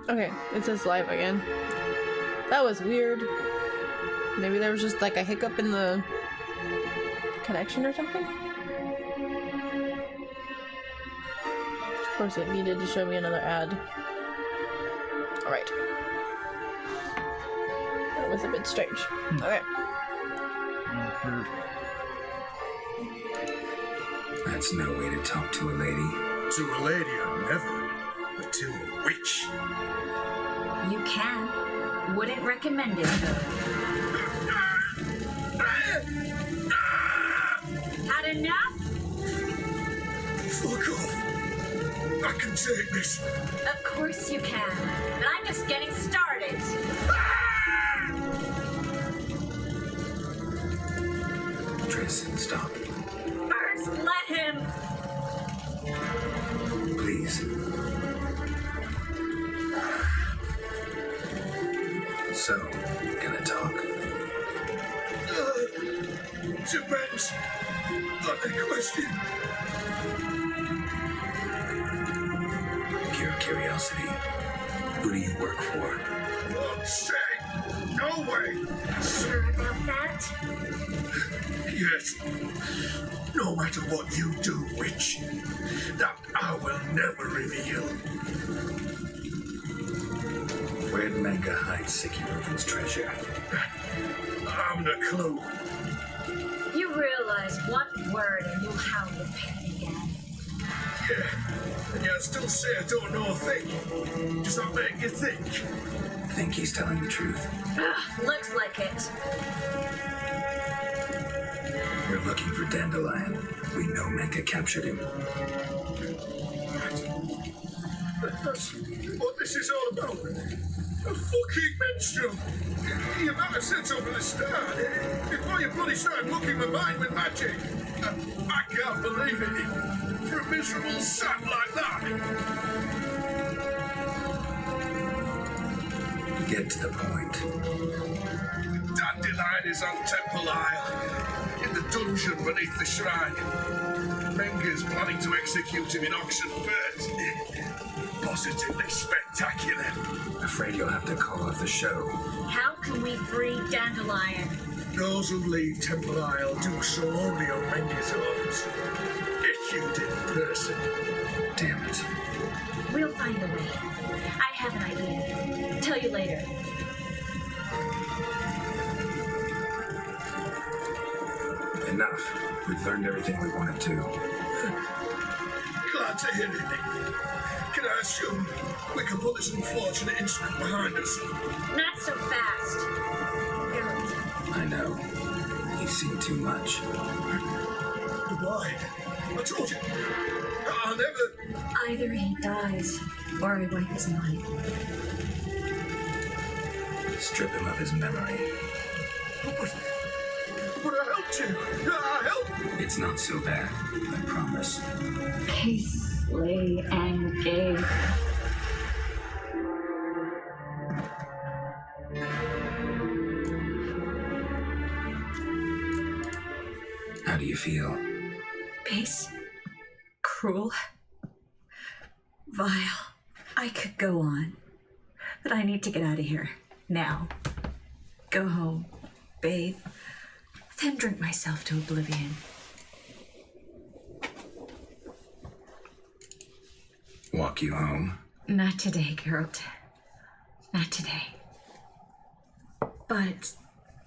Okay, it says live again. That was weird. Maybe there was just like a hiccup in the connection or something? Of course it needed to show me another ad. Alright. That was a bit strange. Okay. That's no way to talk to a lady. To a lady, I never. But to a witch. You can. Wouldn't recommend it, though. Had enough? Fuck off. I can take this. Of course you can. But I'm just getting started. Triss, stop. First, let him. Please. So, gonna talk? Depends on the question. Pure curiosity. Who do you work for? Won't say. No way. Sure about that? Yes. No matter what you do, witch, that I will never reveal. Where'd Manga hide Sicky Rubin's treasure? I haven't a clue. You realize one word and you'll howl the pain again. Yeah. And yet I still say I don't know a thing. Does that make you think? Think he's telling the truth? Looks like it. We're looking for Dandelion. We know Manga captured him. That's what this is all about. A fucking menstrual. You might have said so from the start. Before you bloody started looking my mind with magic. I can't believe it. For a miserable sap like that. Get to the point. Dandelion is on Temple Isle. In the dungeon beneath the shrine. Menga's planning to execute him in auction first. Positively spectacular. Afraid you'll have to call off the show. How can we free Dandelion? Those who leave Temple Isle do so only on Menga's orders. Issued in person. Damn it. We'll find a way. I have an idea. Tell you later. Enough. We've learned everything we wanted to. Glad to hear it. Can I assume we can put this unfortunate incident behind us? Not so fast. Geralt. I know. He's seen too much. Why? I told you. I'll never... Either he dies, or I wipe his mind. Strip him of his memory. But I helped you. I helped. It's not so bad, I promise. Peace, lay, and gay. How do you feel? Base. Cruel. Vile. I could go on. But I need to get out of here. Now. Go home. Bathe. Then drink myself to oblivion. Walk you home? Not today, Geralt. Not today. But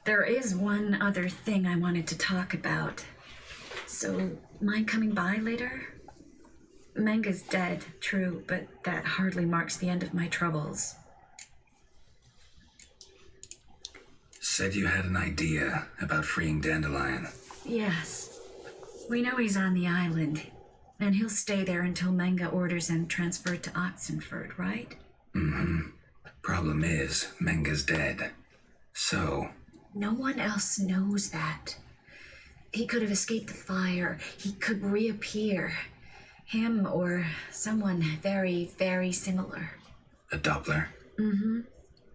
there is one other thing I wanted to talk about. So, mind coming by later? Manga's dead, true, but that hardly marks the end of my troubles. Said you had an idea about freeing Dandelion. Yes. We know he's on the island, and he'll stay there until Manga orders him transferred to Oxenford, right? Mm-hmm. Problem is, Manga's dead. So... No one else knows that. He could have escaped the fire. He could reappear. Him or someone very, very similar. A Doppler? Mm-hmm.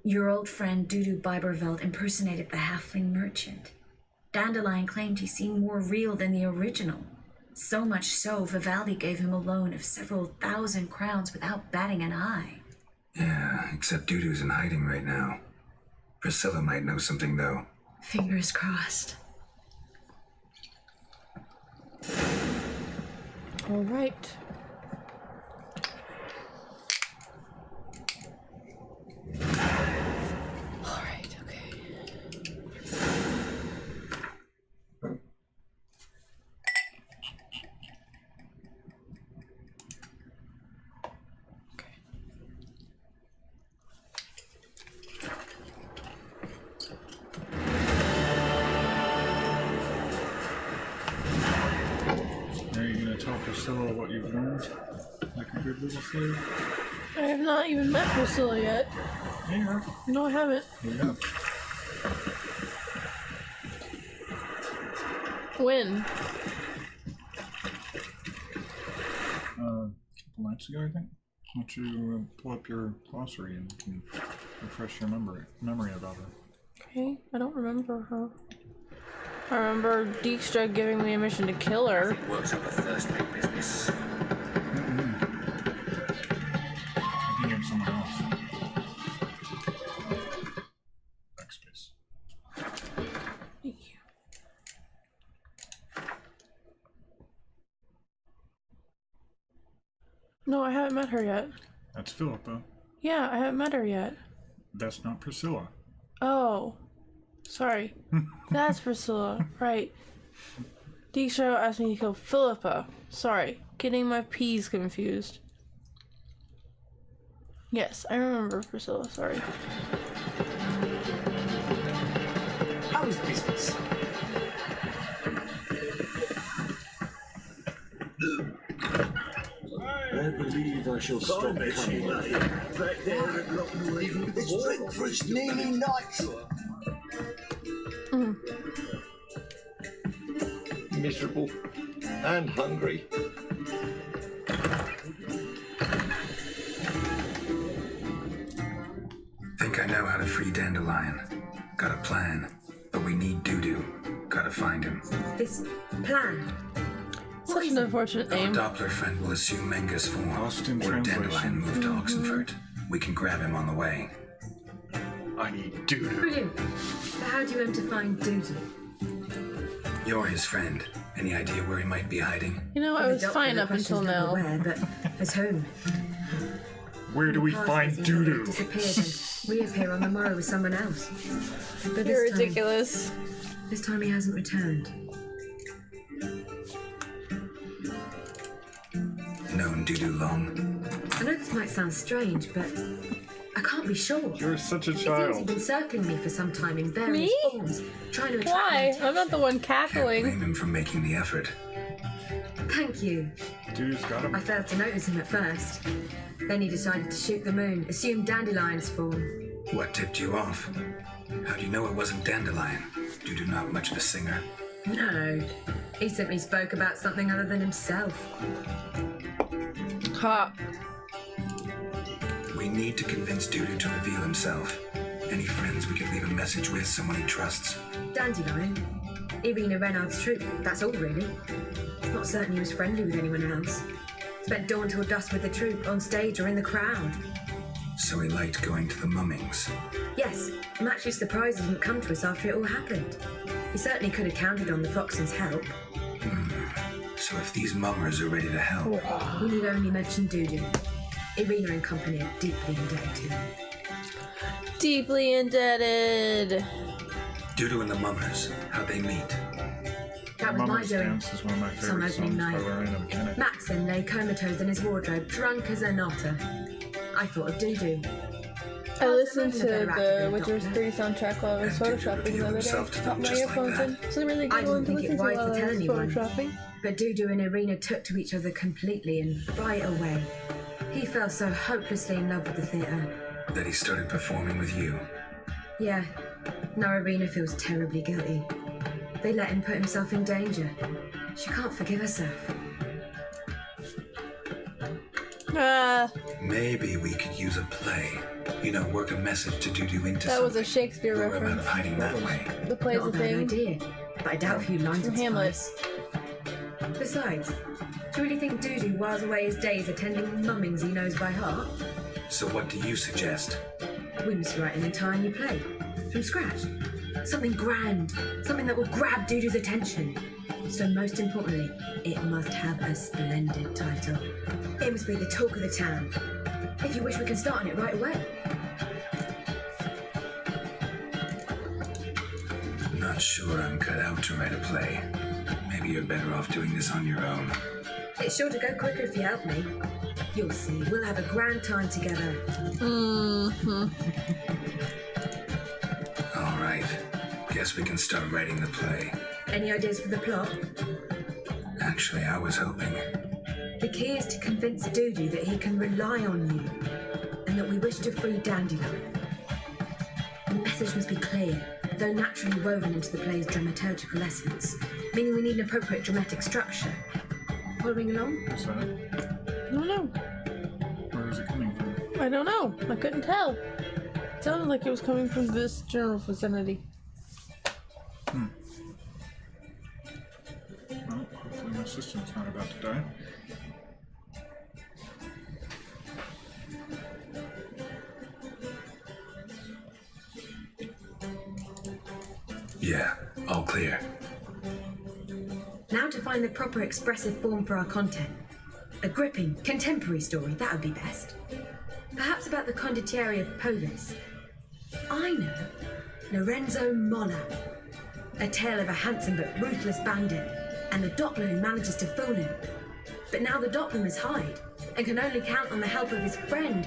Your old friend Dudu Biberveld impersonated the halfling merchant. Dandelion claimed he seemed more real than the original. So much so, Vivaldi gave him a loan of several thousand crowns without batting an eye. Yeah, except Dudu's in hiding right now. Priscilla might know something, though. Fingers crossed. All right. All right, okay. Are you gonna tell Priscilla what you've learned? Like a good little slave? I have not even met Priscilla yet. Yeah. No, I haven't. Yeah. When? A couple nights ago, I think. Why don't you pull up your glossary and you can refresh your memory about her. Okay, I don't remember her. I remember Dijkstra giving me a mission to kill her. Works up a first big business. I think I'm someone else. Backspace. Thank you. No, I haven't met her yet. That's Philippa. Yeah, I haven't met her yet. That's not Priscilla. Oh, sorry. That's Priscilla, right. Dijkstra asked me to kill Philippa. Sorry, getting my P's confused. Yes, I remember Priscilla, sorry. How is business? I believe I shall stop coming. Back there at Lockwood. It's breakfast nearly night. Miserable and hungry. Think I know how to free Dandelion. Got a plan, but we need Dudu. Gotta find him. This plan. Such an unfortunate Our name. Doppler friend will assume Menga's form, Lost in or translation. Dandelion moved to Oxenfurt. We can grab him on the way. I need Dudu. Brilliant. But how do you aim to find Dudu? You're his friend. Any idea where he might be hiding? You know, I was The doctor fine the up until question's never now. Where, but as whom? Where do we Past find as he never Dudu? disappeared and reappear on the morrow with someone else. But You're this time, ridiculous. this time he hasn't returned. Known Dudu long. I know this might sound strange, but I can't be sure. You're such a It seems he's child. been circling me for some time in various Me? forms, trying to attract Why? me. I'm not the one Can't cackling. blame him for making the effort. Thank you. Dudu's got him. I failed to notice him at first. Then he decided to shoot the moon, assume Dandelion's form. What tipped you off? How do you know it wasn't Dandelion? Dudu not much of a singer. No, he simply spoke about something other than himself. Ha. We need to convince Dudu to reveal himself. Any friends we could leave a message with, someone he trusts. Dandelion, Irina Renard's troupe, that's all really. Not certain he was friendly with anyone else. Spent dawn till dusk with the troupe, on stage or in the crowd. So he liked going to the mummings. Yes, I'm actually surprised he didn't come to us after it all happened. He certainly could have counted on the Foxen's help. So if these mummers are ready to help, We need only mention Dudu. Irina and company are deeply indebted to him. Deeply indebted. Dudu and the mummers, how'd they meet? That was my Mama's doing. Dance is one of my Some favorite opening songs by night. Lorena McKennitt. Maxon lay comatose in his wardrobe, drunk as an otter. I thought of Dudu. I listened to imagine a better actor the than Witcher's Doppler. 3 soundtrack while I was And did you photoshopping the reveal other day. himself to them Popped my just like earphones that? in. It's a really I good didn't one to think it listen to wise while to I tell was anyone. photoshopping. But Dudu and Irina took to each other completely, and right away, he fell so hopelessly in love with the theatre. That he started performing with you. Yeah, now Irina feels terribly guilty. They let him put himself in danger. She can't forgive herself. Maybe we could use a play. You know, work a message to Dudu into That was a something. Shakespeare Lure him out of reference. hiding that way. The play's Not a a bad thing. idea, but I doubt a few lines From would Hamlet. suffice. Besides, do you really think Dudu whiles away his days attending mummings he knows by heart? So what do you suggest? We must write an entire new play. From scratch. Something grand. Something that will grab Dudu's attention. So most importantly, it must have a splendid title. It must be the talk of the town. If you wish, we can start on it right away. Not sure I'm cut out to write a play. Maybe you're better off doing this on your own. It's sure to go quicker if you help me. You'll see, we'll have a grand time together. All right. Guess we can start writing the play. Any ideas for the plot? Actually, I was hoping. The key is to convince Dudu that he can rely on you, and that we wish to free Dandelion. The message must be clear, though naturally woven into the play's dramaturgical essence, meaning we need an appropriate dramatic structure. Following along? Is that it? I don't know. Where is it coming from? I don't know. I couldn't tell. It sounded like it was coming from this general vicinity. Well, hopefully my system's not about to die. Yeah, all clear. Now to find the proper expressive form for our content. A gripping, contemporary story, that would be best. Perhaps about the condottieri of Povis. I know. Lorenzo Molla. A tale of a handsome but ruthless bandit, and the Doppler who manages to fool him. But now the Doppler must hide, and can only count on the help of his friend,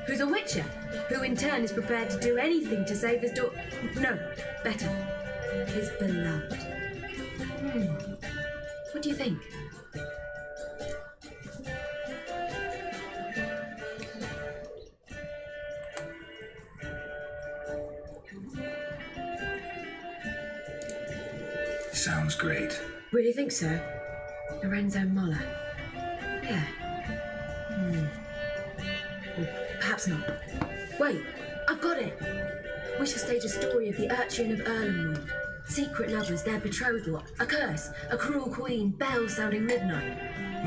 who's a witcher, who in turn is prepared to do anything to save his no, better, his beloved. What do you think? Sounds great. Really think so? Lorenzo Molla. Yeah. Or perhaps not. Wait, I've got it! We shall stage a story of the urchin of Erlenwood. Secret lovers, their betrothal, a curse, a cruel queen, bells sounding midnight.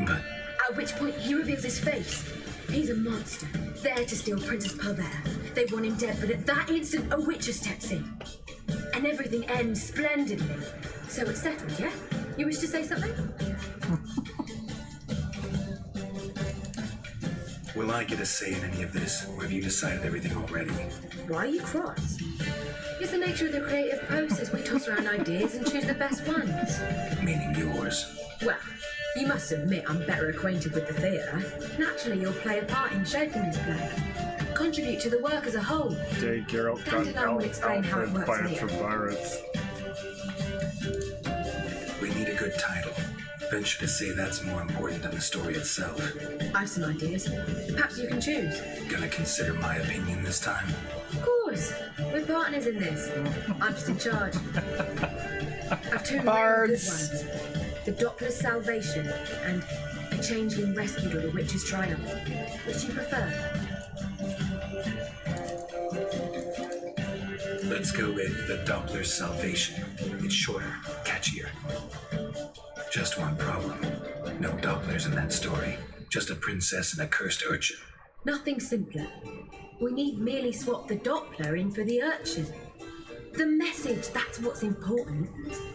But At which point he reveals his face. He's a monster, there to steal Princess Pavere. They want him dead, but at that instant a witcher steps in. And everything ends splendidly. So it's settled, yeah? You wish to say something? will I get a say in any of this, or have you decided everything already? Why are you cross? It's the nature of the creative process. We toss around ideas and choose the best ones. Meaning yours. Well, you must admit I'm better acquainted with the theatre. Naturally, you'll play a part in shaping this play. Contribute to the work as a whole. Day Geralt got Dandelion will explain how it Alfred works by later. the pirates. We need a good title. Venture to say that's more important than the story itself. I've some ideas. Perhaps you can choose. Gonna consider my opinion this time? Of course. We're partners in this. I'm just in charge. I've two really good Bards. ones. The Doppler's Salvation and A Changeling Rescued or the Witch's Triumph. Which do you prefer? Let's go with the Doppler's Salvation. It's shorter, catchier. Just one problem. No Dopplers in that story. Just a princess and a cursed urchin. Nothing simpler. We need merely swap the Doppler in for the urchin. The message, that's what's important.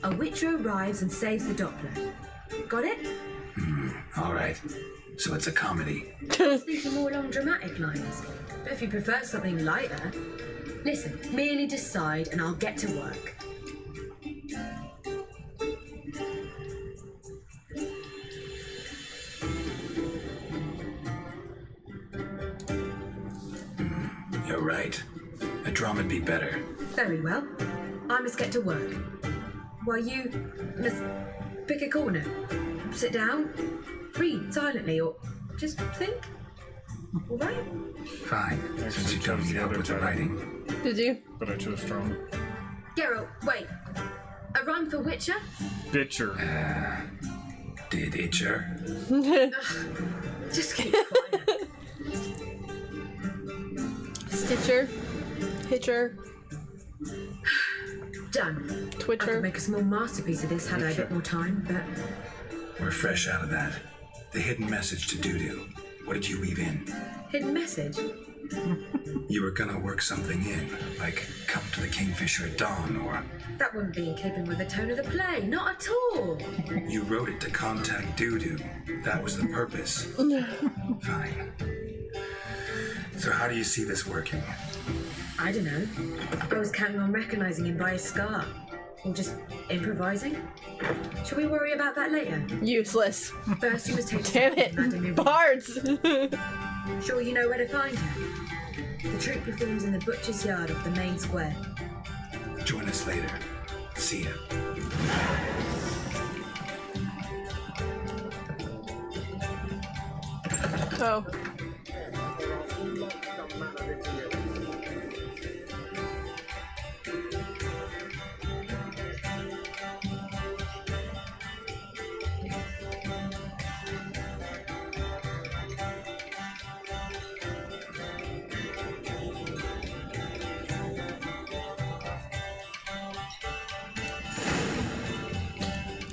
A witcher arrives and saves the Doppler. Got it? All right. So it's a comedy. I was thinking more along dramatic lines. But if you prefer something lighter, listen, merely decide and I'll get to work. You're right. A drama'd be better. Very well. I must get to work. While you must pick a corner. Sit down, read silently, or just think. All right? Fine, since you don't need help with the writing. Did you? But I chose drama. Geralt, wait. A rhyme for Witcher? Bitcher. Did Itcher? Just keep quiet. Stitcher. Hitcher. Done. I could Twitcher. make a small masterpiece of this had I a bit more time, but We're fresh out of that. The hidden message to Dudu. What did you weave in? Hidden message? You were gonna work something in, like come to the Kingfisher at dawn, or That wouldn't be in keeping with the tone of the play. Not at all. you wrote it to contact Dudu. That was the purpose. Fine. So how do you see this working? I don't know. I was counting on recognizing him by his scar. Or just improvising. Shall we worry about that later? Useless. First, you must take Damn it. Bards. Sure you know where to find her? The troupe performs in the butcher's yard of the main square. Join us later. See ya. Oh.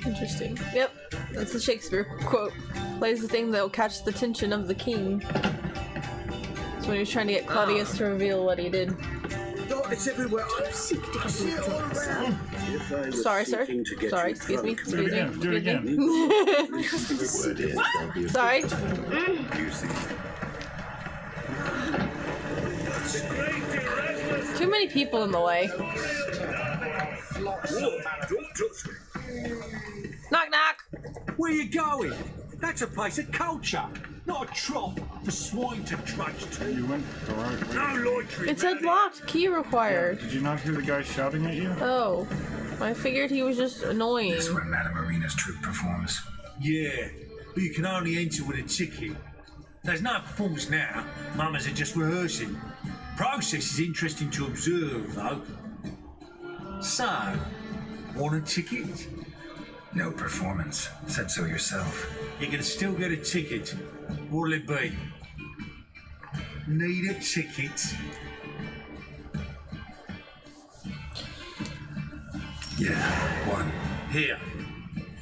Interesting. Yep, that's the Shakespeare quote. Plays the thing that will catch the attention of the king. So when he was trying to get Claudius to reveal what he did. Darkness everywhere. I see it all around. If I was Sorry, sir. seeking to get Sorry, you excuse me. drunk, Do it Excuse me. again. Do it again. my husband is sick. Sorry. Too many people in the way. Don't touch me. Knock knock. Where you going? That's a place of culture, not a trough for swine to trudge to. You went the right way. No loitering. It said locked. Key required. Did you not hear the guy shouting at you? Oh. I figured he was just annoying. This is where Madame Marina's troupe performs. Yeah, but you can only enter with a ticket. There's no performance now. Mamas are just rehearsing. Process is interesting to observe, though. So, want a ticket? No performance. Said so yourself. You can still get a ticket. What'll it be? Need a ticket? Yeah, one. Here.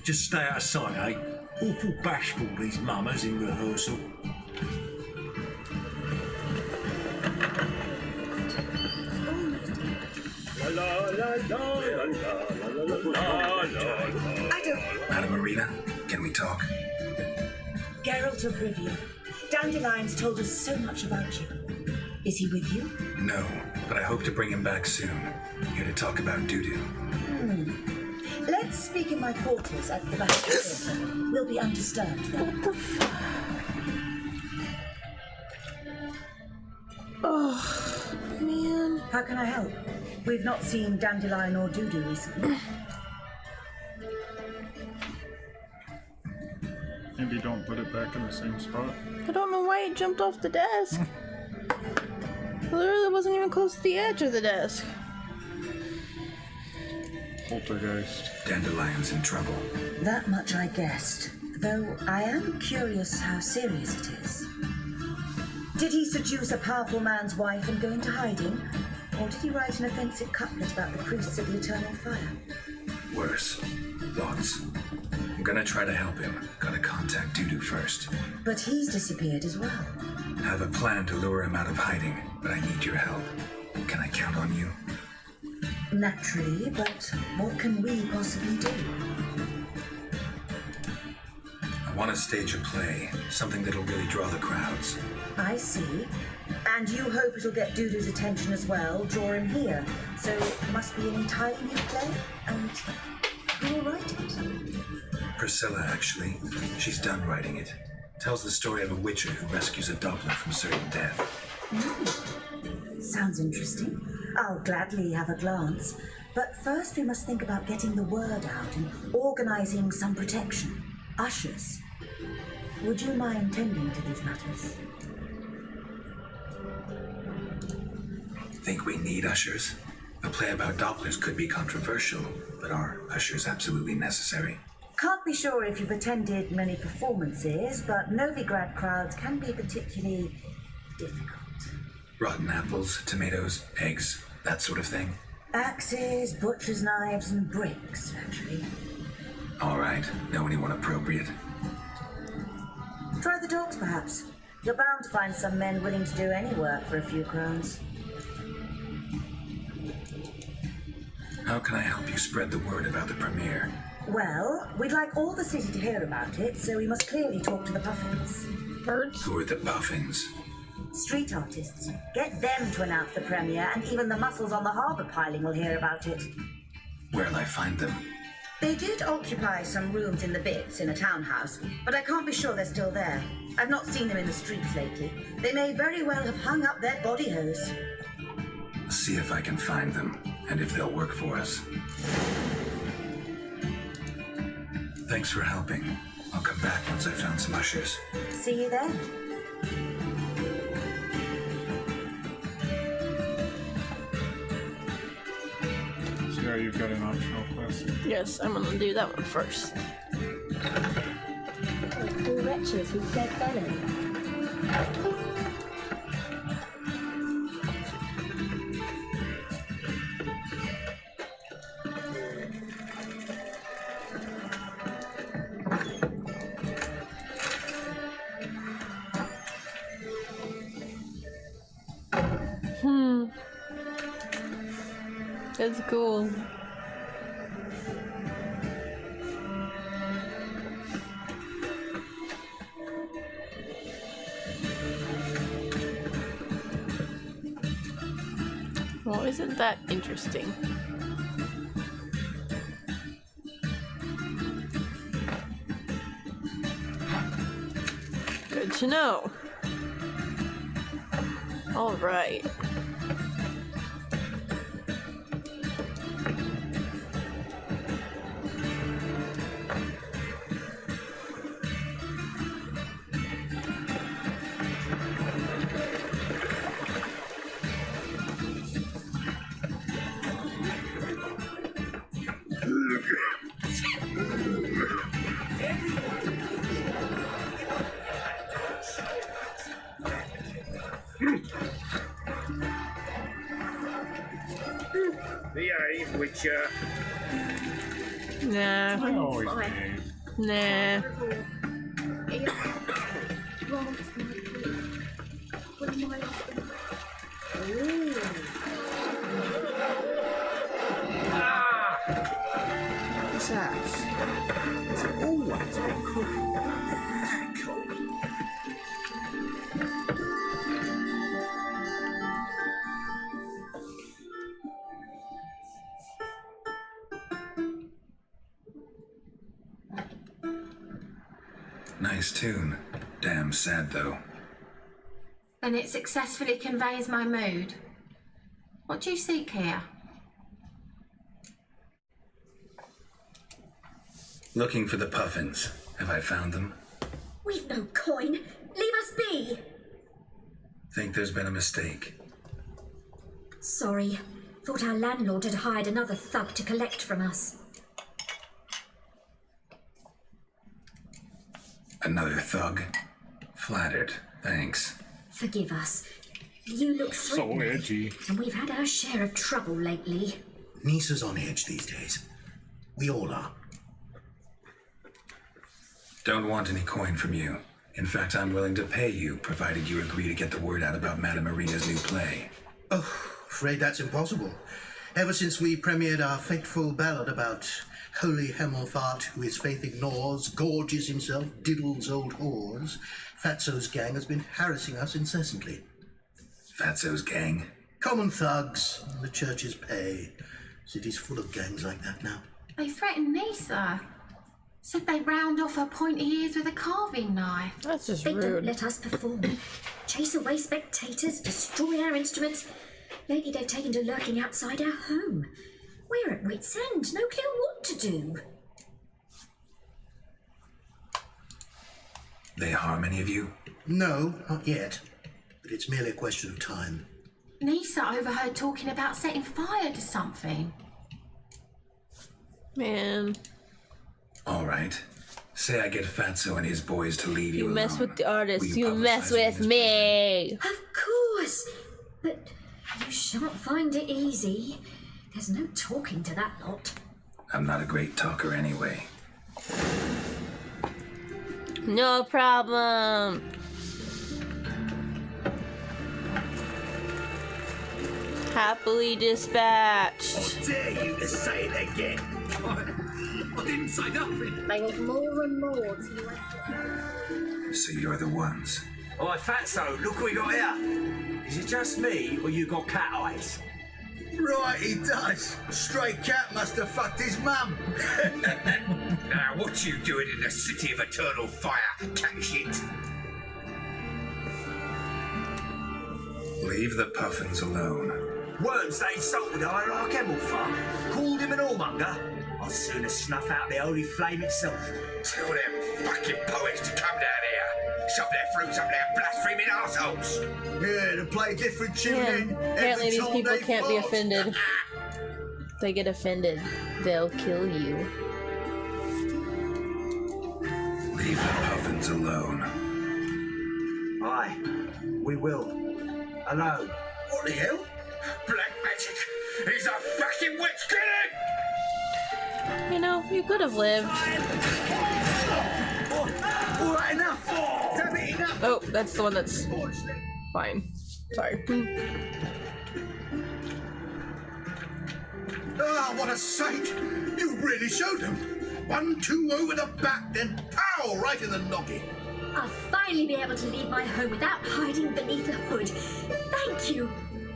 Just stay out of sight, eh? Awful bashful, these mamas in rehearsal. I don't. Madame Marina, can we talk? Geralt of Rivia. Dandelion's told us so much about you. Is he with you? No, but I hope to bring him back soon. Here to talk about Dudu. Let's speak in my quarters at the back of the theatre. We'll be undisturbed then. Oh, man. How can I help? We've not seen Dandelion or Dudu recently. Maybe don't put it back in the same spot. I don't know why it jumped off the desk. It literally wasn't even close to the edge of the desk. Poltergeist. Dandelion's in trouble. That much I guessed, though I am curious how serious it is. Did he seduce a powerful man's wife and go into hiding? Or did he write an offensive couplet about the priests of the eternal fire? Worse. Lots. I'm gonna try to help him. Gotta contact Dudu first. But he's disappeared as well. Have a plan to lure him out of hiding, but I need your help. Can I count on you? Naturally, but what can we possibly do? I want to stage a play, something that'll really draw the crowds. I see. And you hope it'll get Dudu's attention as well, draw him here. So it must be an entirely new play, and who will write it? Priscilla, actually. She's done writing it. Tells the story of a witcher who rescues a Doppler from certain death. Sounds interesting. I'll gladly have a glance. But first we must think about getting the word out and organizing some protection. Ushers. Would you mind tending to these matters? Think we need ushers? A play about Dopplers could be controversial, but are ushers absolutely necessary? Can't be sure if you've attended many performances, but Novigrad crowds can be particularly difficult. Rotten apples, tomatoes, eggs, that sort of thing. Axes, butcher's knives, and bricks, actually. All right. Know anyone appropriate? Try the dogs, perhaps. You're bound to find some men willing to do any work for a few crowns. How can I help you spread the word about the premiere? Well, we'd like all the city to hear about it, so we must clearly talk to the Puffins. Birds? Who are the Puffins? Street artists. Get them to announce the premiere, and even the muscles on the harbour piling will hear about it. Where'll I find them? They did occupy some rooms in the Bits in a townhouse, but I can't be sure they're still there. I've not seen them in the streets lately. They may very well have hung up their body hose. See if I can find them, and if they'll work for us. Thanks for helping. I'll come back once I've found some ushers. See you then. See how you've got an optional quest. Yes, I'm gonna do that one first. Poor wretches who fled felony. That's cool. Well, isn't that interesting? Good to know. All right. Behave, Witcher. Nah. I always behave. Nah. This house has always been cooking. Cool. Nice tune. Damn sad, though. Then it successfully conveys my mood. What do you seek here? Looking for the Puffins. Have I found them? We've no coin. Leave us be. Think there's been a mistake. Sorry. Thought our landlord had hired another thug to collect from us. Another thug? Flattered. Thanks. Forgive us. You look So threatening, edgy. and we've had our share of trouble lately. Nisa's on edge these days. We all are. Don't want any coin from you. In fact, I'm willing to pay you, provided you agree to get the word out about Madame Marina's new play. Oh, afraid that's impossible. Ever since we premiered our fateful ballad about Holy Hemelfart, who his faith ignores, gorges himself, diddles old whores, Fatso's gang has been harassing us incessantly. Fatso's gang? Common thugs, the church's pay. City's full of gangs like that now. They threatened Nisa. Said they'd round off her pointy ears with a carving knife. That's just They don't rude. let us perform. Chase away spectators, destroy our instruments. Lately they've taken to lurking outside our home. We're at wit's end, no clue what to do. They harm any of you? No, not yet. But it's merely a question of time. Nisa overheard talking about setting fire to something. Man. All right. Say I get Fatso and his boys to leave you You alone. mess with the artist, Will you publicize mess it in with this me. Of course, but you shan't find it easy. There's no talking to that lot. I'm not a great talker anyway. No problem. Happily dispatched. Dare you to say it again? I didn't say nothing. They want more and more till you ain't So you're the ones. Oh, Fatso, look what we got here. Is it just me, or you got cat eyes? Right, he does. Stray cat must have fucked his mum. Now, what you doing in the city of eternal fire, cat shit? Leave the puffins alone. Worms they insulted Hierarch Hemmelfar, called him an whoremonger. I'd sooner snuff out the holy flame itself. Tell them fucking poets to come down here. Shove their fruits up their blaspheming arseholes. Yeah, to play different tune Man, apparently these people can't be offended. If they get offended, they'll kill you. Leave the puffins alone. Aye, we will. Alone. What the hell? Black magic! He's a fucking witch! Get him! You know, you could have lived. All right, enough! Damn it, enough! Oh, that's the one that's fine. Sorry. Ah, what a sight! You really showed him. 1-2 over the back, then pow! Right in the noggin. I'll finally be able to leave my home without hiding beneath a hood. Thank you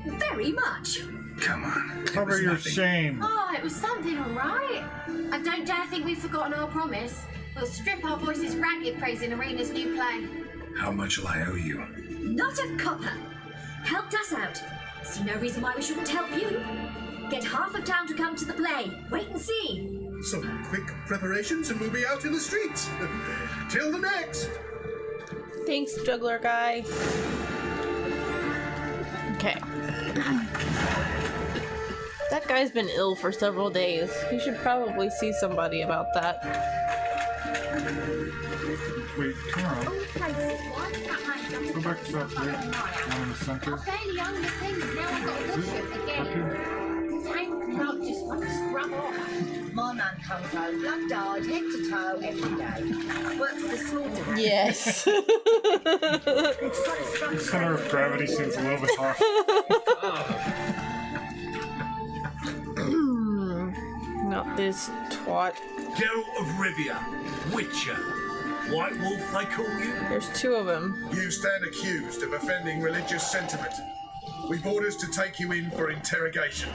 very much. Come on. Cover your shame. Oh, it was something, all right. I don't dare think we've forgotten our promise. We'll strip our voices ragged praising Arena's new play. How much will I owe you? Not a copper. Helped us out. See no reason why we shouldn't help you. Get half of town to come to the play. Wait and see. Some quick preparations and we'll be out in the streets. Till the next. Thanks, juggler guy. Okay. That guy's been ill for several days. You should probably see somebody about that. Wait, turn around. All places, why can't I jump Go back to that plate. Down in the center. Fairly young the things, now I've got to wash it again. Time not just want to scrub off. My man comes home, blood died, head to toe, every day. Works for the slaughter. Yes. The center of gravity seems a little bit off. Not this twat. Geralt of Rivia, Witcher. White Wolf, they call you? There's two of them. You stand accused of offending religious sentiment. We've orders to take you in for interrogation.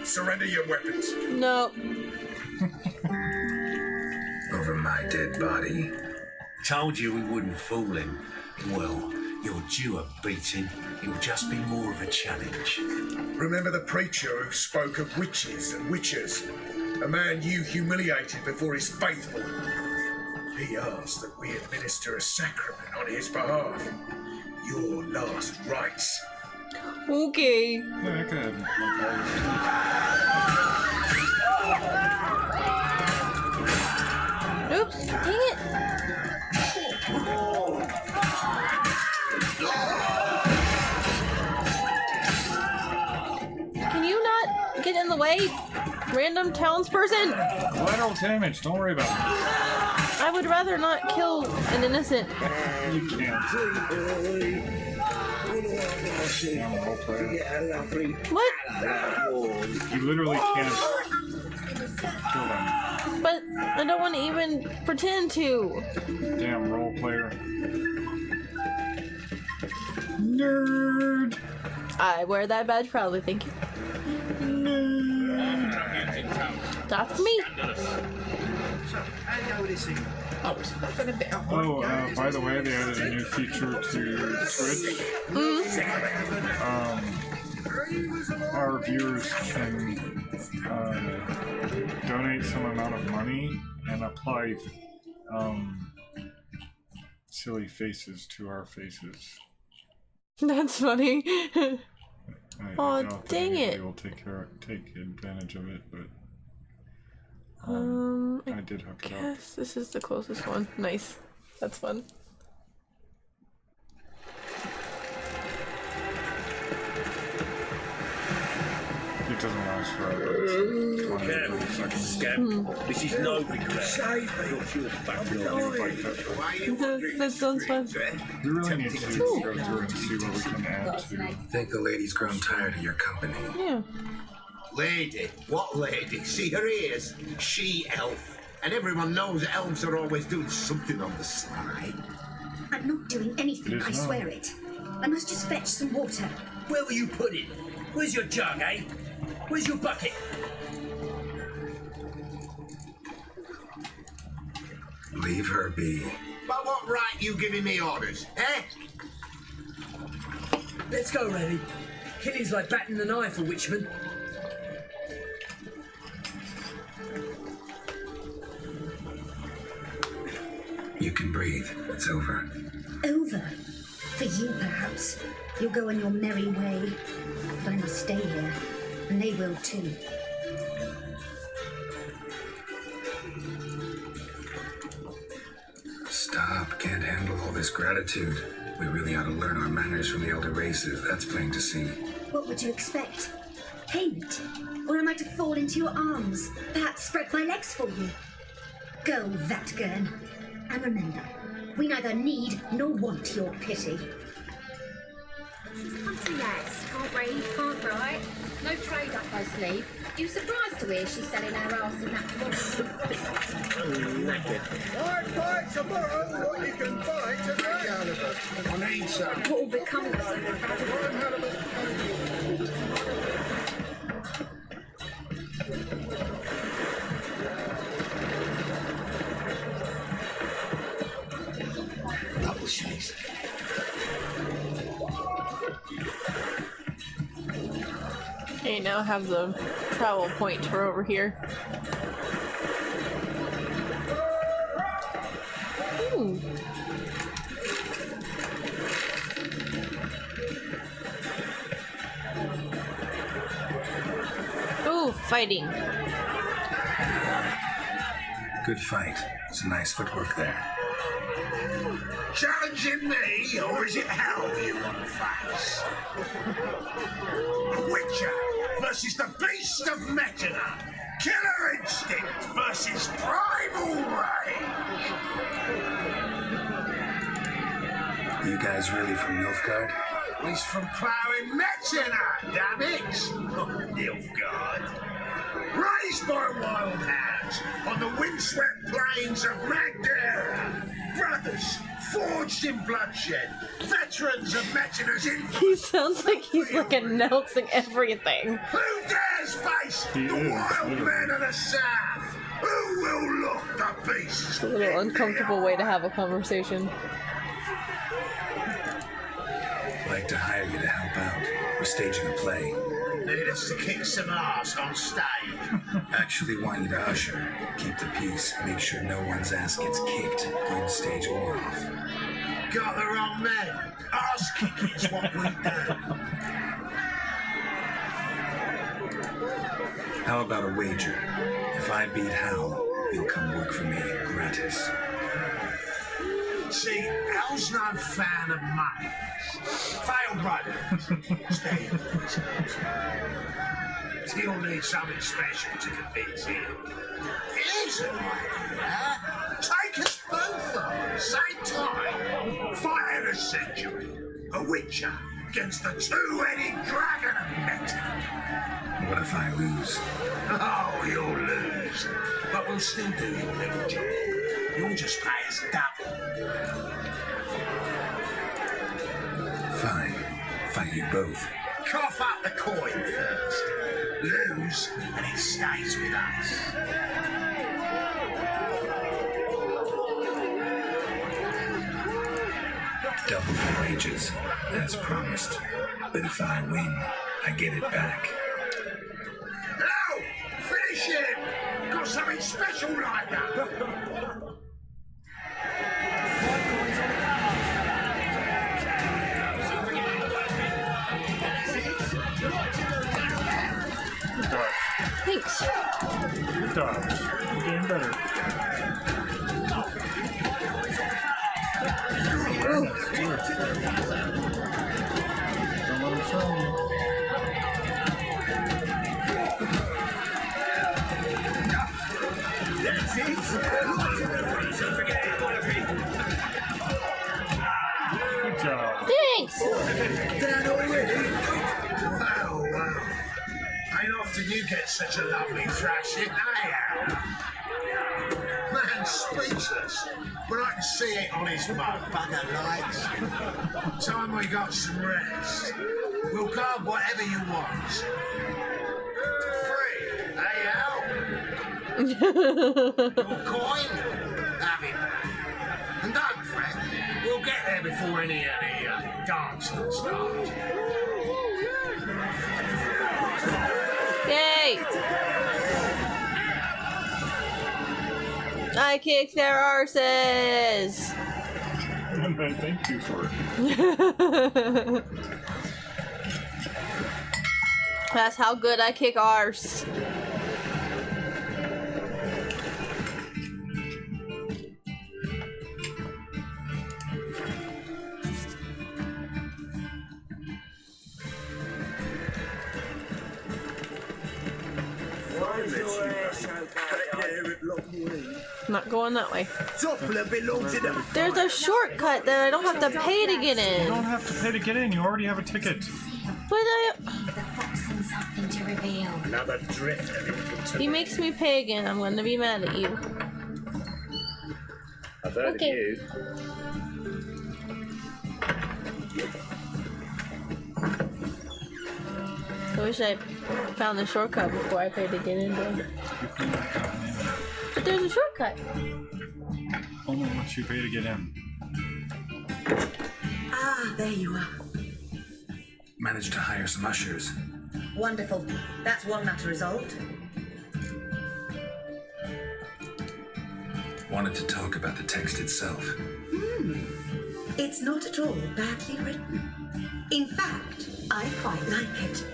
Surrender your weapons. No. Over my dead body. Told you we wouldn't fool him. Well, you're due a beating. It'll just be more of a challenge. Remember the preacher who spoke of witches and witchers? A man you humiliated before his faithful. He asked that we administer a sacrament on his behalf. Your last rites. Okay. Yeah, I could have like Oops. Dang it. Can you not get in the way, random townsperson? collateral damage. Don't worry about it. I would rather not kill an innocent. You can't. What? You literally can't kill them. But I don't want to even pretend to. Damn role player. Nerd. I wear that badge proudly, thank you. That's me. Oh, by the way, they added a new feature to Twitch. Our viewers can donate some amount of money and apply silly faces to our faces. That's funny. I Aw, doubt that dang anybody it. will take advantage of it, but I I did hook it up. guess this is the closest one. Nice. That's fun. It doesn't last forever. It's 20 to 30 seconds. Scamp. This is no regret. Not your back. That sounds fun. We really need to go through and see what we can add to. Think the lady's grown tired of your company. Yeah. Lady? What lady? See her ears? She-elf. And everyone knows elves are always doing something on the sly. I'm not doing anything, It is I not. swear it. I must just fetch some water. Where will you put it? Where's your jug, eh? Where's your bucket? Leave her be. By what right you giving me orders, eh? Let's go, Remy. Killing's like batting an eye for Witchman. You can breathe. It's over. Over. For you, perhaps. You'll go on your merry way. But I must stay here. And they will too. Stop. Can't handle all this gratitude. We really ought to learn our manners from the elder races. That's plain to see. What would you expect? Payment? Or am I to fall into your arms? Perhaps spread my legs for you? Go, Vatgern. And remember, we neither need nor want your pity. Country lads, can't read, can't write, no trade up her sleeve. You surprised to hear she's selling her arse in that Buy tomorrow what you can buy today. I need some. What will become of us? Double chase. Okay, now have the travel point for over here. Ooh. Ooh, fighting. Good fight. Some nice footwork there. Challenging me, or is it hell you want to face? A Witcher versus the Beast of Metina. Killer Instinct versus Primal Rage. You guys really from Nilfgaard? He's from ploughing Metina, damn it! Oh, Nilfgaard. Raised by wild hounds on the windswept plains of Magdera. Brothers, forged in bloodshed. Veterans of Metina's influence. He sounds like he's like announcing everything. Who dares face the wild men of the South? Who will look the beast? It's a little uncomfortable way to have a conversation. Like to hire you to help out. We're staging a play. Need us to kick some ass on stage. Actually want you to usher. Keep the peace. Make sure no one's ass gets kicked on stage or off. Got the wrong man. Ass kicking's what we do. How about a wager? If I beat Hal, you'll come work for me gratis. See, Al's no fan of money. Failed brother. Stay in these hands. He'll need something special to convince him. Here's an idea. Take us both on, same time. Fight in a century. A Witcher against the two-headed dragon of Metina. What if I lose? Oh, you'll lose. But we'll still do your little job. You'll just pay us double. Fine. Fight you both. Cough up the coin first. Lose, and it stays with us. Double my wages, as promised. But if I win, I get it back. Now, finish him! Got something special like that. Good dodge. Thanks. Good dodge. You're getting better. Don't let him show you. Good job. Thanks! Down already? Wow. Ain't often you get such a lovely thrashing, eh? Man speechless, but I can see it on his mug. Bugger likes. Time we got some rest. We'll guard whatever you want. Free, eh, Al? Your coin? Have it. And don't fret, we'll get there before any of the dancing starts. Yay! I kicked their arses! And I thank you for it. That's how good I kick arse. Not going that way. There's a shortcut that I don't have to pay to get You in. don't have to pay to get in. You already have a ticket. But The fox has something to reveal. Another drifter. he makes me pay again. I'm gonna be mad at you. I've heard Okay. of you. I wish I found the shortcut before I paid to get in there. But there's a shortcut. Only once you pay to get in. Ah, there you are. Managed to hire some ushers. Wonderful. That's one matter resolved. Wanted to talk about the text itself. It's not at all badly written. In fact, I quite like it.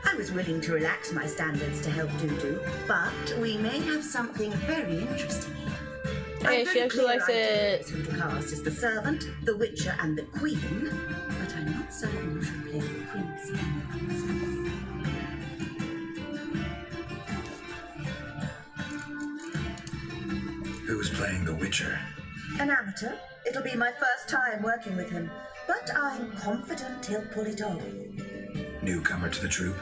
I was willing to relax my standards to help Dudu, but we may have something very interesting here. Hey, I'm she very actually likes clear-eyed it. who to cast as the servant, the witcher, and the queen, but I'm not certain who should play the prince and the princess. Who's playing the Witcher? An amateur. It'll be my first time working with him, but I'm confident he'll pull it off. Newcomer to the troupe?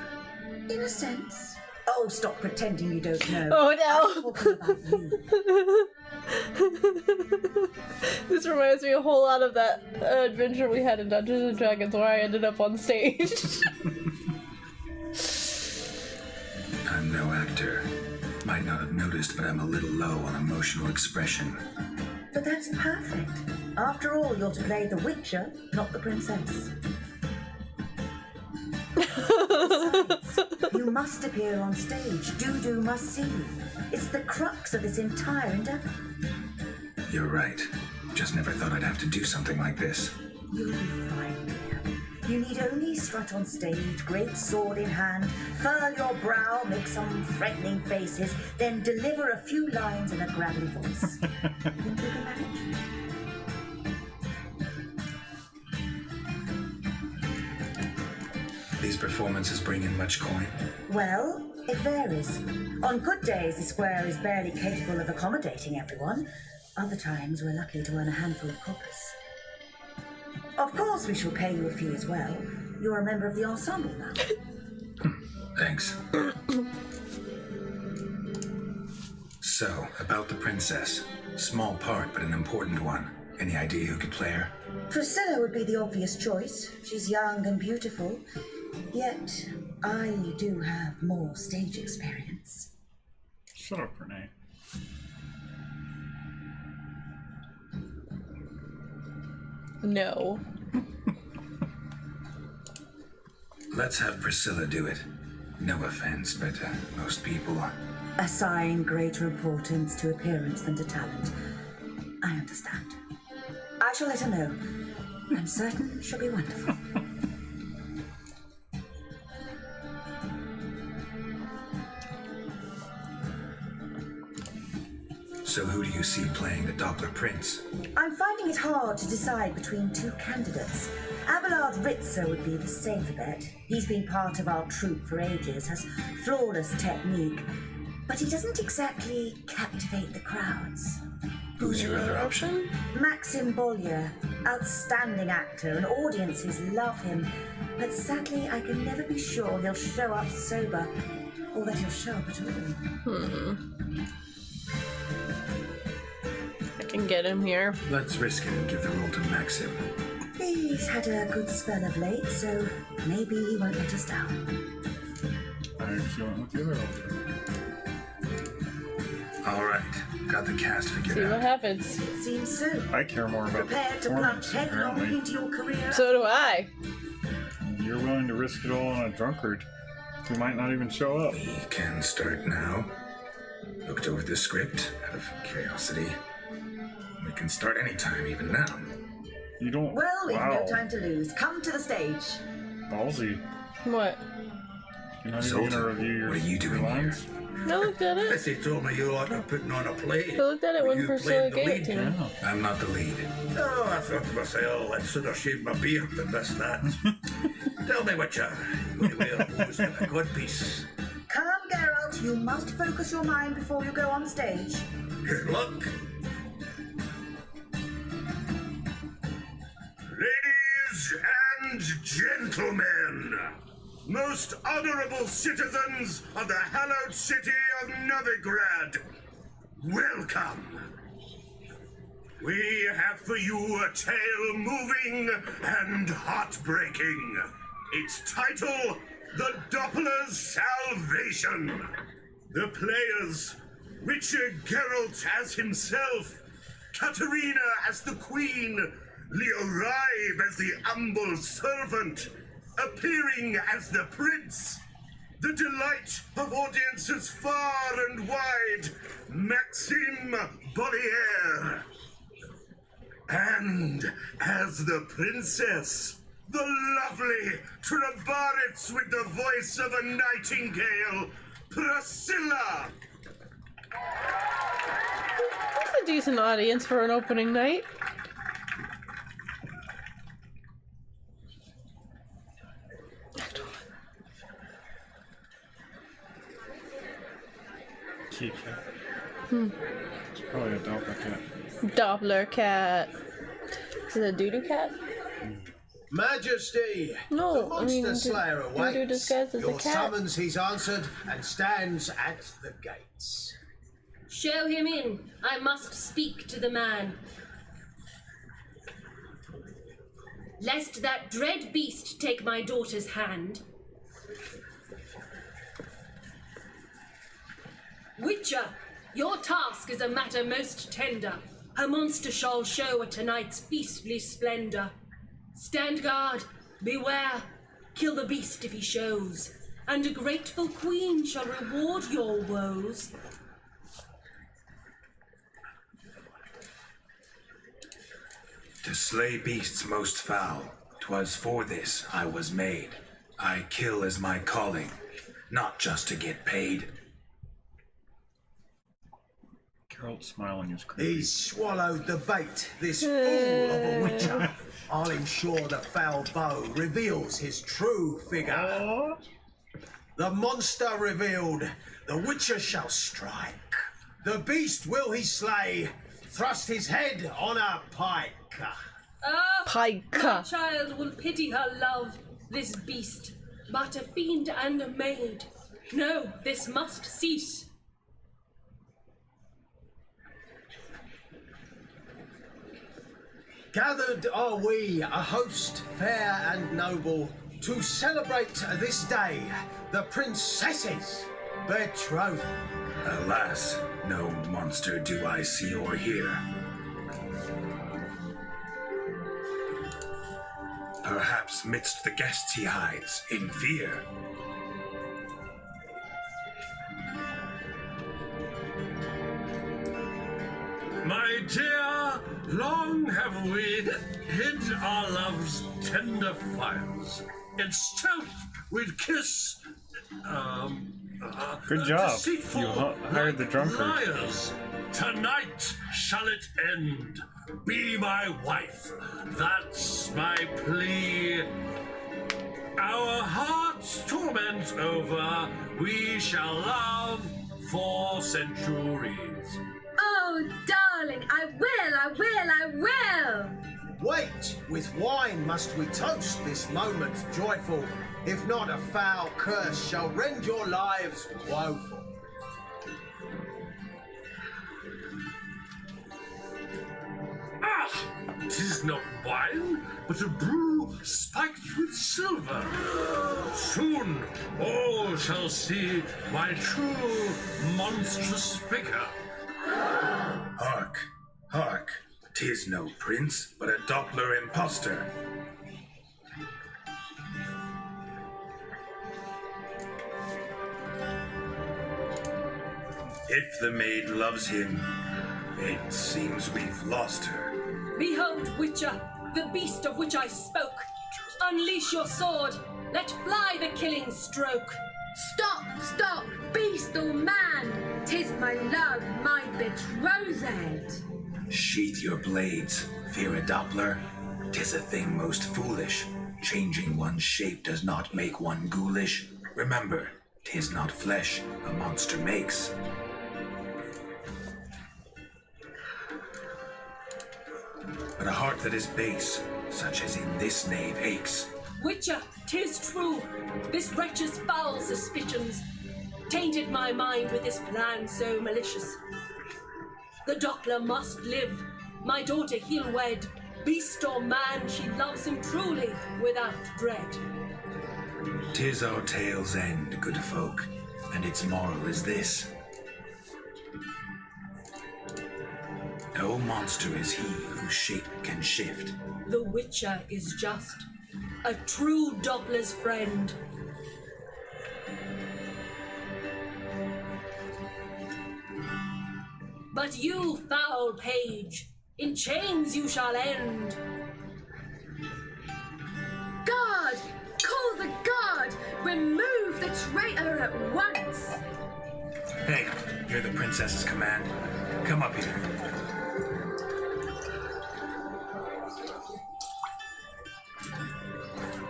In a sense. Oh, stop pretending you don't know. Oh I'm talking about you. This reminds me a whole lot of that adventure we had in Dungeons and Dragons where I ended up on stage. I'm no actor. Might not have noticed, but I'm a little low on emotional expression. But that's perfect. After all, you're to play the Witcher, not the princess. Besides, you must appear on stage. Dudu must see you. It's the crux of this entire endeavor. You're right. Just never thought I'd have to do something like this. You'll be fine, dear. You need only strut on stage, great sword in hand, furl your brow, make some threatening faces, then deliver a few lines in a gravelly voice. Think you can manage? These performances bring in much coin? Well, it varies. On good days, the square is barely capable of accommodating everyone. Other times, we're lucky to earn a handful of coppers. Of course, we shall pay you a fee as well. You're a member of the ensemble now. Thanks. So, about the princess. Small part, but an important one. Any idea who could play her? Priscilla would be the obvious choice. She's young and beautiful. Yet, I do have more stage experience. Shut up, Renee. No. Let's have Priscilla do it. No offense, but most people... Assign greater importance to appearance than to talent. I understand. I shall let her know. I'm certain she'll be wonderful. So who do you see playing the Doppler Prince? I'm finding it hard to decide between two candidates. Abelard Ritzer would be the safer bet. He's been part of our troupe for ages, has flawless technique. but he doesn't exactly captivate the crowds. Who's your other option? Maxim Bollier, outstanding actor, and audiences love him. But sadly, I can never be sure he'll show up sober, or that he'll show up at all. I can get him here. Let's risk it and give the role to Maxim. He's had a good spell of late, so maybe he won't let us down. I actually went with the other option. All right, got the cast figured See what out. happens. Seems so. I care more about the Prepared to plunge performance, headlong apparently. into your career. So do I. You're willing to risk it all on a drunkard who might not even show up. We can start now. Looked over the script out of curiosity. We can start anytime, even now. You don't. Well, we've wow. no time to lose. Come to the stage. Ballsy. What? You're not even Zoltan, gonna review your, what are you doing your lines? I looked at it. Bessie told me you like to putting on a play. I looked at it when You Priscilla played the gave it to lead. me. Yeah. I'm not the lead. Oh, I thought to myself, I'd sooner shave my beard than miss that. Tell me what you're going to wear who's in a good piece. Come, Geralt. You must focus your mind before you go on stage. Good luck. Ladies and gentlemen, most honorable citizens of the hallowed city of Novigrad, welcome. We have for you a tale moving and heartbreaking. Its title, The Doppler's Salvation. The players, Richard Geralt as himself, Katerina as the queen, Leo Rive as the humble servant, appearing as the prince, the delight of audiences far and wide, Maxim Bollier. And as the princess, the lovely Trebaritz with the voice of a nightingale, Priscilla. That's a decent audience for an opening night. Key cat. It's probably a Doppler cat. Doppler cat. Is it a doo-doo cat? Majesty, No, the I monster mean, slayer Doo-doo awaits. disguised as a Your cat. summons he's answered and stands at the gates. Show him in. I must speak to the man. Lest that dread beast take my daughter's hand. Witcher, your task is a matter most tender. A monster shall show at tonight's feastly splendor. Stand guard, beware, kill the beast if he shows, and a grateful queen shall reward your woes. To slay beasts most foul, 'twas for this I was made. I kill as my calling, not just to get paid. Geralt smiling is creepy. He's swallowed the bait, this fool of a witcher. I'll ensure the foul bow reveals his true figure. The monster revealed, the witcher shall strike. The beast will he slay, thrust his head on a pike. Ah, Pike. my child will pity her love, this beast, but a fiend and a maid. No, this must cease. Gathered are we, a host fair and noble, to celebrate this day, the princess's betrothal. Alas, no monster do I see or hear. Perhaps midst the guests he hides, in fear. My dear, long have we hid our love's tender fires. In stealth we'd kiss, Good job. deceitful You hired the drunkard. liars. Tonight shall it end. Be my wife. That's my plea. Our hearts' torment over, we shall love 4 centuries. Oh, darling, I will! Wait, with wine must we toast this moment joyful. If not, a foul curse shall rend your lives woeful. Ah! 'Tis not wine, but a brew spiked with silver. Soon all shall see my true monstrous figure. Hark, hark. 'Tis no prince, but a Doppler impostor. If the maid loves him, it seems we've lost her. Behold, Witcher, the beast of which I spoke. Unleash your sword. Let fly the killing stroke. Stop, beast or man! 'Tis my love, my betrothed. Sheath your blades, fear a Doppler. 'Tis a thing most foolish. Changing one's shape does not make one ghoulish. Remember, 'tis not flesh a monster makes. But a heart that is base, such as in this knave aches. Witcher, 'tis true. This wretch's foul suspicions tainted my mind with this plan so malicious. The Doppler must live. My daughter he'll wed. Beast or man, she loves him truly, without dread. 'Tis our tale's end, good folk, and its moral is this. No monster is he whose shape can shift. The Witcher is just a true Doppler's friend. But you, foul page, in chains you shall end. Guard! Call the guard! Remove the traitor at once! Hey, hear the princess's command? Come up here.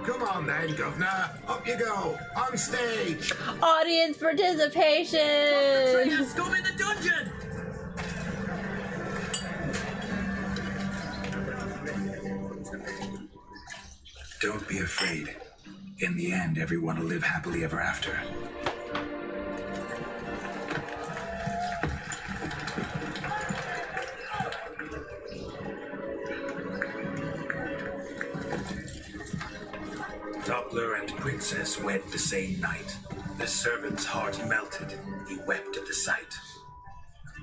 Come on then, governor. Up you go. On stage. Audience participation! Scum in the dungeon! Don't be afraid. In the end, everyone will live happily ever after. Doppler and princess wed the same night. The servant's heart melted. He wept at the sight.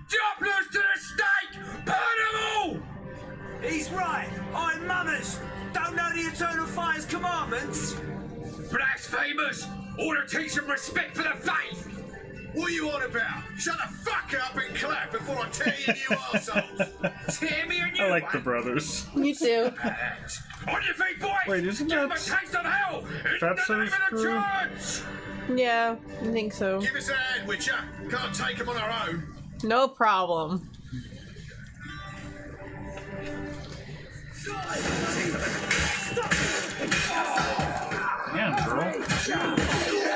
Dopplers to the stake! Burn them all! He's right. I'm mummers. Don't know the Eternal Fire's commandments. Blasphemers! Ought to teach them respect for the faith! What are you on about? Shut the fuck up and clap before I tear you new arseholes! Tear me a new I like one. the brothers. Me too. On your feet, boys! Wait, isn't Give them a that- taste of hell! In That's the name his of the crew? church! Yeah, I think so. Give us a hand, Witcher. Can't take them on our own. No problem. Yeah, girl.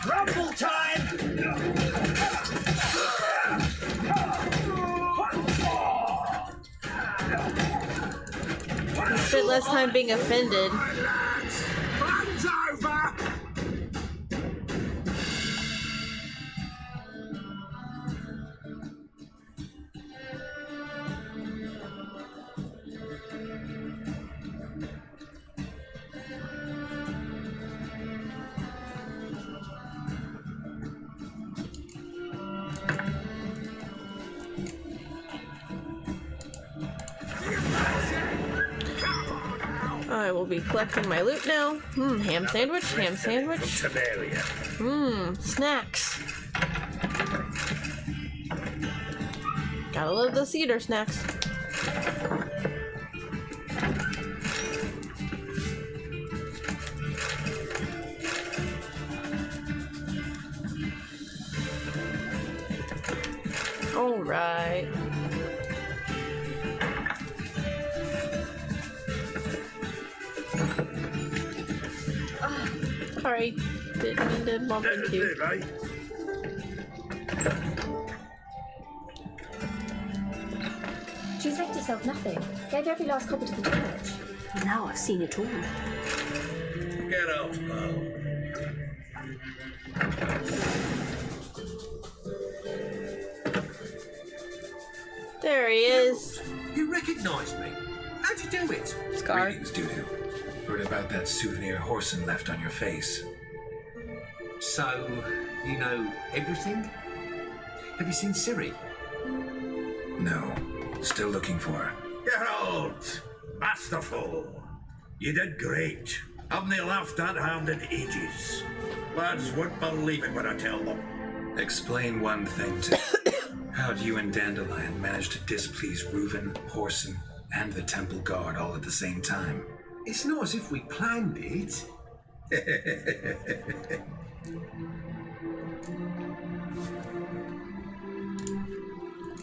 Rumble time! Spent less time being offended. Hands over! I will be collecting my loot now. Ham sandwich, ham sandwich. Snacks. Gotta love the cedar snacks. Alright. Sorry. Didn't mean to bump into you. She's left herself nothing. Gave every last copper to the church. Now I've seen it all. Get out, pal. There he is. You recognise me? How'd you do it? Scar. Greetings, Dudu. Heard about that souvenir Horson left on your face. So, you know everything? Have you seen Ciri? No. Still looking for her. Geralt! Masterful! You did great. Haven't they laughed that hand in ages? Lads won't believe it when I tell them. Explain one thing to me. How'd you and Dandelion manage to displease Reuven, Horson, and the Temple Guard all at the same time? It's not as if we planned it.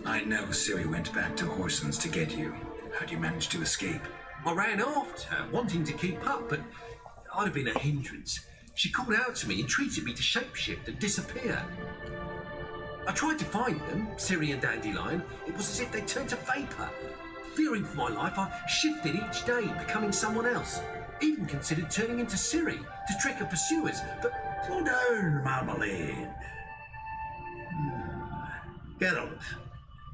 I know Ciri went back to Horson's to get you. How'd you manage to escape? I ran after her, wanting to keep up, but I'd have been a hindrance. She called out to me and treated me to shapeshift and disappear. I tried to find them, Ciri and Dandelion. It was as if they turned to vapour. Fearing for my life, I shifted each day, becoming someone else. Even considered turning into Ciri to trick her pursuers, but... Slow down, Marmalade. Geralt,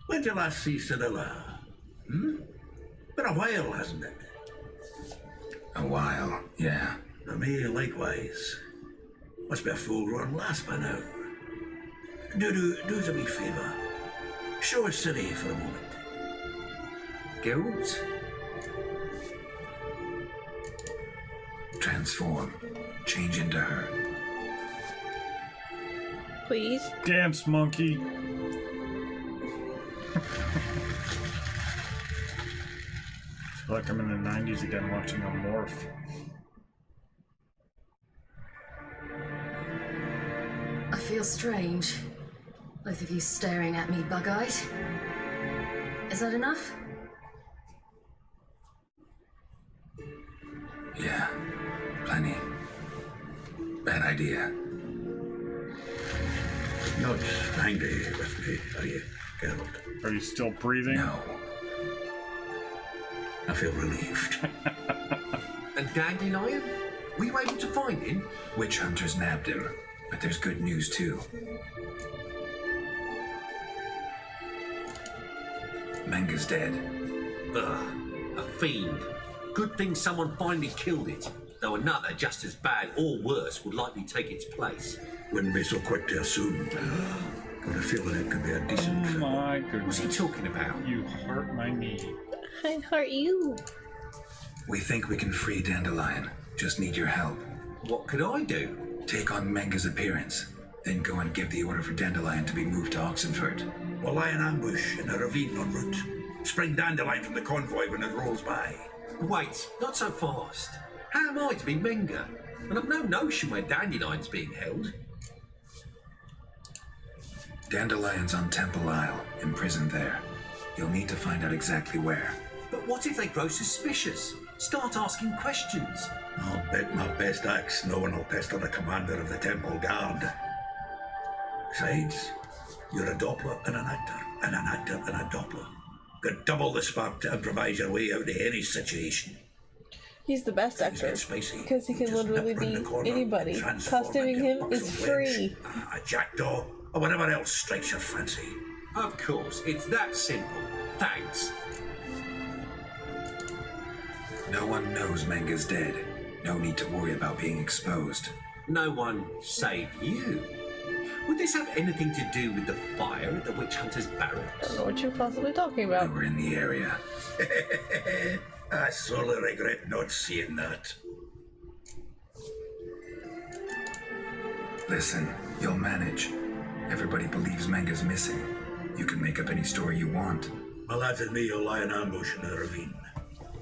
when did you last see Cyrilla? Been a while, hasn't it? A while, yeah. And me likewise. Must be a full-grown lass by now. Do us a wee favour. Show us Ciri for a moment. Geralt? Transform. Change into her. Please. Dance, monkey. I feel like I'm in the 90s again watching a morph. I feel strange. Both of you staring at me bug-eyed. Is that enough? Yeah. Plenty. Bad idea. Not angry with me, are you, Geralt? Are you still breathing? No. I feel relieved. And Dandelion? Were you able to find him? Witch hunters nabbed him, but there's good news too. Menga's dead. Ugh, a fiend. Good thing someone finally killed it, though another just as bad or worse would likely take its place. Wouldn't be so quick to assume. Got a feeling it could be a decent... Oh my goodness. What's he talking about? You hurt my knee. I hurt you. We think we can free Dandelion. Just need your help. What could I do? Take on Menga's appearance, then go and give the order for Dandelion to be moved to Oxenford. We'll lie in ambush in a ravine en route. Spring Dandelion from the convoy when it rolls by. Wait, not so fast. How am I to be Menga? And I've no notion where Dandelion's being held. Dandelion's on Temple Isle, imprisoned there. You'll need to find out exactly where. But what if they grow suspicious? Start asking questions. I'll bet my best axe no one will pester the commander of the Temple Guard. Besides, you're a Doppler and an actor and a Doppler. Got double the spark to improvise your way out of any situation. He's the best actor because he can literally be anybody. Costuming him is free. A jackdaw or whatever else strikes your fancy. Of course, it's that simple. Thanks. No one knows Menga's dead. No need to worry about being exposed. No one save you. Would this have anything to do with the fire at the Witch Hunters' barracks? I don't know what you're possibly talking about. We were in the area. I sorely regret not seeing that. Listen, you'll manage. Everybody believes Menga's missing. You can make up any story you want. My lads and me will lie in ambush in the ravine.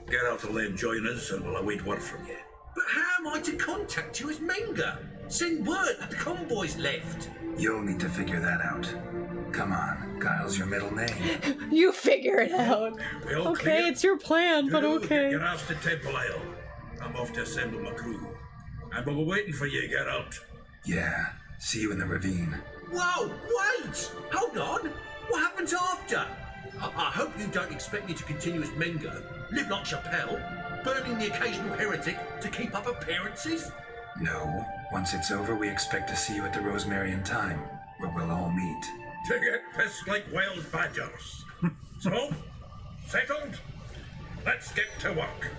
Geralt will then join us and we'll await word from you. But how am I to contact you as Menga? Send word that the convoy's left. You'll need to figure that out. Come on, Guile's your middle name. You figure it out. Okay, clear? it's your plan, but okay. You're asked to Temple Isle. I'm off to assemble my crew. And we'll be waiting for you, Geralt. Yeah, see you in the ravine. Whoa, wait! Hold on! What happens after? I hope you don't expect me to continue as Mengo, live like Chappelle, burning the occasional heretic to keep up appearances? No, once it's over, we expect to see you at the Rosemarian Time, where we'll all meet. To get pissed like wild badgers. So, settled? Let's get to work.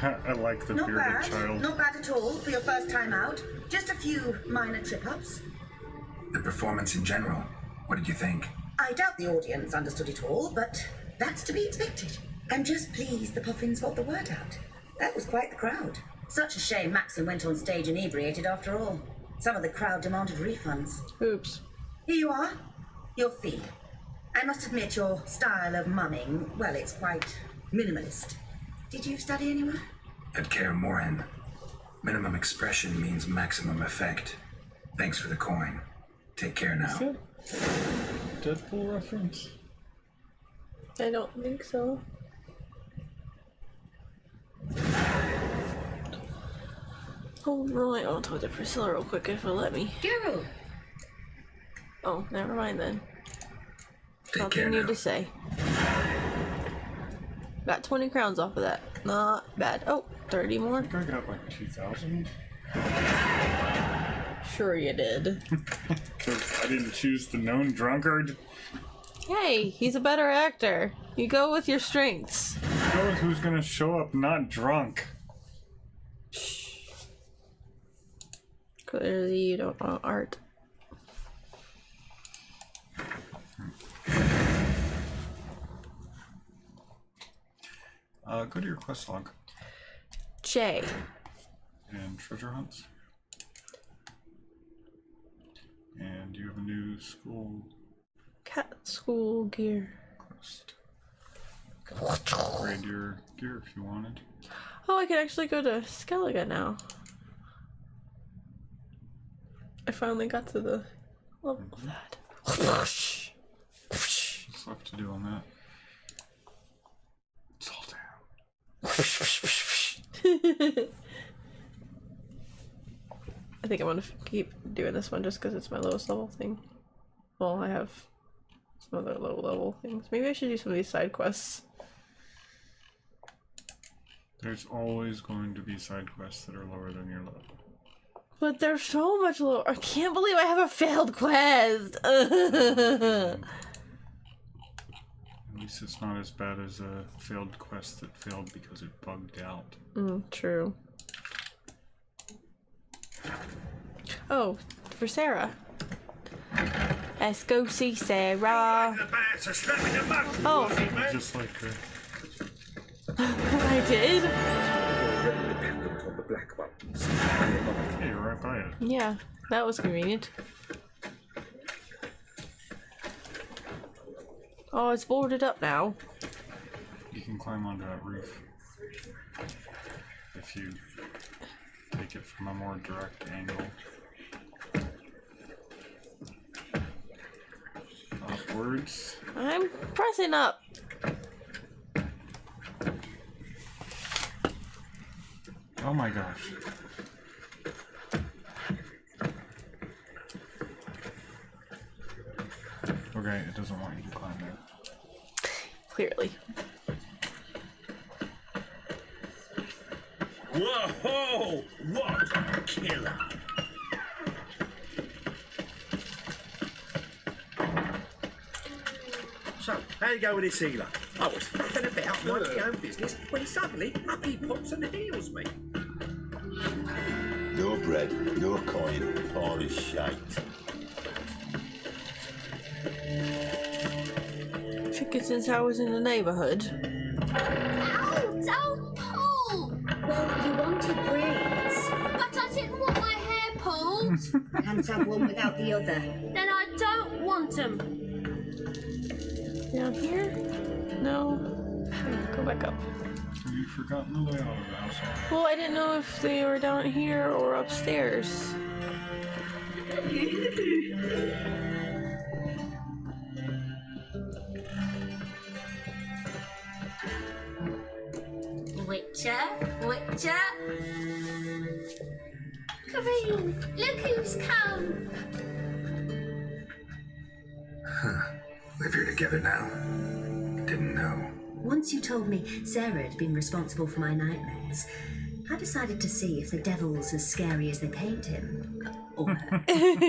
I like the Not bearded bad. child. Not bad at all for your first time out. Just a few minor trip-ups. The performance in general, what did you think? I doubt the audience understood it all, but that's to be expected. I'm just pleased the Puffins got the word out. That was quite the crowd. Such a shame Maxim went on stage inebriated after all. Some of the crowd demanded refunds. Oops. Here you are. Your fee. I must admit your style of mumming, well, it's quite minimalist. Did you study anywhere? At Kaer Morhen. Minimum expression means maximum effect. Thanks for the coin. Take care now. Deadpool reference? I don't think so. Oh no, I want to talk to Priscilla real quick if it'll let me. Geralt! Oh, never mind then. Take care Nothing new now. to say. Got 20 crowns off of that. Not bad. Oh, 30 more? I think I got like 2,000. Sure you did. Because I didn't choose the known drunkard. Hey, he's a better actor. You go with your strengths. Go with who's gonna show up not drunk. Clearly you don't want art. Go to your quest log. J. And treasure hunts. And you have a new school Cat school gear. quest. Upgrade your gear if you wanted. Oh, I can actually go to Skellige now. I finally got to the level of that. What's left to do on that? It's all down. I think I want to keep doing this one just because it's my lowest level thing. Well, I have some other low level things. Maybe I should do some of these side quests. There's always going to be side quests that are lower than your level. But they're so much lower. I can't believe I have a failed quest. At least it's not as bad as a failed quest that failed because it bugged out. True. Oh, for Sarah. Let's go see Sarah. Oh, Just like her. I did? Hey, you're right by it. Yeah, that was convenient. Oh, it's boarded up now. You can climb onto that roof if you take it from a more direct angle. Upwards. I'm pressing up. Oh my gosh. Okay, it doesn't want you to climb there. Clearly. Whoa! What a killer! So, how you go with this healer? I was faffing about minding my own business when suddenly up he pops and heals me. No bread, no coin, all is shite. I think it's since I was in the neighborhood. Ow! Don't pull! Well, you wanted braids. But I didn't want my hair pulled. Can't have one without the other. Then I don't want them. Down here? No. Go back up. Have you forgotten the layout of the house already? Well, I didn't know if they were down here or upstairs. Witcher, Witcher. Irene, look who's come. Huh. Live here together now? Didn't know. Once you told me Sarah had been responsible for my nightmares, I decided to see if the devil's as scary as they paint him. Or her.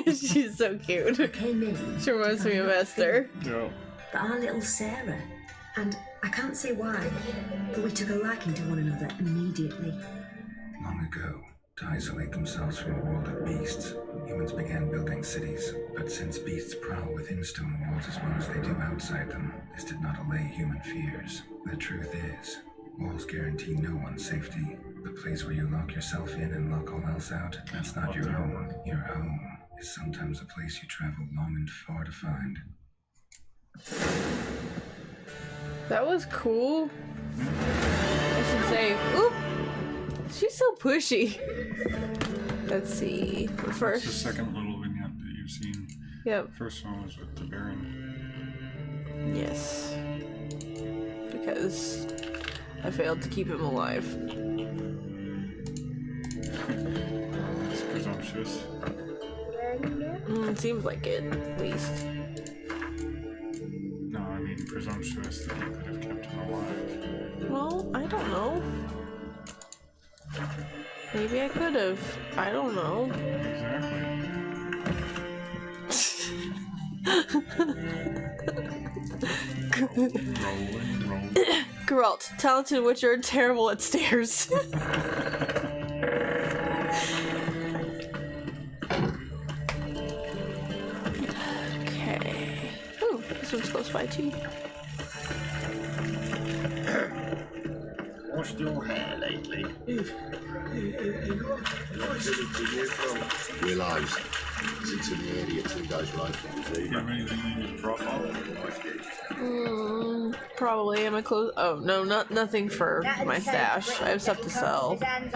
She's so cute. I came in. She reminds me of Esther. Yeah. But our little Sarah. And I can't say why, but we took a liking to one another immediately. Long ago, to isolate themselves from a world of beasts, humans began building cities. But since beasts prowl within stone walls as well as they do outside them, this did not allay human fears. The truth is, walls guarantee no one's safety. The place where you lock yourself in and lock all else out, that's not your home. Your home is sometimes a place you travel long and far to find. That was cool. I should say, oop! She's so pushy. Let's see. That's First. the second little vignette that you've seen. Yep. First one was with the Baron. Yes. Because I failed to keep him alive. It's presumptuous. It seems like it, at least. No, I mean presumptuous that you could have kept him alive. Well, I don't know. Maybe I could have. I don't know. Geralt, talented witcher, terrible at stairs. Okay. Ooh, this one's close by too. Washed your hair lately? Realised it's in the area till goes right from the Do you have anything you need to drop off? Probably. Am I close? Oh no, nothing for my stash. I have stuff to sell. Okay,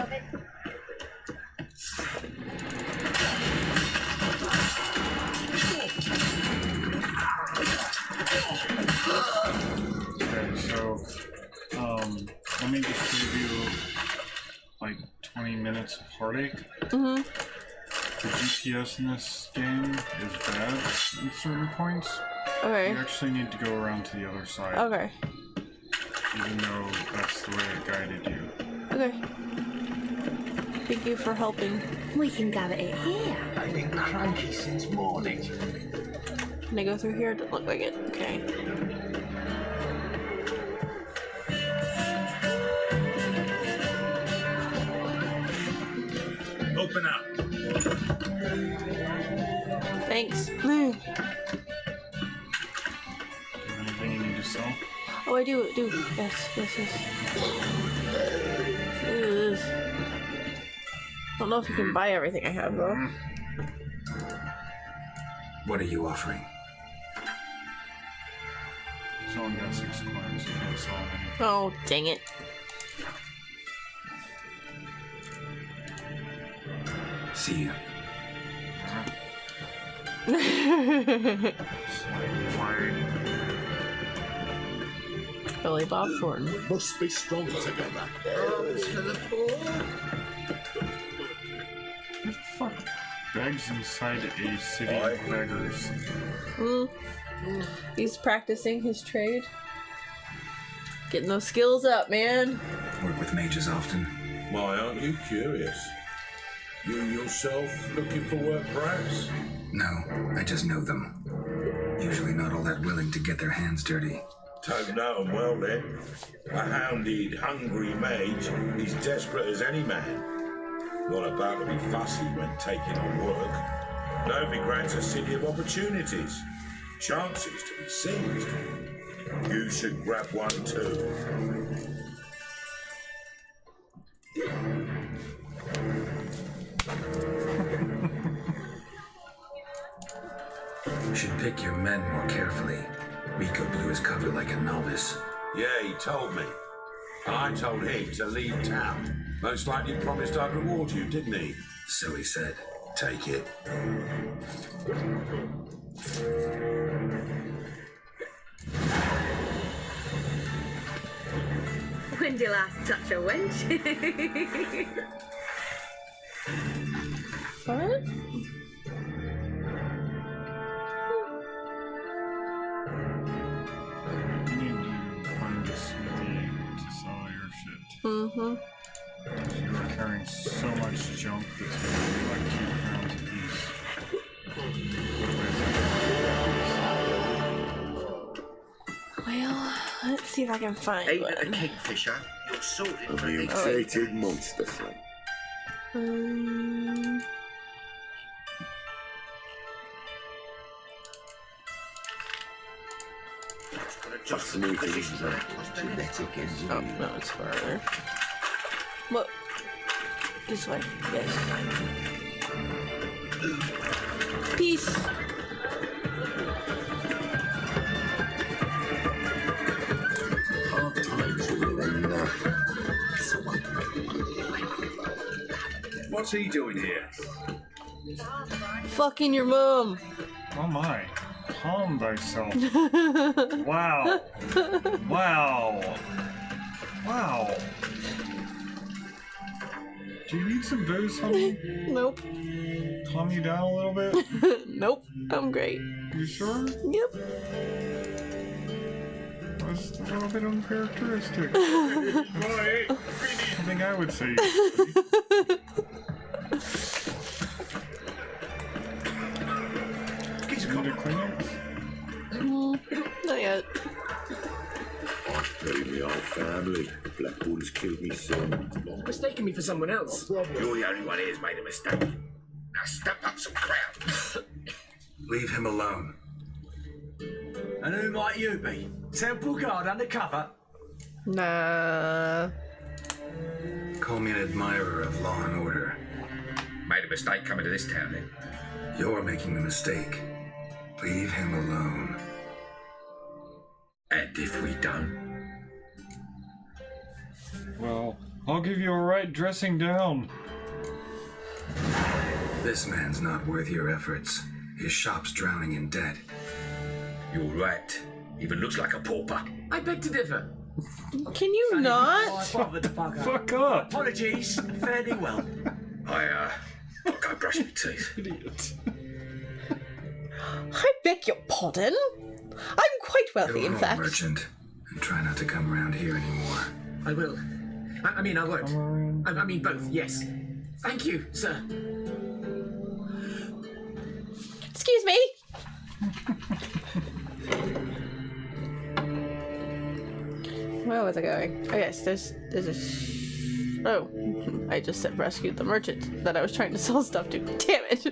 so let me just give you like 20 minutes of heartache. Mm-hmm. The GPS in this game is bad at certain points. Okay. You actually need to go around to the other side. Okay. Even though that's the way it guided you. Okay. Thank you for helping. We can gather it here. I've been cranky since morning. Can I go through here? Doesn't look like it. Okay. Open up. Thanks. Anything you need to sell? Oh, I do. Yes. Ugh. Don't know if you can buy everything I have though. What are you offering? It's only got 6 coins. You can't sell anything. Oh, dang it. See you. Billy Bob Thornton. Must be strong together. Arms for the poor. Fuck. Begs inside a city of beggars. He's practicing his trade. Getting those skills up, man. Work with mages often. Why aren't you curious? You yourself looking for work, perhaps? No, I just know them. Usually not all that willing to get their hands dirty. Don't know 'em well then. A hounded, hungry mage is desperate as any man. Not about to be fussy when taking on work. Novigrad's a city of opportunities. Chances to be seized. You should grab one too. You should pick your men more carefully. Rico blew his cover like a novice. Yeah, he told me. And I told him to leave town. Most likely promised I'd reward you, didn't he? So he said. Take it. When did you last touch a wench? Mm-hmm. You were carrying so much junk that's going to be like 2 pounds a piece. Well, let's see if I can find Ain't one. it a kingfisher? You're sorted A for these. mutated monster thing. Fascinating, isn't it? Genetic Oh, engineering. no, it's farther. Whoa. This way. Yes. Peace. Hard times with it, and What's he doing here? Fucking your mom. Oh my. Calm thyself. Wow. Wow. Wow. Do you need some booze, honey? Nope. Calm you down a little bit? Nope. I'm great. You sure? Yep. That's a little bit uncharacteristic. Right. I think I would say. Need a Kleenex? Not yet. I've buried my whole family. Blackboard's killed me son. Mistaking me for someone else. You're the only one here's made a mistake. Now step up some ground. Leave him alone. And who might you be? Temple Guard undercover? Nah. Call me an admirer of law and order. Made a mistake coming to this town, then. You're making the mistake. Leave him alone. And if we don't? Well, I'll give you a right dressing down. This man's not worth your efforts. His shop's drowning in debt. You're right. Even looks like a pauper. I beg to differ. Can you not? Fuck up. Apologies. Fairly well. I'll go brush my teeth. Idiot. I beg your pardon? I'm quite wealthy, Go in home, fact. merchant, and try not to come around here anymore. I will. I mean, I won't. I mean, both, yes. Thank you, sir. Excuse me? Where was I going? Oh yes, there's a oh, I just said rescued the merchant that I was trying to sell stuff to. Damn it.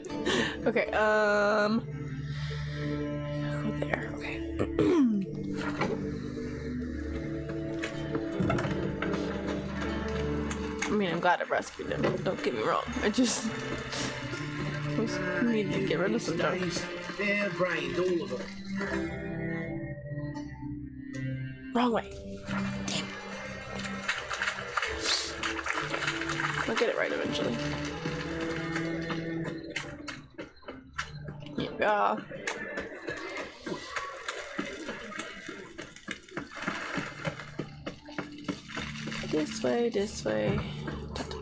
Okay, go there. Okay. I mean, I'm glad I rescued him. Don't get me wrong. I just need to get rid of some junk. They're brained, all of them. Wrong way. Damn. I'll get it right eventually. Here we go. This way, this way.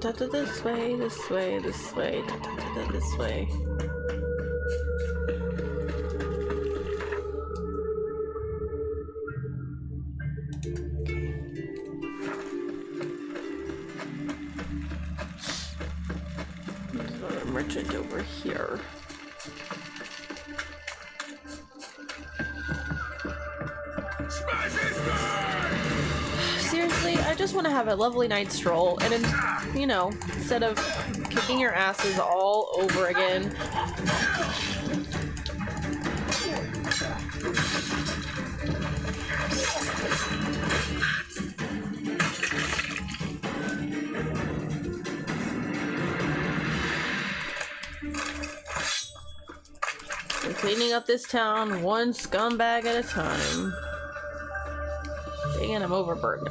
This way, this way, this way, this way. Merchant over here. Seriously, I just want to have a lovely night stroll, and then, you know, instead of kicking your asses all over again. We're cleaning up this town one scumbag at a time. Dang it, I'm overburdened.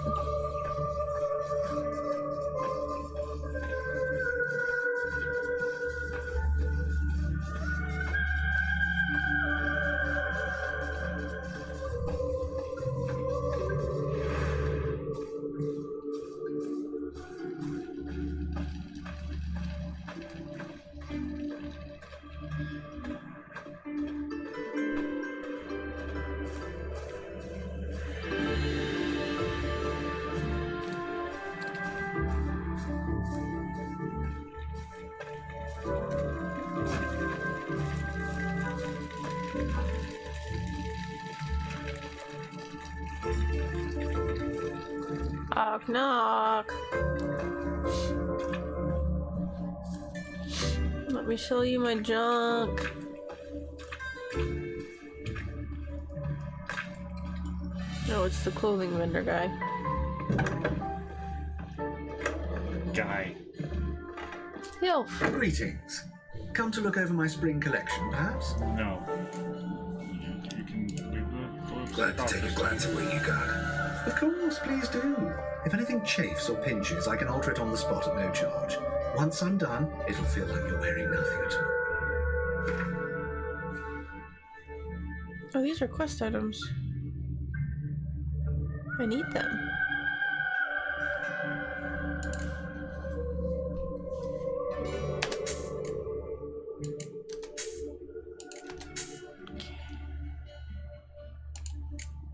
Knock, knock. Let me show you my junk. No, it's the clothing vendor guy. Yo. Greetings. Come to look over my spring collection, perhaps? No. You can leave the Glad to take a glance at what you got. Of course, please do. If anything chafes or pinches, I can alter it on the spot at no charge. Once I'm done, it'll feel like you're wearing nothing at all. Oh, these are quest items. I need them.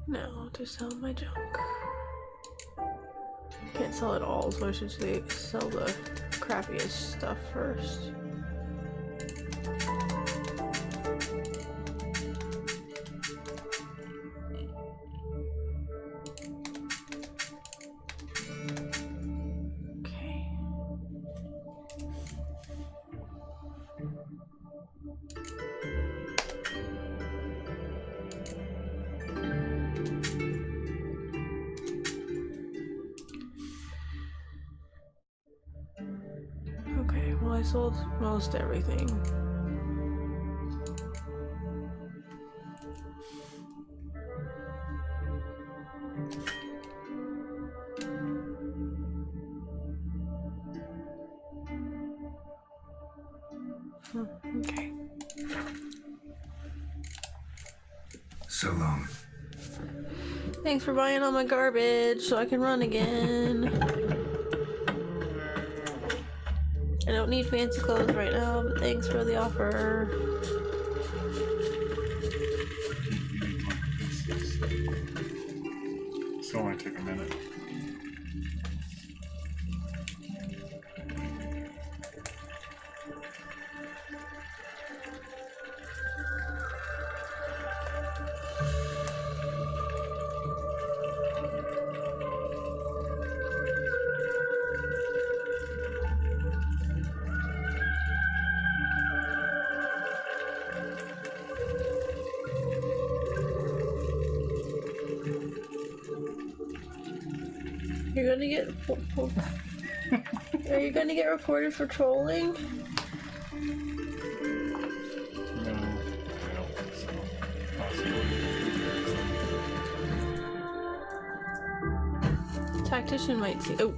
Now to sell my junk. Can't sell it all, so I should sell the crappiest stuff first. Okay, well I sold most everything. Okay. So long. Thanks for buying all my garbage so I can run again. I don't need fancy clothes right now, but thanks for the offer. This will only take a minute. You're gonna get. Are you gonna get reported for trolling? Tactician might see. Oh.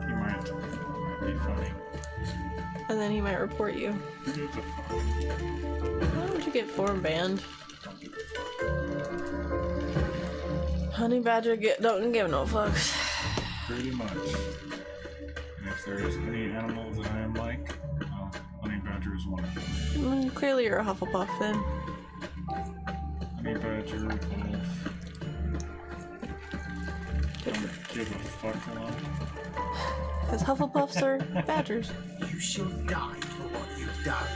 He might be funny. And then he might report you. Why don't you get form banned? Honey Badger don't give no fucks. Pretty much. And if there's any animal that I am like, well, Honey Badger is one of them. Clearly you're a Hufflepuff then. Honey Badger, wolf. Don't give a fuck alone. Because Hufflepuffs are badgers. You shall die for what you've done.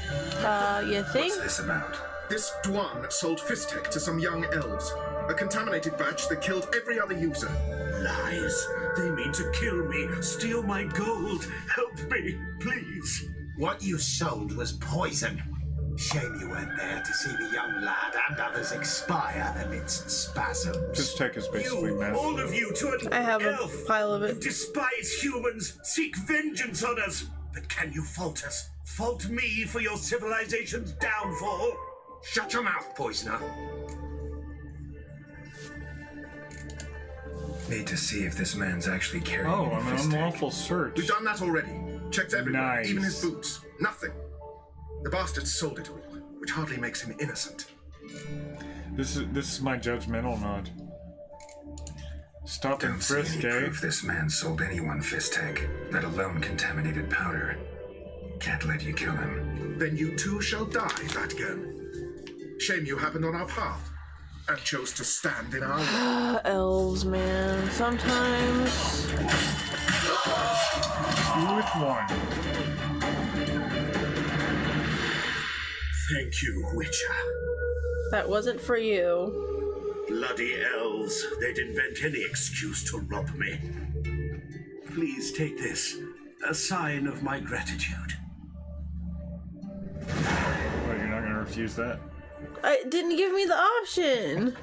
You think? What's this about? This Dwan sold Fistek to some young elves. A contaminated batch that killed every other user. Lies. They mean to kill me, steal my gold. Help me, please. What you sold was poison. Shame you weren't there to see the young lad and others expire amidst spasms. Fistek is basically massive. All of you to an I have elf. a pile of it. Despise humans, seek vengeance on us. But can you fault us? Fault me for your civilization's downfall? Shut your mouth, poisoner. Need to see if this man's actually carrying Oh, any an Fistek. unlawful search. We've done that already. Checked everywhere, Nice. even his boots. Nothing. The bastard sold it all, which hardly makes him innocent. This is my judgmental nod. Stop and Don't see frisk, any eh? proof this man sold anyone Fistek, let alone contaminated powder. Can't let you kill him. Then you too shall die, Vatgun. Shame you happened on our path and chose to stand in our way. Elves, man. Sometimes. Two with one. Thank you, Witcher. That wasn't for you. Bloody elves. They'd invent any excuse to rob me. Please take this. A sign of my gratitude. What, you're not going to refuse that? It didn't give me the option.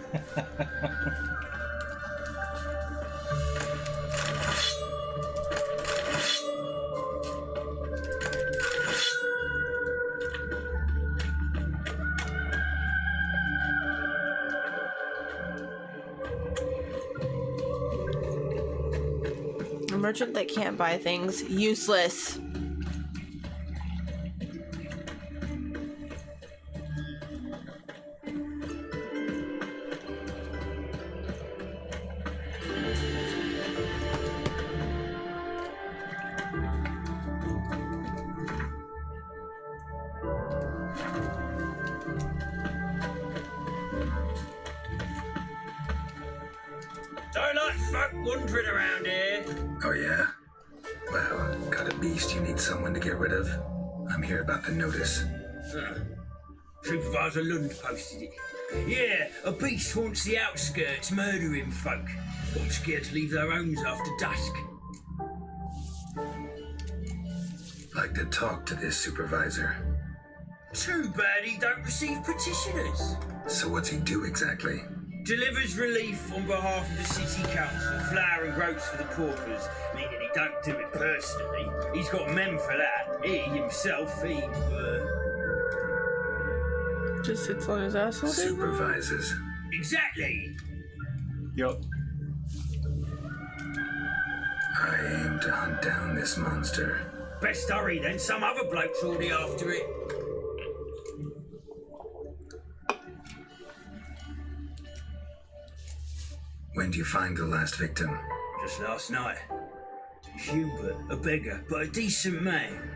A merchant that can't buy things, useless. Don't like folk wandering around here. Oh yeah? Well, got a beast you need someone to get rid of? I'm here about the notice. Supervisor Lund posted it. Yeah, a beast haunts the outskirts, murdering folk. Got scared to leave their homes after dusk. Like to talk to this supervisor. Too bad he don't receive petitioners. So what's he do exactly? Delivers relief on behalf of the city council, flour and groats for the paupers, meaning he don't do it personally. He's got men for that. He himself, just sits on his ass all day. Supervises. Exactly. Yup. I aim to hunt down this monster. Best hurry then, some other bloke's already after it. When do you find the last victim? Just last night. Hubert, a beggar, but a decent man.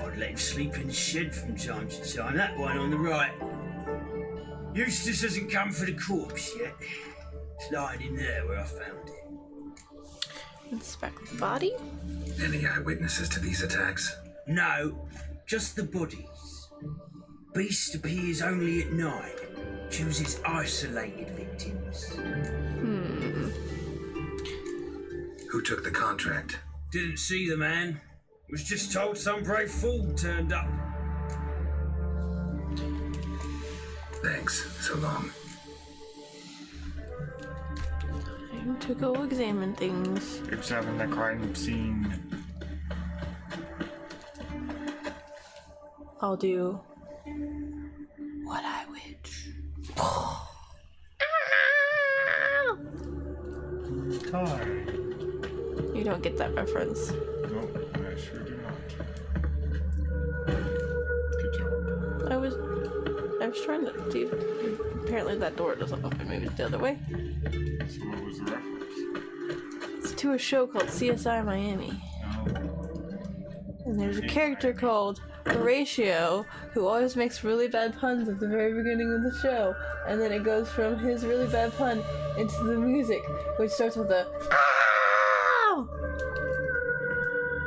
I'd let him sleep in the shed from time to time, that one on the right. Eustace hasn't come for the corpse yet. It's lying in there where I found it. Inspect the body? Any eyewitnesses to these attacks? No, just the bodies. Beast appears only at night. Chooses isolated victims. Who took the contract? Didn't see the man. Was just told some brave fool turned up. Thanks. So long. Time to go examine things. Examine the crime scene. I'll do what I wish. Car. You don't get that reference. Nope, I sure do not. Good job. I was trying to see. Apparently that door doesn't open. Maybe it's the other way. So what was the reference? It's to a show called CSI Miami. And there's a character called Horatio who always makes really bad puns at the very beginning of the show, and then it goes from his really bad pun into the music, which starts with a "Ow!"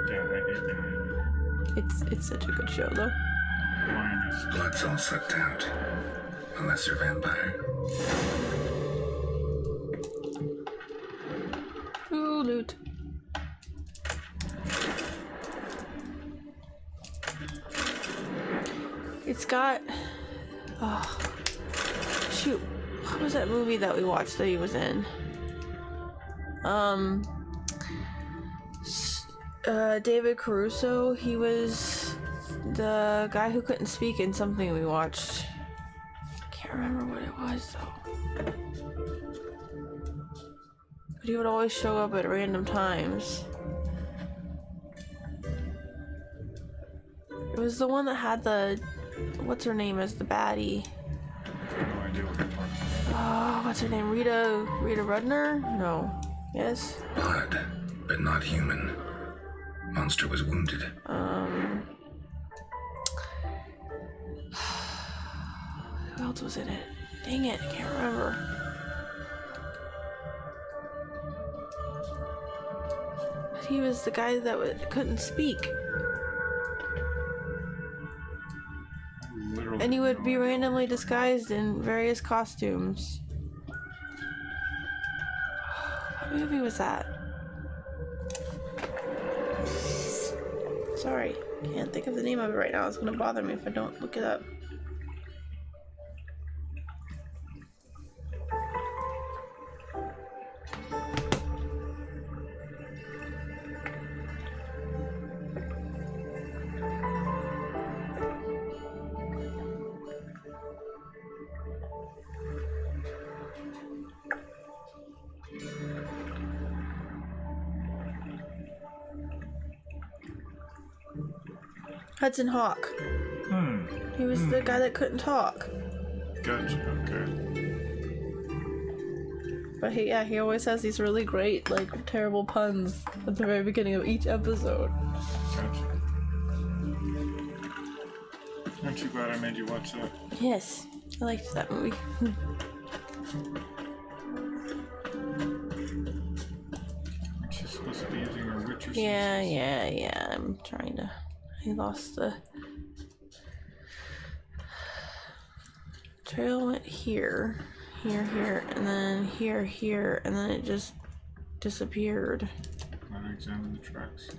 Yeah, I hate that. It's such a good show though. Blood's all sucked out. Unless you're vampire. Ooh, loot. It's got... Oh, shoot. What was that movie that we watched that he was in? David Caruso. He was the guy who couldn't speak in something we watched. I can't remember what it was though. But he would always show up at random times. It was the one that had the... What's her name as the baddie? No idea what you're talking Oh, what's her name? Rita Rudner? No. Yes? Blood, but not human. Monster was wounded. Who else was in it? Dang it, I can't remember. He was the guy that couldn't speak. Literally. And he would be randomly disguised in various costumes. movie was that? Sorry, can't think of the name of it right now. It's gonna bother me if I don't look it up. Hudson Hawk. He was the guy that couldn't talk. Gotcha, okay. But he always has these really great, like, terrible puns at the very beginning of each episode. Gotcha. Aren't you glad I made you watch that? Yes, I liked that movie. She's supposed to be using her Witcher Yeah. I'm trying to. I lost the trail. Went here, and then here, and then it just disappeared. Gotta examine the tracks.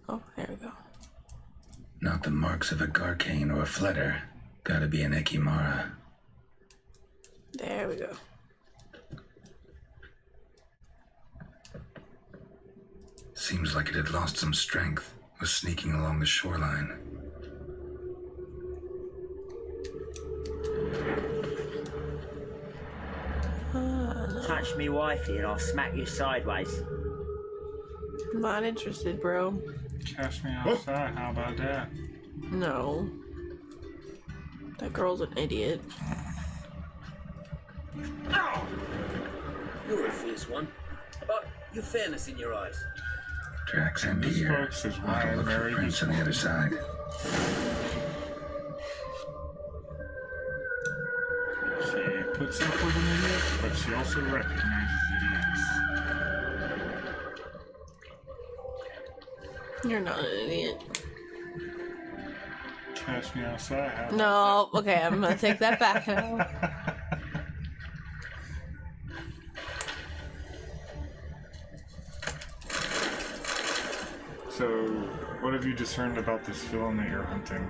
Oh, there we go. Not the marks of a Garcane or a Fletter. Gotta be an Ekimara. There we go. Seems like it had lost some strength. Was sneaking along the shoreline. Touch me wifey and I'll smack you sideways. Not interested, bro. Catch me outside, how about that? No. That girl's an idiot. You're a fierce one. But your fairness in your eyes. Drax and Deer. I'll look for prints on the other side. She puts up with an idiot, but she also recognizes idiots. You're not an idiot. Catch me outside, how about No, okay, I'm gonna take that back now. So, what have you discerned about this villain that you're hunting?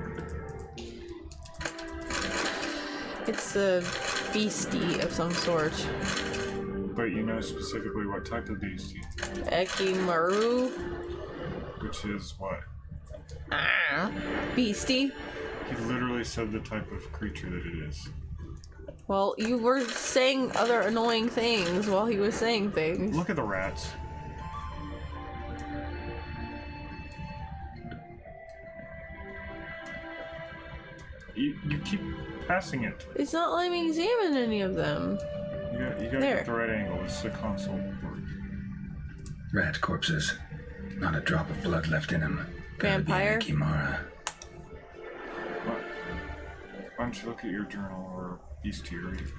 It's a beastie of some sort. But you know specifically what type of beastie? Ekimaru? Which is what? Beastie? He literally said the type of creature that it is. Well, you were saying other annoying things while he was saying things. Look at the rats. You keep passing it. It's not letting me examine any of them. You gotta There. get the right angle. This is a console board. Rat corpses. Not a drop of blood left in them. Gotta be Vampire? an Ekimara. Why don't you look at your journal or bestiary?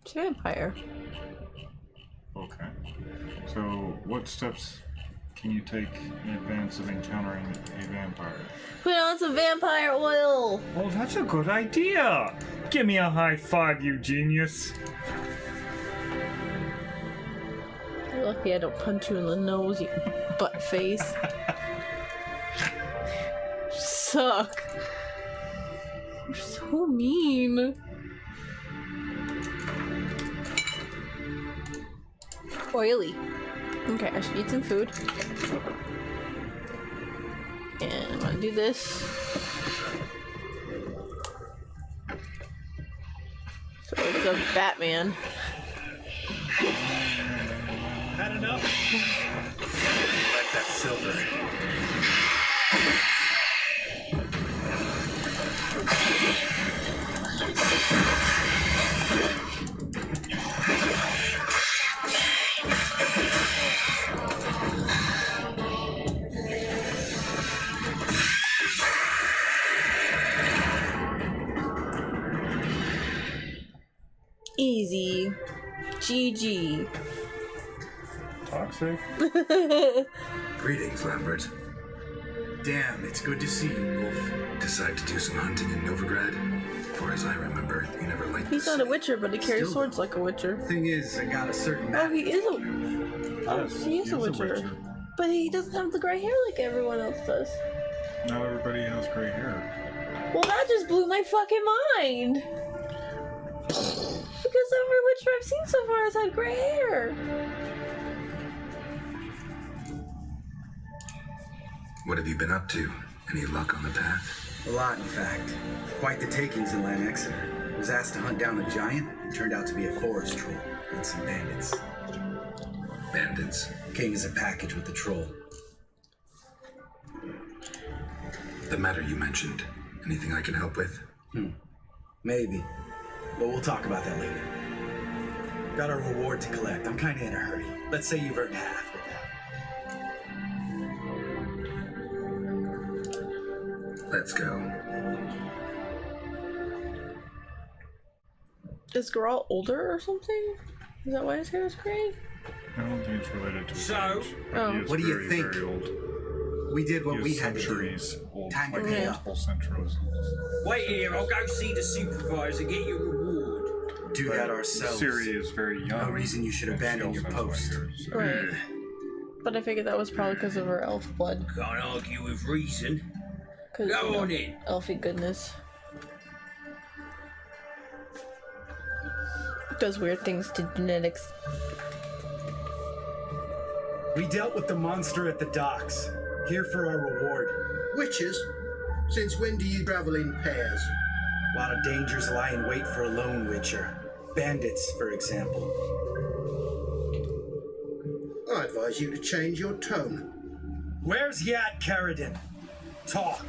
It's a vampire. Okay. So, what steps can you take in advance of encountering a vampire? Put on some vampire oil! Oh, that's a good idea! Give me a high five, you genius! You're lucky I don't punch you in the nose, you butt face. Suck. You're so mean. Oily. Okay, I should eat some food. And I'm gonna do this. So it's a Batman. Had enough? Like that silver. Easy. GG. Toxic. Greetings, Lambert. Damn, it's good to see you, Wolf. Decide to do some hunting in Novigrad? For as I remember, you never liked He's not a witcher, but he carries swords like a witcher. Thing is, I got a certain. Oh, he is a. Oh, he is a witcher. But he doesn't have the gray hair like everyone else does. Not everybody has gray hair. Well, that just blew my fucking mind. Because every witcher I've seen so far has had gray hair. What have you been up to? Any luck on the path? A lot, in fact. Quite the takings in Lan Exeter. Was asked to hunt down a giant. It turned out to be a forest troll and some bandits. Bandits? Came as a package with the troll. The matter you mentioned. Anything I can help with? Maybe. But we'll talk about that later. Got a reward to collect. I'm kinda in a hurry. Let's say you've earned half with that. Let's go. Is Geralt older or something? Is that why his hair is gray? I don't think it's related to his age. Oh. He is What do you very, think? very old. We did what He we is had to do. centuries old. Time to Like pay up. multiple centuries. Wait here, I'll go see the supervisor, get your reward. Do that ourselves. Ciri is very young. No reason you should abandon your post. Right. But I figured that was probably because of her elf blood. Can't argue with reason. Cause, Go on in. Elfie goodness. Does weird things to genetics. We dealt with the monster at the docks. Here for our reward. Witches? Since when do you travel in pairs? A lot of dangers lie in wait for a lone witcher. Bandits, for example. I advise you to change your tone. Where's Yat Karadin? Talk.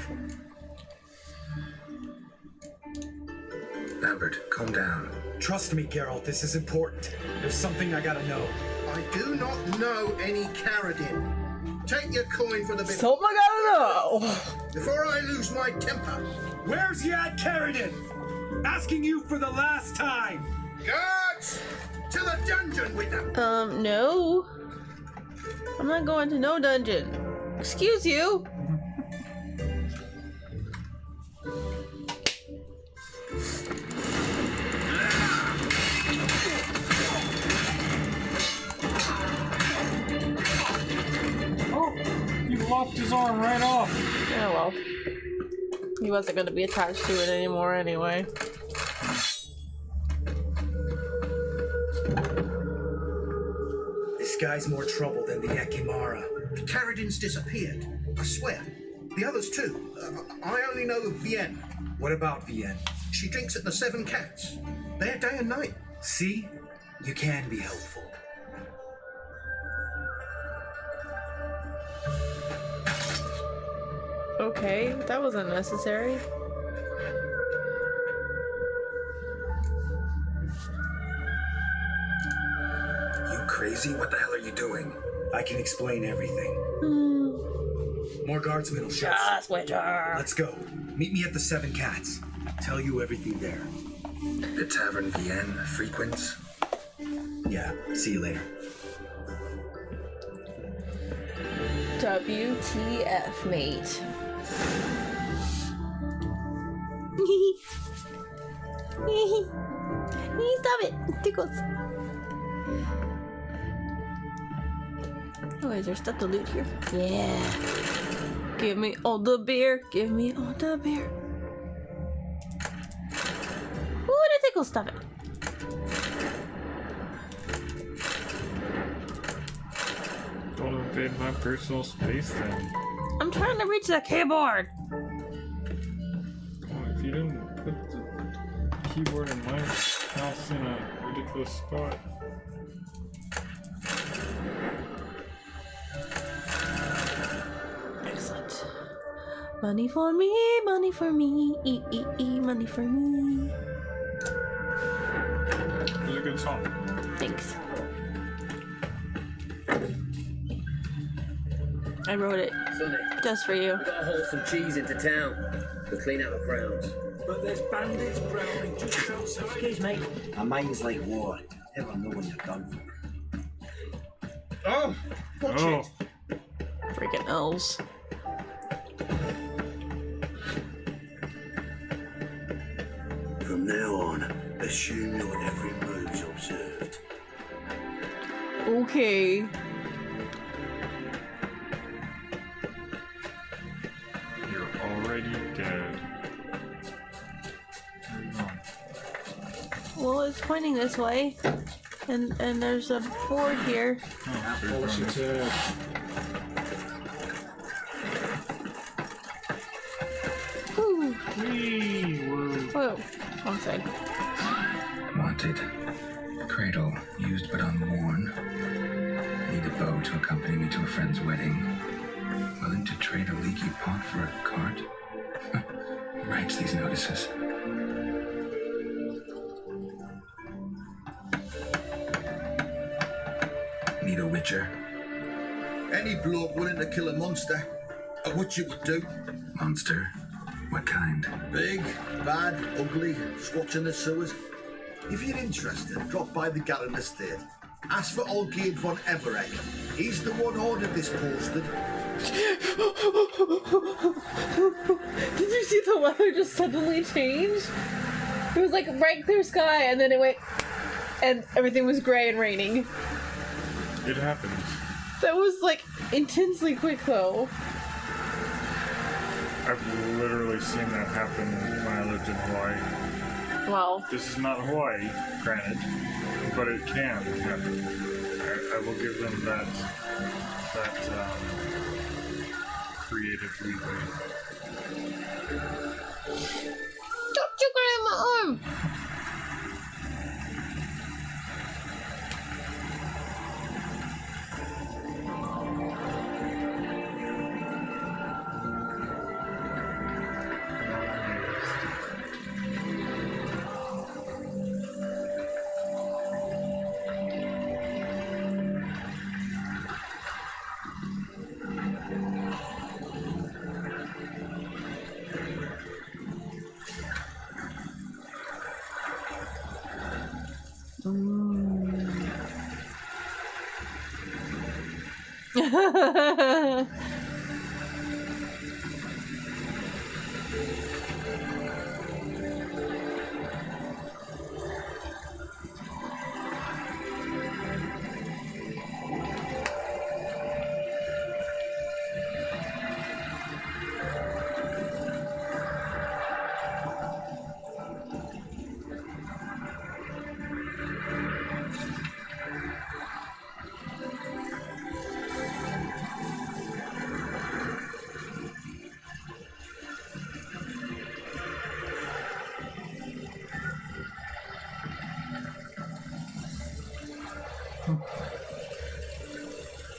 Lambert, calm down. Trust me, Geralt, this is important. There's something I gotta know. I do not know any Karadin. Take your coin for the bit. Something I gotta know. Before I lose my temper. Where's Yat Karadin? Asking you for the last time. Guards! To the dungeon with them! No. I'm not going to no dungeon. Excuse you. Oh, you lopped his arm right off. Oh well. He wasn't going to be attached to it anymore anyway. This guy's more trouble than the Ekimara. Karadin's disappeared. I swear. The others too. I only know of Vienne. What about Vienne? She drinks at the Seven Cats. There day and night. See? You can be helpful. Okay, that was unnecessary. You crazy? What the hell are you doing? I can explain everything. More guardsmen will show us. Yes, Witcher. Let's go. Meet me at the Seven Cats. Tell you everything there. The Tavern Vienne frequents? Yeah, see you later. WTF, mate. Stop it! It tickles. Oh, is there stuff to loot here? Yeah. Give me all the beer. Give me all the beer. Ooh, the tickles. Stop it. Don't invade my personal space then. I'm trying to reach the keyboard. Well, if you didn't put the keyboard in my house in a ridiculous spot. Excellent. Money for me, money for me, money for me. It was a good song. Thanks. I wrote it Sonny, just for you. we gotta haul some cheese into town to clean out the grounds. But there's bandits prowling just outside. Excuse me. A mind's like water. Never know when you're done for. Oh! Watch it. Freaking elves. From now on, assume your every move's observed. Okay. You're already dead. Where are you going? Well, it's pointing this way, and there's a board here. Oh, so you're going this way. Woo. Whoa. Wrong side. Wanted. Cradle, used but unworn. Need a bow to accompany me to a friend's wedding. Willing to trade a leaky pot for a cart? Who writes these notices? Need a witcher? Any bloke willing to kill a monster, a witcher would do. Monster? What kind? Big, bad, ugly, squatching the sewers. If you're interested, drop by the Gallon estate. Ask for Olgierd von Everett. He's the one ordered this posted. Did you see the weather just suddenly change? It was like bright clear sky, and then it went, and everything was gray and raining. It happens. That was like intensely quick though. I've literally seen that happen when I lived in Hawaii. Wow. This is not Hawaii, granted, but it can happen. I will give them that creative leeway. Stop choking in my arm!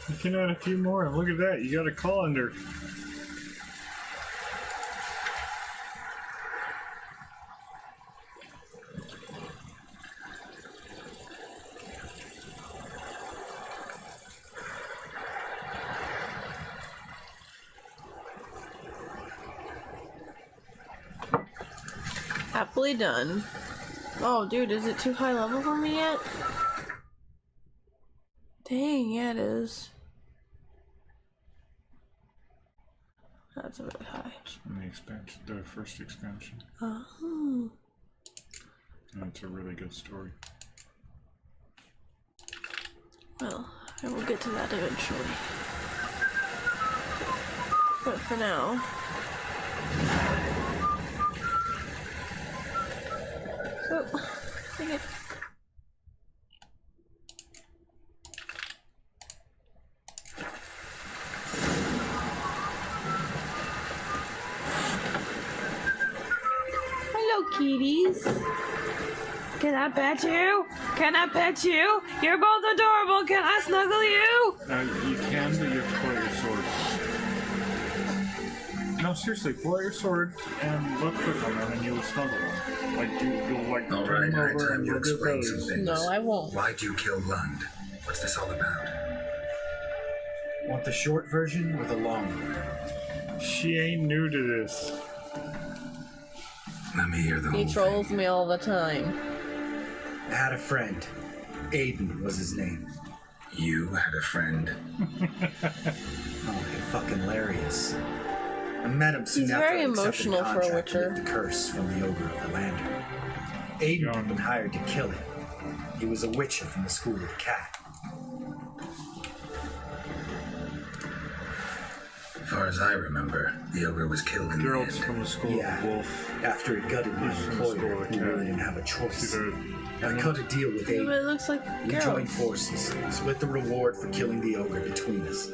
You can add a few more, and look at that, you got a colander. Happily done. Oh, dude, is it too high level for me yet? Dang, yeah, it is. That's a bit high. From the expansion, the first expansion. Oh. And it's a really good story. Well, I will get to that eventually. But for now... Oh, dang it. Hello, kitties. Can I pet you? Can I pet you? You're both adorable. Can I snuggle you? You can, but you have to pull out your sword. No, seriously, pull out your sword and look quick on them, and you'll snuggle them. Like you'll like turn them over and rub their bellies. No, I won't. Why'd you kill Lund? What's this all about? Want the short version or the long one? She ain't new to this. Let me hear the He whole trolls me all the time. I had a friend. Aiden was his name. You had a friend? Oh, fucking hilarious. I met him soon He's after very I accepted emotional for a contract to Witcher. lift the curse from the ogre of the lantern. Aiden had been hired to kill him. He was a witcher from the School of the Cat. As far as I remember, the ogre was killed in Geralt's the end. from the School of the Wolf. After he gutted my He's from the School employer, of the he Cat. really didn't have a choice. See I cut a deal with Yeah, Aiden. but it looks like We Geralt. joined forces, split the reward for killing the ogre between us.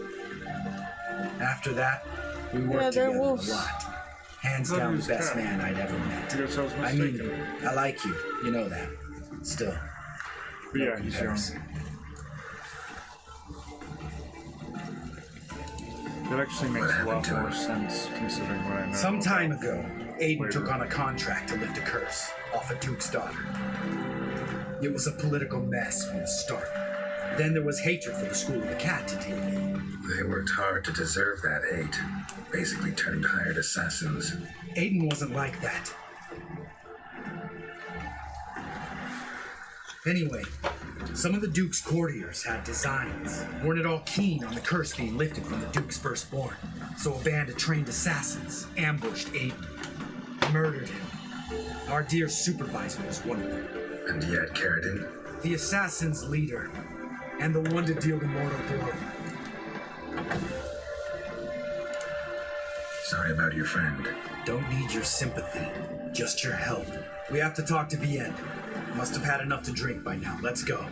After that, we worked Yeah, they're together wolves. a lot. Hands Thought he down the was best cat. man I'd ever met. I guess I was I mean, mistaken. I like you. You know that. Still. But yeah, he's young. comparison. That actually makes a lot more sense considering what I know. Some time ago, Aiden Later. took on a contract to lift a curse off a duke's daughter. It was a political mess from the start. Then there was hatred for the School of the Cat to deal with. They worked hard to deserve that hate. Basically turned hired assassins. Aiden wasn't like that. Anyway, some of the Duke's courtiers had designs. Weren't at all keen on the curse being lifted from the Duke's firstborn. So a band of trained assassins ambushed Aiden, murdered him. Our dear supervisor was one of them. And yet, Carradine, The assassin's leader, and the one to deal the mortal blow. sorry about your friend. Don't need your sympathy, just your help. We have to talk to Vienne. Must have had enough to drink by now. Let's go.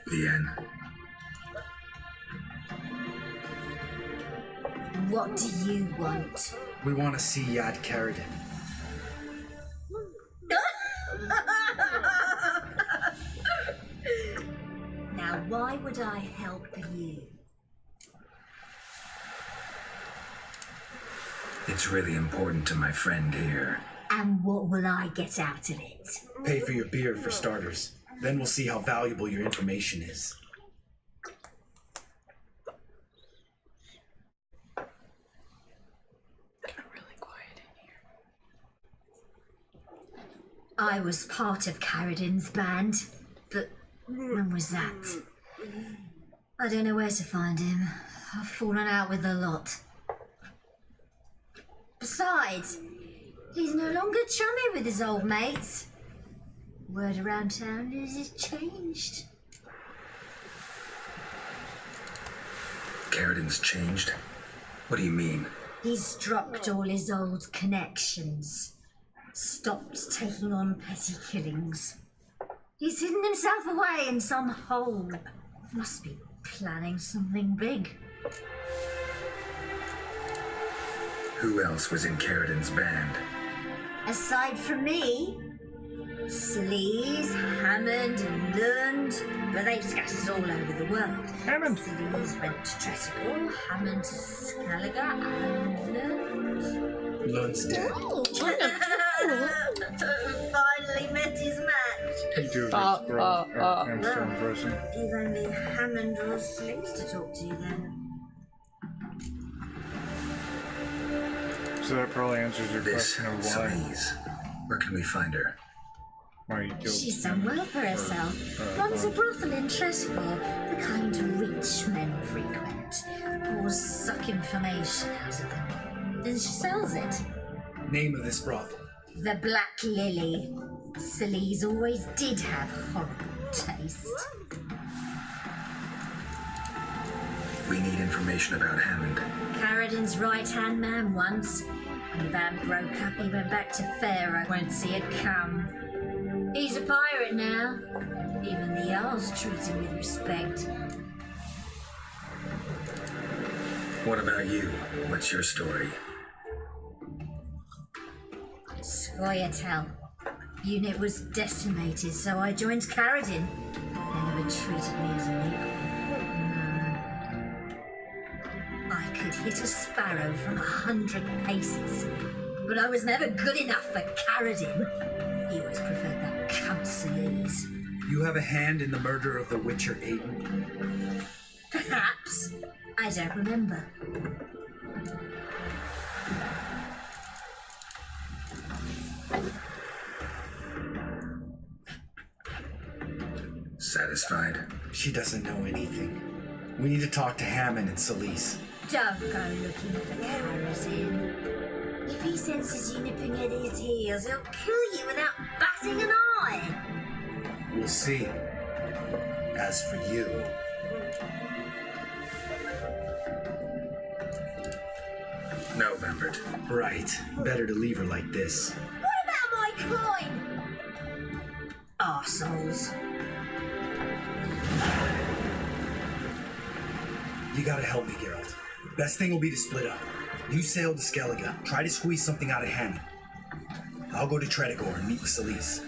Vienne. What do you want? We want to see Yad Carradine. Now, why would I help you? It's really important to my friend here. And what will I get out of it? Pay for your beer for starters. Then we'll see how valuable your information is. I was part of Carradine's band, but when was that? I don't know where to find him. I've fallen out with the lot. Besides, he's no longer chummy with his old mates. Word around town is he's changed. Carradine's changed? What do you mean? He's dropped all his old connections. Stopped taking on petty killings. He's hidden himself away in some hole. Must be planning something big. Who else was in Carradine's band? Aside from me, Sleaze, Hammond and Lund, but they've scattered all over the world. Hammond! Sleaze went to Treticle, Hammond to Scaliger, and Lund... Lund's dead. Finally met his match. You do hamster impression. You've only Hammond or Sleaze to talk to then. So that probably answers your This question of why. Sleaze. Where can we find her? Why you killed She's done well for herself. Runs a brothel in Treticle, the kind rich men frequent. Pours suck information out of them. Then she sells it. Name of this brothel. The Black Lily. Sleaze always did have horrible taste. We need information about Hammond. Carradine's right-hand man once. When the band broke up, he went back to Pharaoh whence he had come. He's a pirate now. Even the Jarls treat him with respect. What about you? What's your story? Scoia'tael. Unit was decimated, so I joined Carradine. They never treated me as an equal. I could hit a sparrow from 100 paces, but I was never good enough for Carradine. He always preferred that cunt Sleaze. You have a hand in the murder of the Witcher Aiden? Perhaps. I don't remember. Satisfied? She doesn't know anything. We need to talk to Hammond and Sleaze. Don't go looking for kerosene. If he senses you nipping at his heels, he'll kill you without batting an eye. We'll see. As for you, No, Lambert. right. Better to leave her like this. What about my coin? Arseholes. You gotta help me, Geralt. Best thing will be to split up. You sail to Skellige. Try to squeeze something out of Hammond. I'll go to Tredegor and meet with Solis.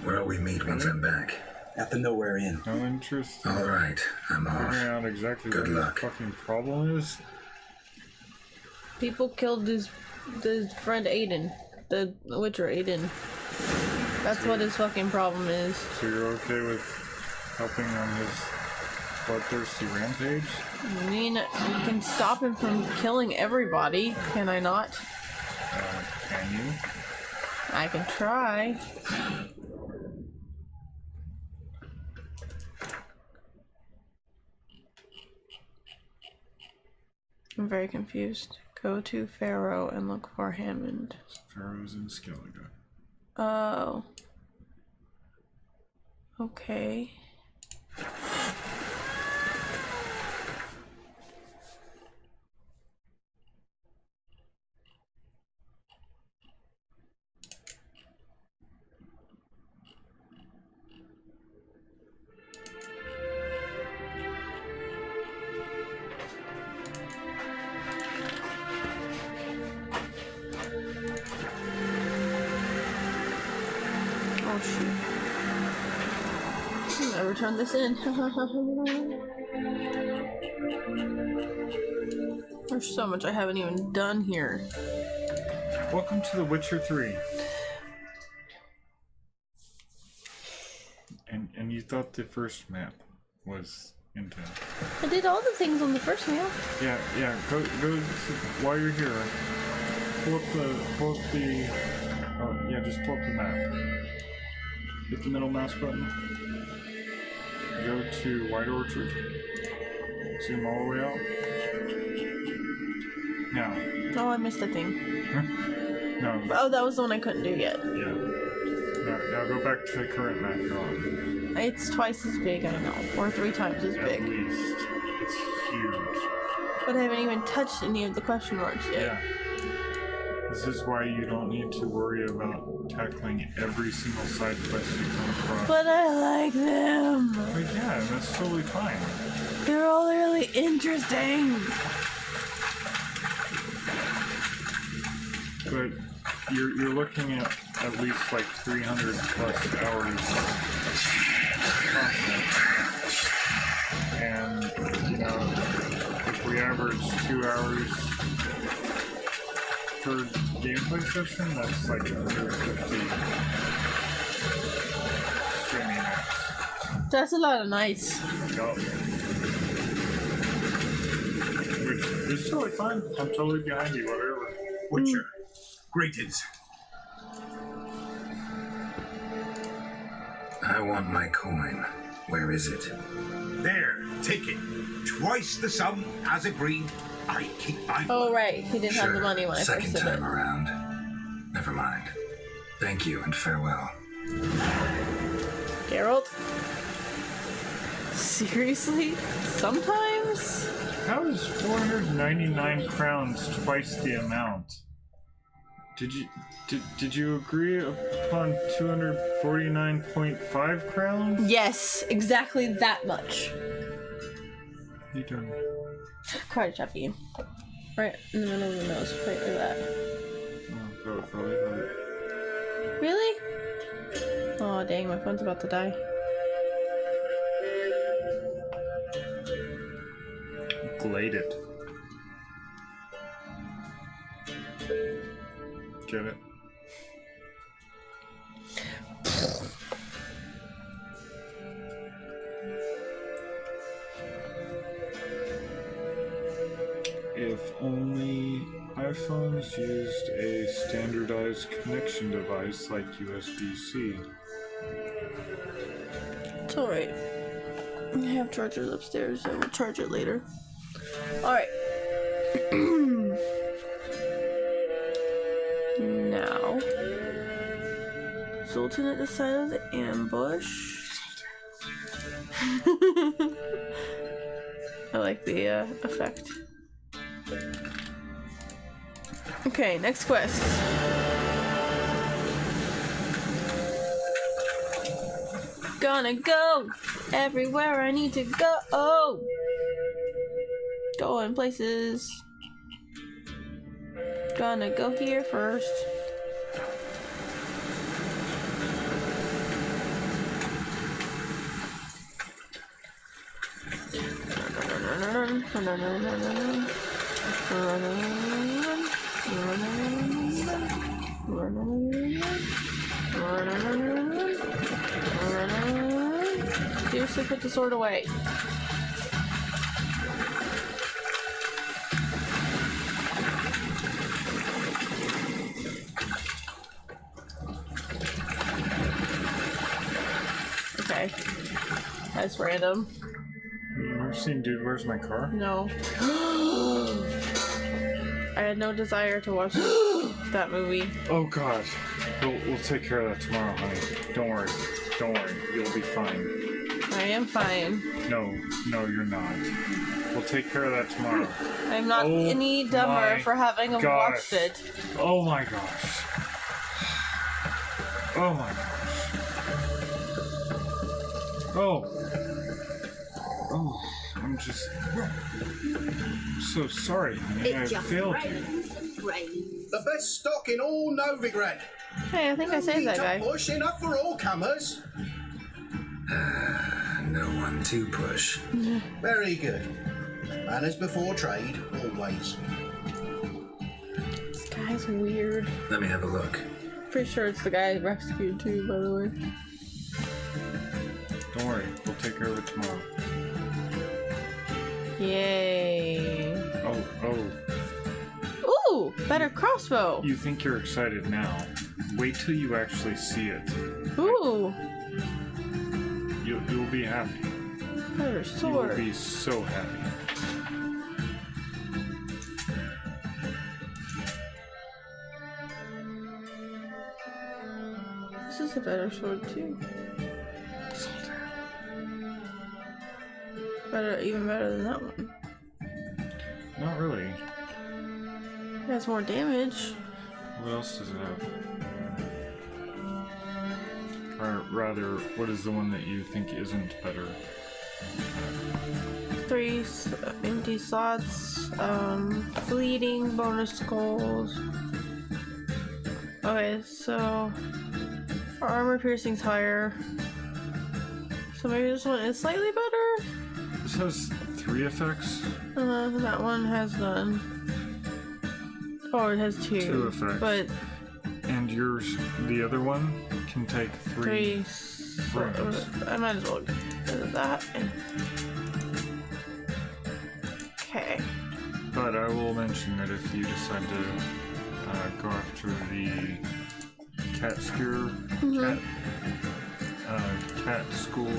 Where'll we meet once I'm back? At the Nowhere Inn. No interest. All right, I'm off. Figuring out exactly Good what luck. the fucking problem is. People killed his friend Aiden, the Witcher Aiden. That's what his fucking problem is. So you're okay with helping on his bloodthirsty rampage? I mean, we can stop him from killing everybody, can I not? Can you? I can try. I'm very confused. Go to Pharaoh and look for Hammond. Pharaoh's in Skellige. Oh. Okay. Oh shoot. I'll never turn this in. There's so much I haven't even done here. Welcome to The Witcher 3. And you thought the first map was intense. I did all the things on the first map. Yeah, go to, while you're here, pull up the, just pull up the map. Hit the middle mouse button. Go to White Orchard. Zoom all the way out. Now. Oh, I missed the thing. Huh? No. Oh, that was the one I couldn't do yet. Yeah. Now go back to the current map you're on. It's twice as big, I know. Or 3 times as big. At least. It's huge. But I haven't even touched any of the question marks yet. Yeah. This is why you don't need to worry about tackling every single side quest you come across. But I like them. But yeah, that's totally fine. They're all really interesting. But you're looking at least like 300 plus hours content. And, if we average 2 hours per gameplay session, that's like 150 streaming nights. That's a lot of nights. Yup. Which is totally fine. I'm totally behind you, whatever. Witcher, greetings. I want my coin. Where is it? There, take it. Twice the sum, as agreed. I keep my Oh, right. He didn't have the Sure, money when I second first did it. time around. Never mind. Thank you and farewell. Geralt? Seriously? Sometimes? How is 499 crowns twice the amount? Did you agree upon 249.5 crowns? Yes, exactly that much. You doing? Karate chop you. Right in the middle of the nose. Right like that. Oh, probably. Really? Oh dang, my phone's about to die. Gladed. Get it? If only iPhones used a standardized connection device like USB-C. It's alright. I have chargers upstairs. I will charge it later. Alright. Now, Sultan at the side of the ambush. I like the effect. Okay, next quest. Gonna go everywhere I need to go. Going places. Gonna go here first. Seriously, put the sword away. Okay. That's random. You ever seen Dude, Where's My Car? No. I had no desire to watch that movie. Oh god. We'll take care of that tomorrow, honey. Don't worry. Don't worry. You'll be fine. I am fine. No, you're not. We'll take care of that tomorrow. I'm not any dumber for having watched it. Oh my gosh. Oh my gosh. Oh, I'm just so sorry. I failed you. The best stock in all Novigrad. Hey, I think I saved that guy. Push enough for all comers. No one to push. Very good. Manners before trade, always. This guy's weird. Let me have a look. Pretty sure it's the guy I rescued too, by the way. Don't worry, we'll take care of it tomorrow. Yay. Oh. Ooh, better crossbow. You think you're excited now. Wait till you actually see it. Ooh. You'll be happy. Better sword. You'll be so happy. This is a better sword too. Even better than that one. Not really. It has more damage. What else does it have? Or rather, what is the one that you think isn't better? 3 empty slots, bleeding, bonus skulls. Okay, so our armor piercing's higher. So maybe this one is slightly better? This has 3 effects. That one has none. Oh, it has 2. 2 effects. But and yours, the other one, can take 3 wounds. I might as well do that. Okay. But I will mention that if you decide to go after the cat skewer, cat school,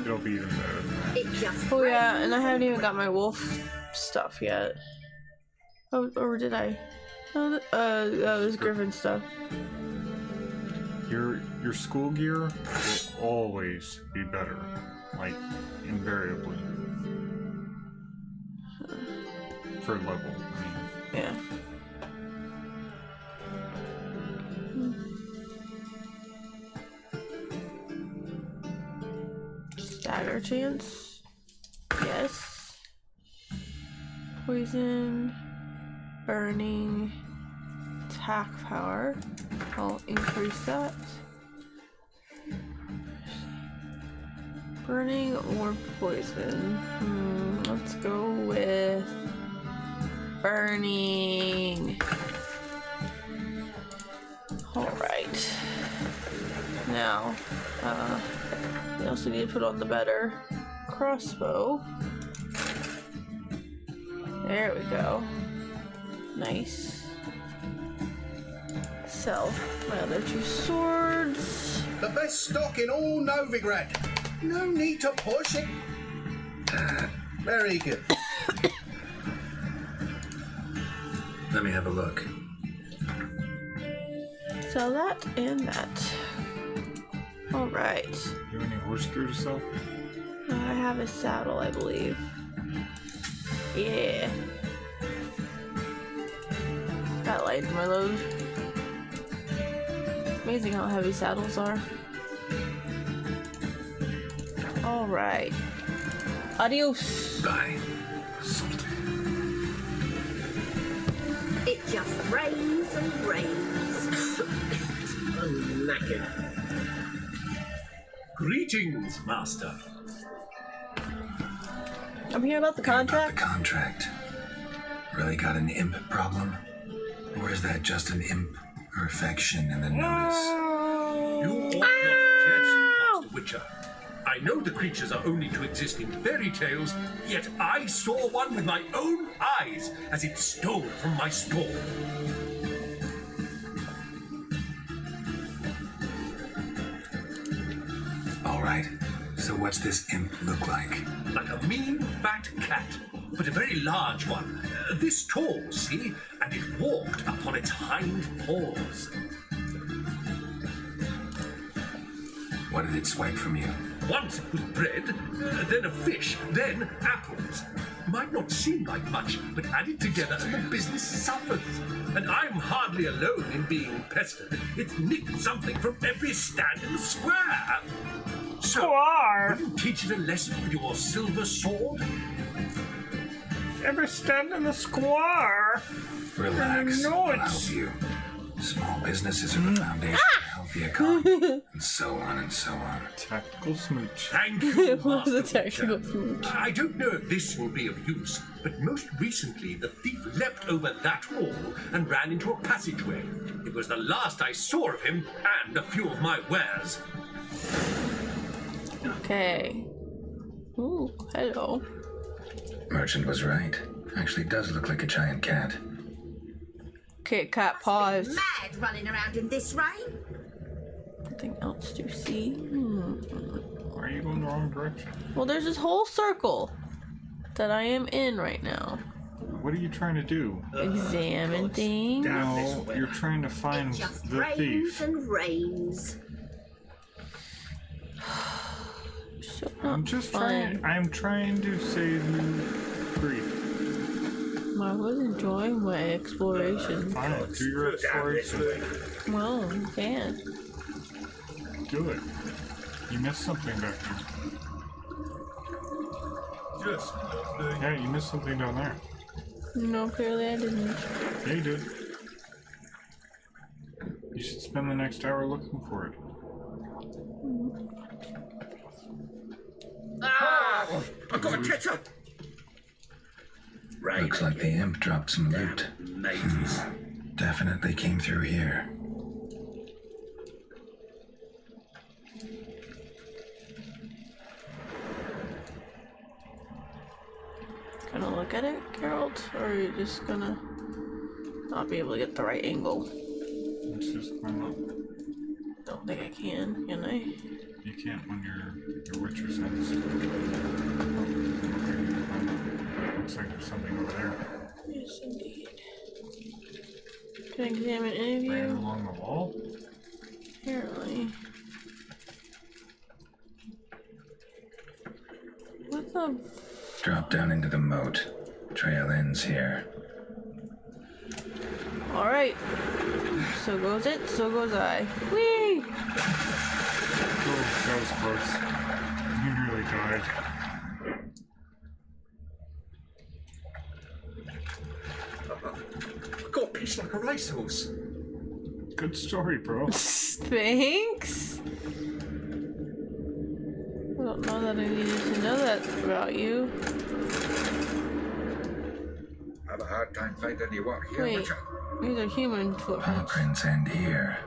it'll be even better than that. Oh yeah, and I haven't even got my wolf stuff yet. Oh, or did I? Oh, that was Griffin stuff. Your school gear will always be better, like invariably. For level, I mean. Yeah. Stagger chance. Yes. Poison. Burning. Attack power. I'll increase that. Burning or poison? Let's go with burning. Alright. Now, we also need to put on the better crossbow. There we go. Nice. Sell my other 2 swords. The best stock in all Novigrad. No need to push it. Very good. Let me have a look. Sell that and that. Alright. You have any horse gear to sell? I have a saddle, I believe. Yeah. That lightened my load. Amazing how heavy saddles are. Alright. Adios. Bye. It just rains and rains. I'm knackered. Greetings, Master. I'm here about the contract. The contract. Really got an imp problem? Or is that just an imp perfection in the notice? You ought not jest, Master Witcher. I know the creatures are only to exist in fairy tales, yet I saw one with my own eyes as it stole from my store. All right. So what's this imp look like? Like a mean, fat cat, but a very large one. This tall, see? And it walked upon its hind paws. What did it swipe from you? Once it was bread, then a fish, then apples. Might not seem like much, but added together, the business suffers. And I'm hardly alone in being pestered. It's nicked something from every stand in the square. So, will you teach it a lesson with your silver sword? Every stand in the square. Relax. No, I'll it's- help you. Small businesses are the foundation of a healthy economy, and so on and so on. Tactical smooch. Thank you, What was the Master tactical Witcher. smooch? I don't know if this will be of use, but most recently the thief leapt over that wall and ran into a passageway. It was the last I saw of him and a few of my wares. Okay. Ooh, hello. Merchant was right. Actually does look like a giant cat. Kit Kat paused. Mad running around in this rain. Nothing else to see. Are you going the wrong direction? Well, there's this whole circle that I am in right now. What are you trying to do? Examine things. No, you're trying to find Just the rains thief. and rains. So I'm just trying. I'm trying to save you grief. I was enjoying my exploration. Fine, do your exploration. Well, you can. Do it. You missed something back there. Just lovely. Yeah, you missed something down there. No, clearly I didn't. Yeah, you did. You should spend the next hour looking for it. Ah! I've got a ketchup! Right. Looks like the imp dropped some loot. Mages. Definitely came through here. Gonna look at it, Geralt, or are you just gonna not be able to get the right angle? Let's just climb up. Don't think I can I? You can't when your Witcher sense. Looks like there's something over there. Yes, indeed. Can I examine any of Ran you? along the wall? Apparently. What the? Drop down into the moat. Trail ends here. Alright. So goes it, so goes I. Whee! Oh, that was close. You nearly died. I got pissed like a racehorse. Good story, bro. Thanks. I don't know that I needed to know that about you. I have a hard time finding any work here, Wait, Witcher. these are human Paw footprints. prints end here.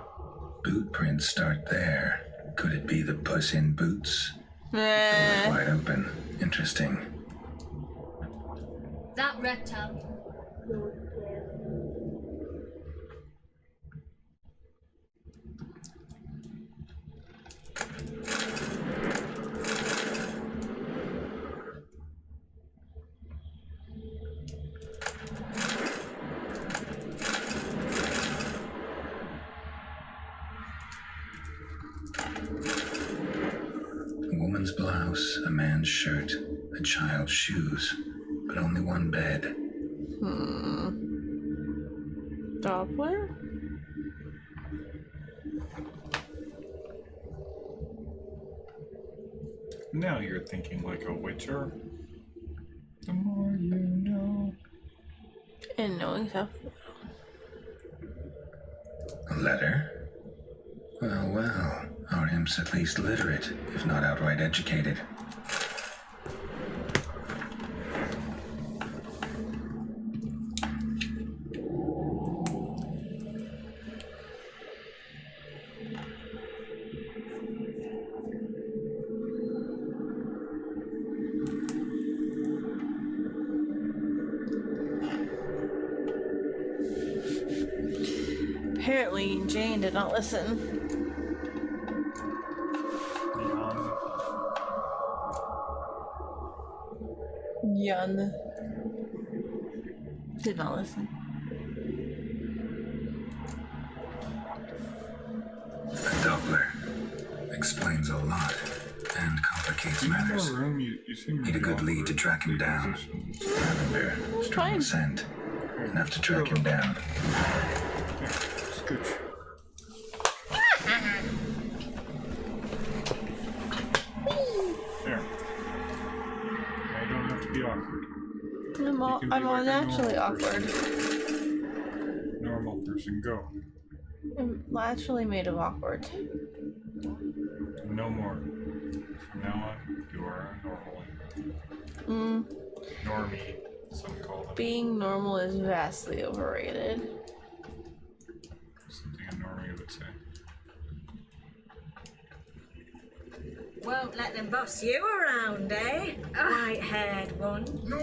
Boot prints start there. Could it be the Puss in Boots? Eh. Wide open. Interesting. That reptile. blouse, a man's shirt, a child's shoes, but only one bed. Doppler? Now you're thinking like a witcher. The more you know. And knowing stuff. A letter? Well, well, our imp's at least literate, if not outright educated. Apparently, Jane did not listen. Yun did not listen. A Doppler explains a lot and complicates matters. Need a good lead to track him down. Lavender, strong scent. Enough to track him down. Good. There. I don't have to be awkward. I'm all naturally awkward. Normal person, go. I'm naturally made of awkward. No more. From now on, you are normal. Normie, some call them. Being normal is vastly overrated. Something a normie would say. Won't let them boss you around, eh? White-haired one. No,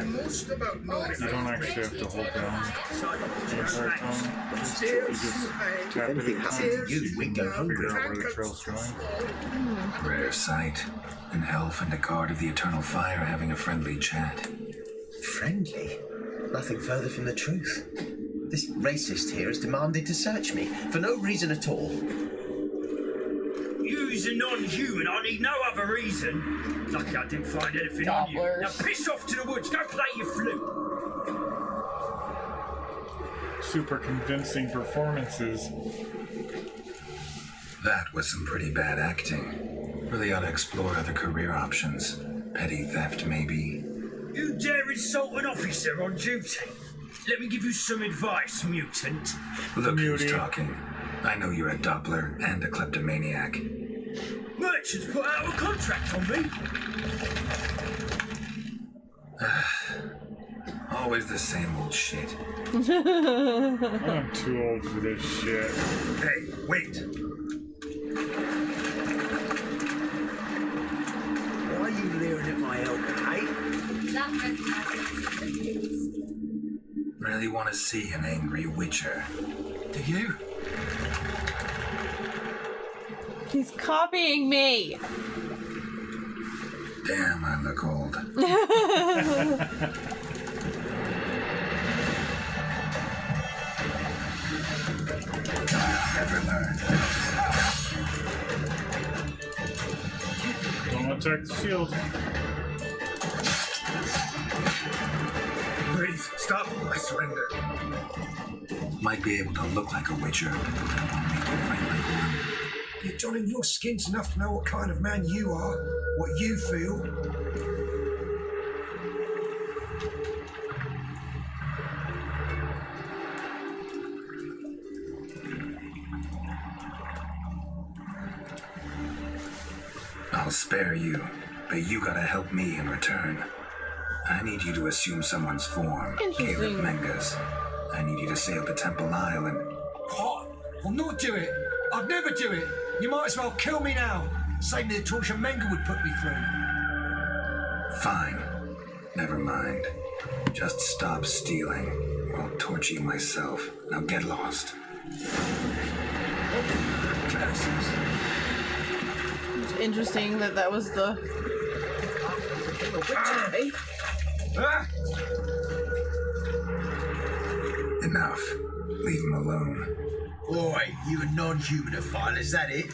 most about knowing. You don't actually have to hold down the entire tone. You just tap it again to figure out where the trail's going. Rare sight. An elf and a guard of the Eternal Fire having a friendly chat. Friendly? Nothing further from the truth. This racist here has demanded to search me for no reason at all. You's a non-human. I need no other reason. Lucky I didn't find anything on you. Now piss off to the woods. Go play your flute. Super convincing performances. That was some pretty bad acting. Really ought to explore other career options. Petty theft, maybe. You dare insult an officer on duty? Let me give you some advice, mutant. Look who's talking. I know you're a Doppler and a kleptomaniac. Merchants put out a contract on me. Always the same old shit. I'm too old for this shit. Hey, wait. Why are you leering at my elbow, eh? Really want to see an angry witcher. Do you? He's copying me. Damn, I look old. Never learn. Don't attack the shield. Please, stop. I surrender. Might be able to look like a witcher, but that won't make you fight like one. You're donning your skins enough to know what kind of man you are, what you feel. I'll spare you, but you gotta help me in return. I need you to assume someone's form, Caleb Menges. I need you to sail to Temple Isle and... What? I'll not do it. I'd never do it. You might as well kill me now. Same the torture Menge would put me through. Fine. Never mind. Just stop stealing, or I'll torture you myself. Now get lost. It's interesting that was the... Enough. Leave him alone. Boy, you a non-humanophile, is that it?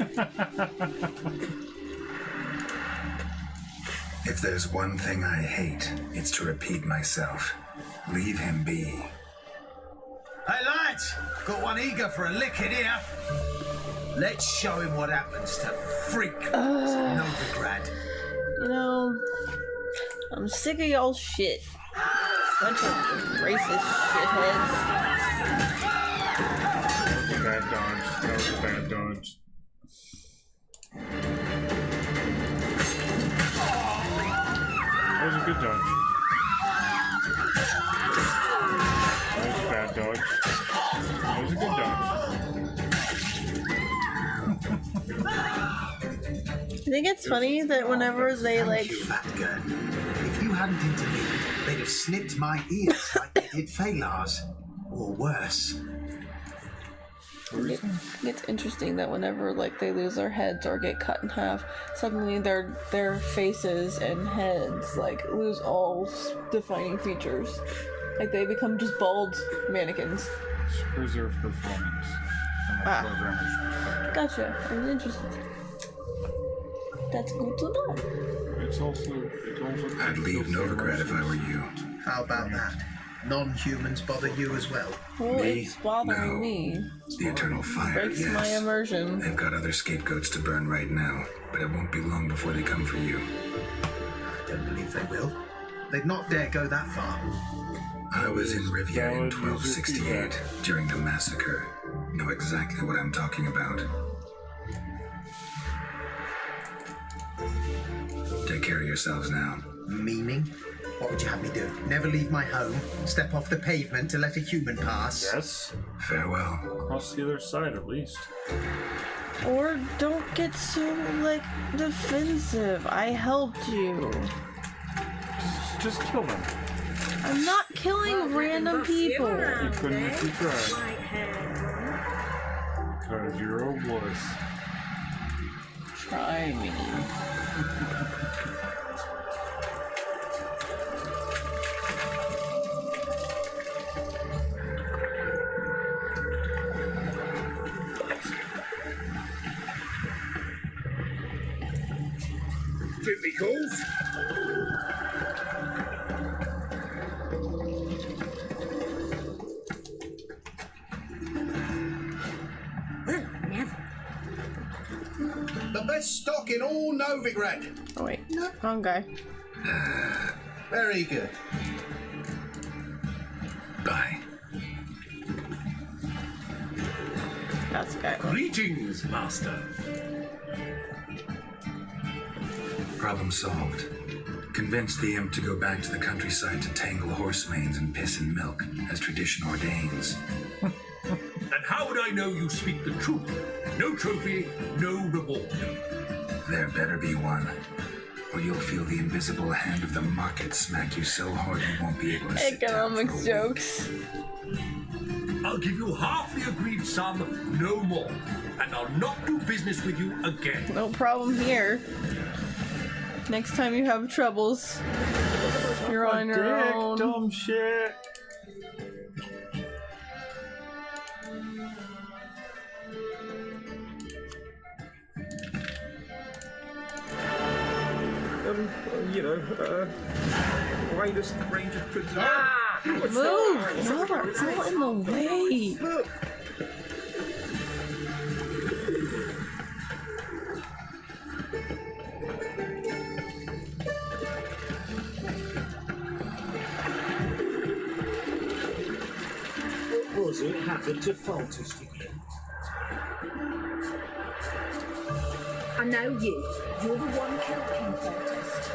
If there's one thing I hate, it's to repeat myself. Leave him be. Hey lads, got one eager for a licking here. Let's show him what happens to freak Novigrad. You know, I'm sick of y'all shit. Bunch of racist shitheads. Bad dodge. That was a bad dodge. That was a good dodge. That was a bad dodge. That was a good dodge. I think it's funny that whenever they like. Thank you, Vatgun. If you hadn't intervened, they'd have snipped my ears like they did Phalar's. Or worse. It's interesting that whenever like they lose their heads or get cut in half, suddenly their faces and heads like lose all defining features. Like they become just bald mannequins. It's preserved performance from a programmer's perspective. Gotcha. I'm interested. That's good to know. It's also I'd leave Novigrad if I were you. How about that? Non-humans bother you as well? Well, it's bothering me. The eternal fire, Breaks yes. my immersion. They've got other scapegoats to burn right now, but it won't be long before they come for you. I don't believe they will. They'd not dare go that far. I was in Rivia in 1268 during the massacre. Know exactly what I'm talking about. Take care of yourselves now. Meaning? What would you have me do? Never leave my home? Step off the pavement to let a human pass? Yes. Farewell. Cross the other side, at least. Or don't get so like defensive. I helped you. Just kill them. I'm not killing random people. You couldn't if you tried. Because you're a wuss. Try me. Jimmy calls. Well, never. The best stock in all Novigrad. Oh wait, wrong guy. Very good. Bye. That's the guy. Greetings, Master. Problem solved. Convinced the imp to go back to the countryside to tangle horse manes and piss and milk, as tradition ordains. And how would I know you speak the truth? No trophy, no reward. There better be one, or you'll feel the invisible hand of the market smack you so hard you won't be able to sit down. Economics jokes. I'll give you half the agreed sum, no more. And I'll not do business with you again. No problem here. Next time you have troubles, you're on your own. Dumb shit. Widest range of goods. Move! Y'all are all in the way. Look. What was it happened to Foltest again? I know you. You're the one killed King Foltest.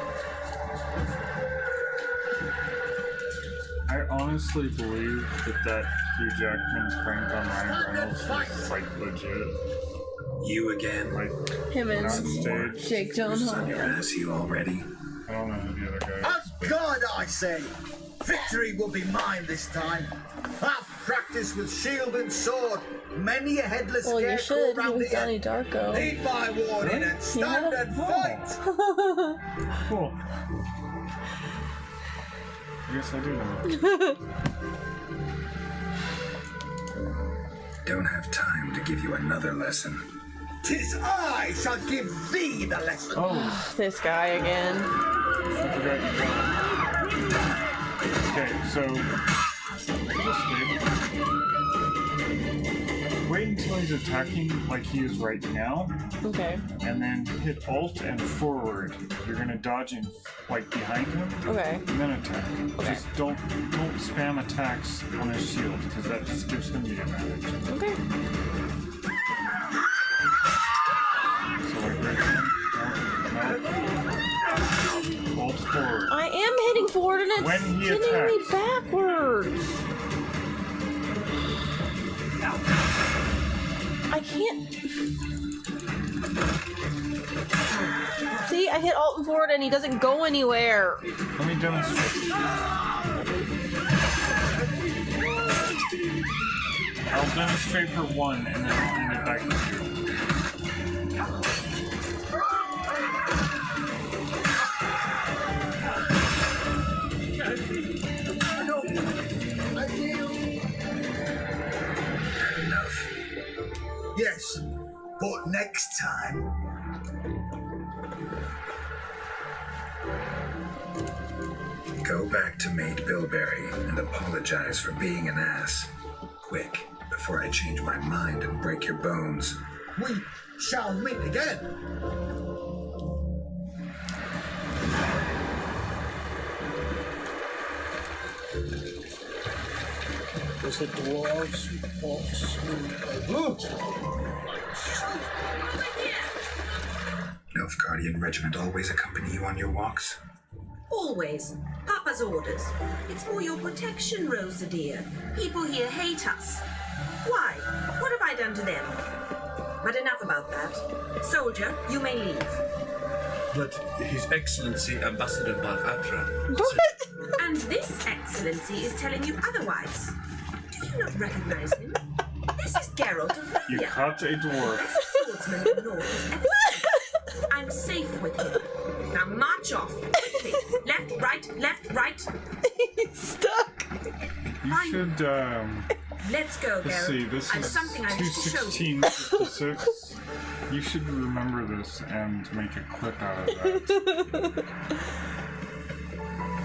I honestly believe that Hugh Jackman prank on Ryan Reynolds was like legit. You again? Like Him and on stage. Jake Who's on your Gyllenhaal. ass you already? I don't know who the other guy is. As God, I say, victory will be mine this time. I've practiced with shield and sword, many a headless Well, you scarecrow should. He round was the Donnie end. Darko. Heed my warning and stand and fight. Cool. I guess I do know. Don't have time to give you another lesson. 'Tis I shall give thee the lesson. Oh. This guy again. I forgot you got it. Okay, so wait until he's attacking like he is right now. Okay. And then hit Alt and forward. You're gonna dodge in like behind him. Okay. And then attack. Okay. Just don't spam attacks on his shield because that just gives him the advantage. Okay. So like right now. No. Alt forward. I am hitting forward and it's When he hitting me attacks. backwards. I can't. See, I hit Alt and forward and he doesn't go anywhere. Let me demonstrate. I'll demonstrate for one and then I'll hand it back to you. Yes, but next time. Go back to Mate Bilberry and apologize for being an ass. Quick, before I change my mind and break your bones. We shall meet again. There's a dwarves box. Nilfgaardian regiment always accompany you on your walks? Always. Papa's orders. It's for your protection, Rosa dear. People here hate us. Why? What have I done to them? But enough about that. Soldier, you may leave. But His Excellency Ambassador Malfatra. And this excellency is telling you otherwise. Do you not recognize him? This is Geralt of You Rivia. caught a dwarf. Swordsman of the North has ever seen. I'm safe with him. Now march off. Quickly. Left, right. He's stuck. You should, Let's go, let's Geralt. see, this I've is something I wish to show you. 216.56. You should remember this and make a clip out of that.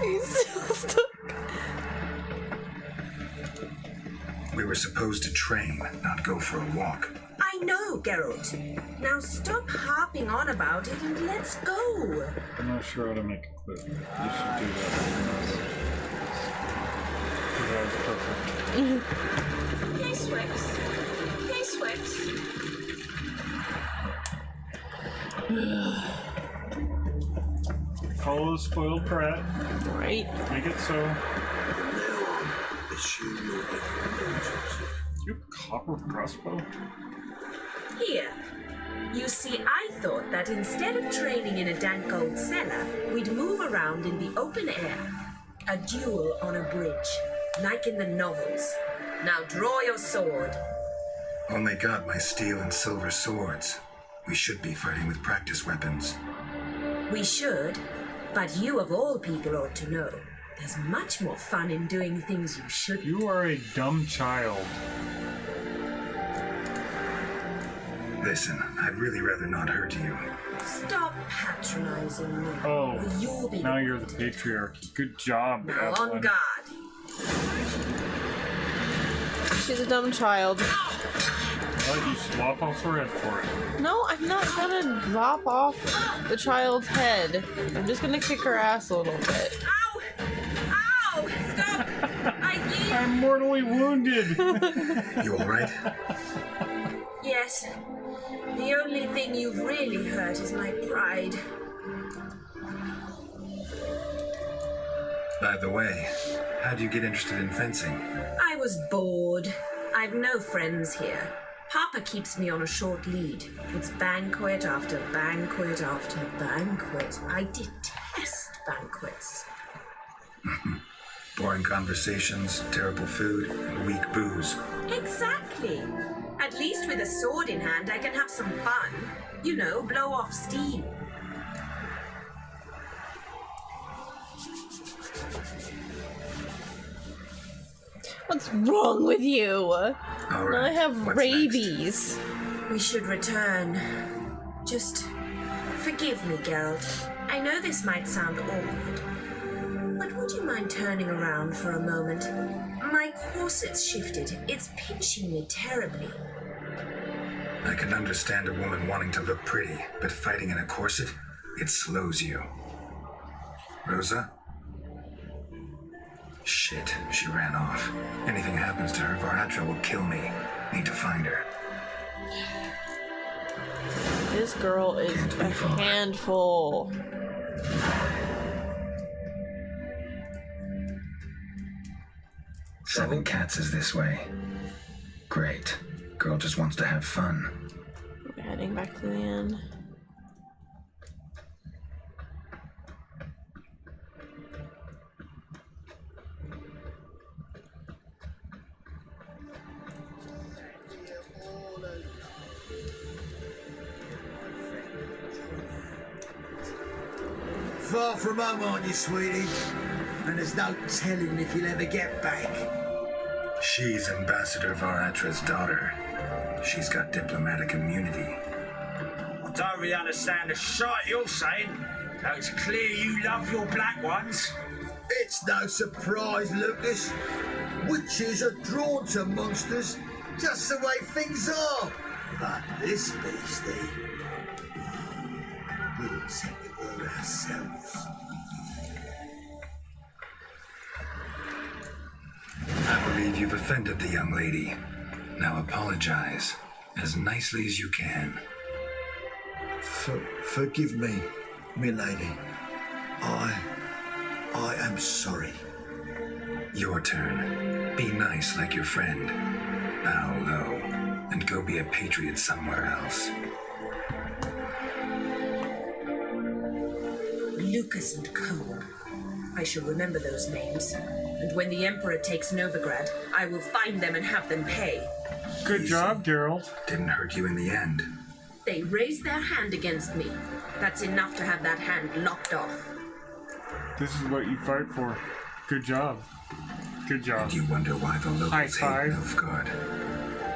He's still stuck. We were supposed to train, not go for a walk. I know, Geralt. Now stop harping on about it and let's go. I'm not sure how to make a clip. You should do that. Because that was perfect. Yes, Rex. Yes, Rex. Follow the spoiled brat. Right. Make it so. You have a copper crossbow? Here. You see, I thought that instead of training in a dank old cellar, we'd move around in the open air. A duel on a bridge, like in the novels. Now draw your sword. Only got my steel and silver swords. We should be fighting with practice weapons. We should, but you of all people ought to know. There's much more fun in doing things you shouldn't. You are a dumb child. Listen, I'd really rather not hurt you. Stop patronizing me. Oh, You'll be now you're the patriarchy. Good job, now on Evelyn. guard. She's a dumb child. Well, you should lop off her head for it. No, I'm not gonna lop off the child's head. I'm just gonna kick her ass a little bit. Ow! Ow! Stop! I'm mortally wounded. You alright? Yes. The only thing you've really hurt is my pride. By the way, how'd you get interested in fencing? I was bored. I've no friends here. Papa keeps me on a short lead. It's banquet after banquet after banquet. I detest banquets. Boring conversations, terrible food, and weak booze. Exactly. At least with a sword in hand, I can have some fun. You know, blow off steam. What's wrong with you? All Now I right, have what's rabies. We should return. Just forgive me, Geralt. I know this might sound awkward, but would you mind turning around for a moment? My corset's shifted. It's pinching me terribly. I can understand a woman wanting to look pretty, but fighting in a corset, it slows you. Rosa? Shit, she ran off. Anything happens to her, Varatra will kill me. Need to find her. This girl is a handful. Seven Cats is this way. Great. Girl just wants to have fun. We're heading back to the inn. Far from home, aren't you, sweetie? And there's no telling if you'll ever get back. She's Ambassador Varatra's daughter. She's got diplomatic immunity. I don't really understand the shite you're saying. Though it's clear you love your black ones. It's no surprise, Lucas. Witches are drawn to monsters, just the way things are. But this beastie, we'll take the world ourselves. I believe you've offended the young lady. Now apologize as nicely as you can. Forgive me, milady. I am sorry. Your turn. Be nice like your friend. Bow low and go be a patriot somewhere else. Lucas and Cope. I shall remember those names. And when the Emperor takes Novigrad, I will find them and have them pay. Good job, Geralt. Didn't hurt you in the end. They raised their hand against me. That's enough to have that hand lopped off. This is what you fight for. Good job. Good job. And you wonder why the locals hate Nilfgaard.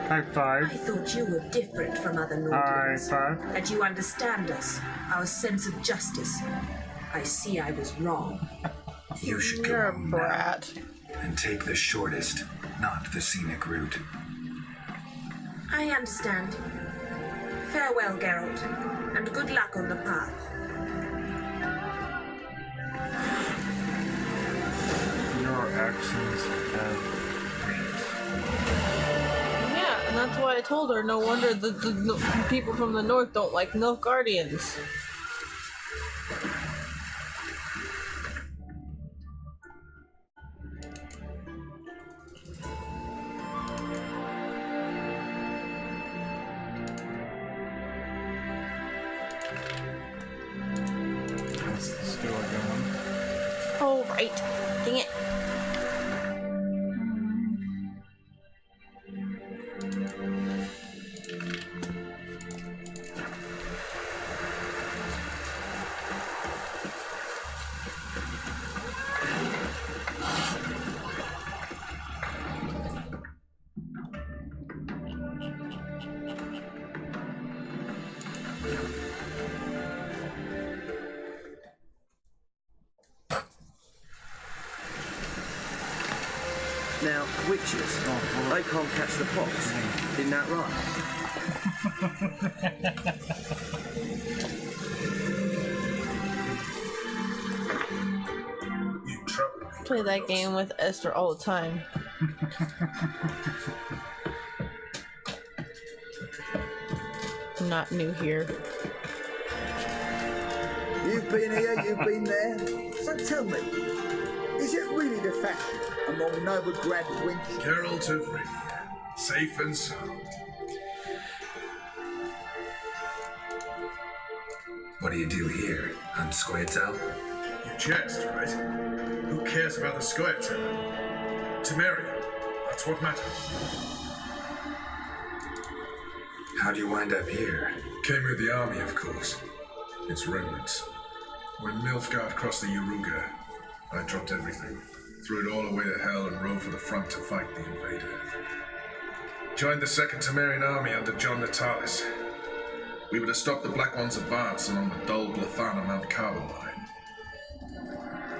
High five. I thought you were different from other Nordics. High five. That you understand us, our sense of justice. I see I was wrong. You should go home now and take the shortest, not the scenic route. I understand. Farewell, Geralt, and good luck on the path. Your actions have Yeah, and that's why I told her no wonder the people from the north don't like Nilfgaardians. That's the skill going. Oh, right. Dang it. Now, witches, they can't catch the pox. Isn't that right? Play that game with Esther all the time. I'm not new here. You've been here, you've been there. So tell me, is it really the fact among Novigrad wenches? Geralt of Rivia, safe and sound. What do you do here? On Scoia'tael? You jest, right? Who cares about the Scoia'tael? Temeria, that's what matters. How'd you wind up here? Came with the army, of course. Its remnants. When Nilfgaard crossed the Yaruga, I dropped everything, threw it all away to hell and rode for the front to fight the invader. Joined the Second Temerian Army under John Natalis. We were to stop the Black One's advance along the Dol Blathana Mount Carbon line.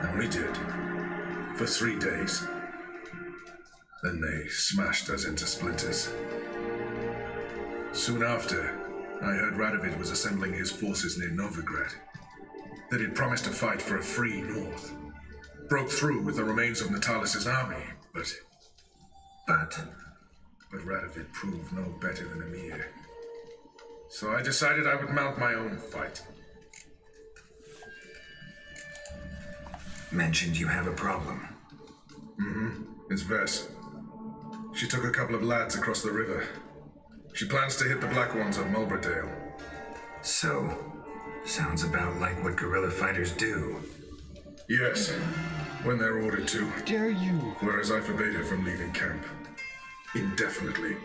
And we did. For 3 days. Then they smashed us into splinters. Soon after, I heard Radovid was assembling his forces near Novigrad. That he'd promised to fight for a free North. Broke through with the remains of Natalis' army, but Radovid proved no better than Emir. So I decided I would mount my own fight. Mentioned you have a problem. It's Vess. She took a couple of lads across the river. She plans to hit the Black Ones at Mulberdale. So, sounds about like what guerrilla fighters do. Yes, when they're ordered to. How dare you? Whereas I forbade her from leaving camp. Indefinitely.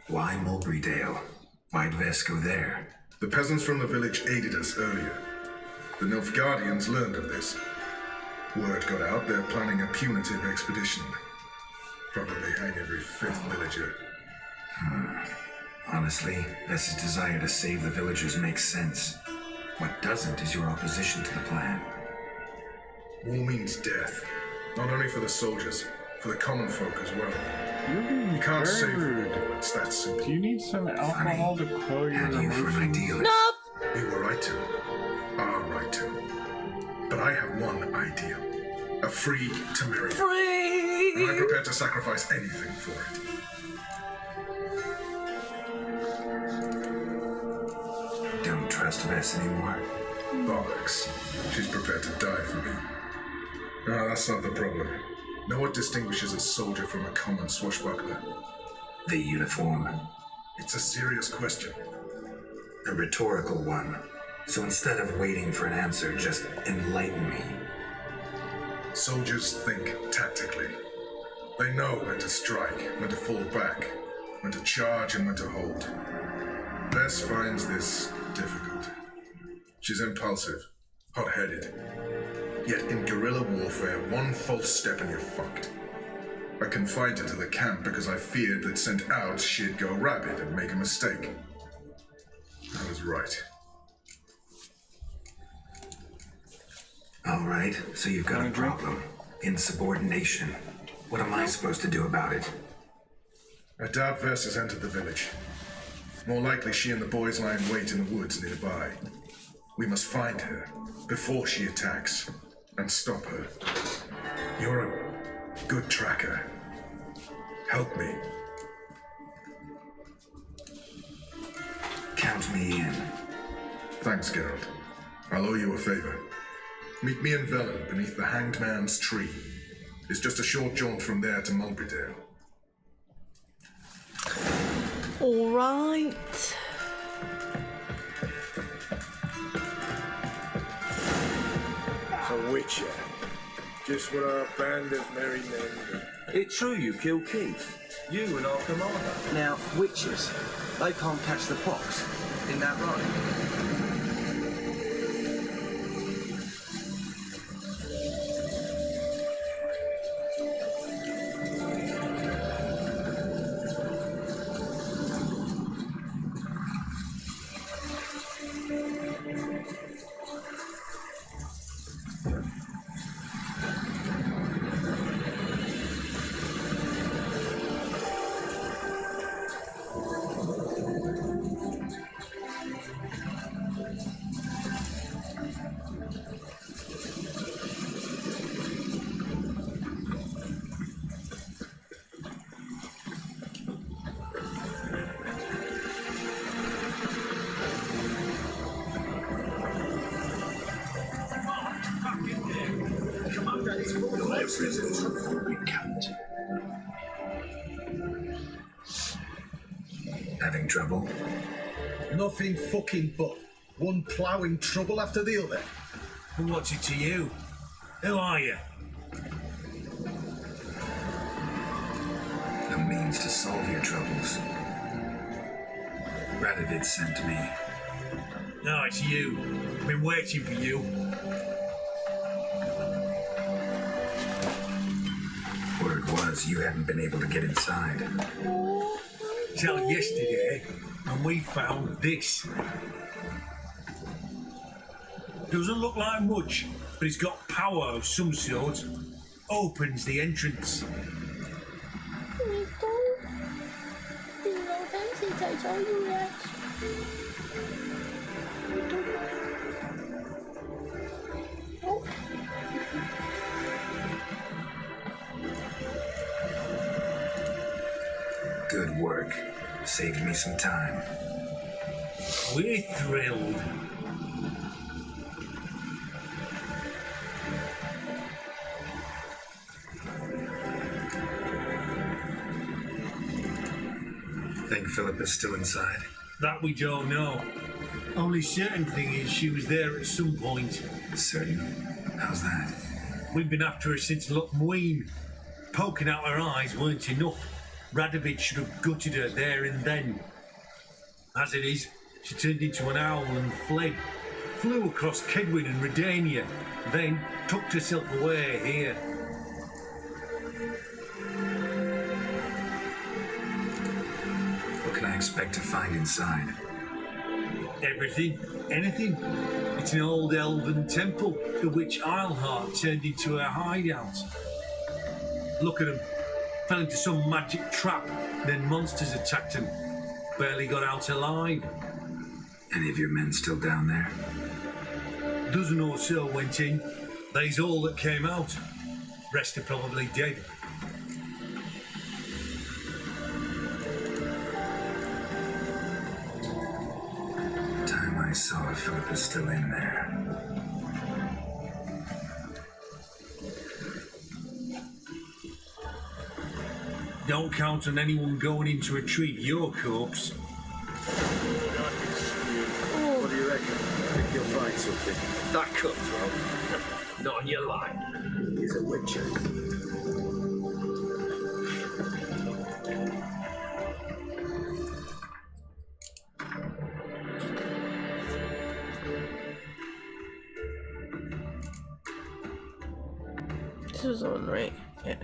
Why Mulberrydale? Why'd Vess go there? The peasants from the village aided us earlier. The Nilfgaardians learned of this. Word got out they're planning a punitive expedition. Probably hang every 5th villager. Honestly, Vess's desire to save the villagers makes sense. What doesn't is your opposition to the plan. War means death. Not only for the soldiers, for the common folk as well. You can't save war, it's that simple. Do you need some alcohol to quell your emotions? You were right to. Are right to. But I have one ideal. A free Temerian. Free! And I'm prepared to sacrifice anything for it. Don't trust Vess anymore? Bollocks. She's prepared to die for me. No, that's not the problem. Know what distinguishes a soldier from a common swashbuckler? The uniform. It's a serious question. A rhetorical one. So instead of waiting for an answer, just enlighten me. Soldiers think tactically. They know when to strike, when to fall back, when to charge and when to hold. Vess finds this difficult. She's impulsive, hot-headed. Yet in guerrilla warfare, one false step and you're fucked. I confined her to the camp because I feared that sent out she'd go rabid and make a mistake. I was right. All right, so you've got a problem. Insubordination. What am I supposed to do about it? I doubt Vess has entered the village. More likely she and the boys lie in wait in the woods nearby. We must find her before she attacks and stop her. You're a good tracker. Help me. Count me in. Thanks, Geralt. I'll owe you a favor. Meet me in Velen beneath the Hanged Man's tree. It's just a short jaunt from there to Mulberrydale. All right. A witcher. Just what our band of merry men do. It's true you killed Keith. You and our commander. Now, witches, they can't catch the pox. Isn't that right? Having trouble? Nothing fucking but. One ploughing trouble after the other. And what's it to you? Who are you? A means to solve your troubles. Radovid sent me. No, it's you. I've been waiting for you. because you haven't been able to get inside. Till yesterday, and we found this. Doesn't look like much, but it's got power of some sort. Opens the entrance. Good work. Saved me some time. We're thrilled. Think Philip is still inside? That we don't know. Only certain thing is she was there at some point. Certain? How's that? We've been after her since Lochmuin. Poking out her eyes weren't enough. Radovich should have gutted her there and then. As it is, she turned into an owl and fled. Flew across Kedwin and Redania, then tucked herself away here. What can I expect to find inside? Everything, anything. It's an old elven temple, the witch Isleheart turned into a hideout. Look at them. Fell into some magic trap, then monsters attacked him. Barely got out alive. Any of your men still down there? Dozen or so went in. They's all that came out. Rest are probably dead. Time I saw Philip is still in there. Don't count on anyone going in to retrieve your corpse. What do you reckon? Think you'll find something? That cutthroat? Not on your life. He's a witcher. This was the one, right? Yeah.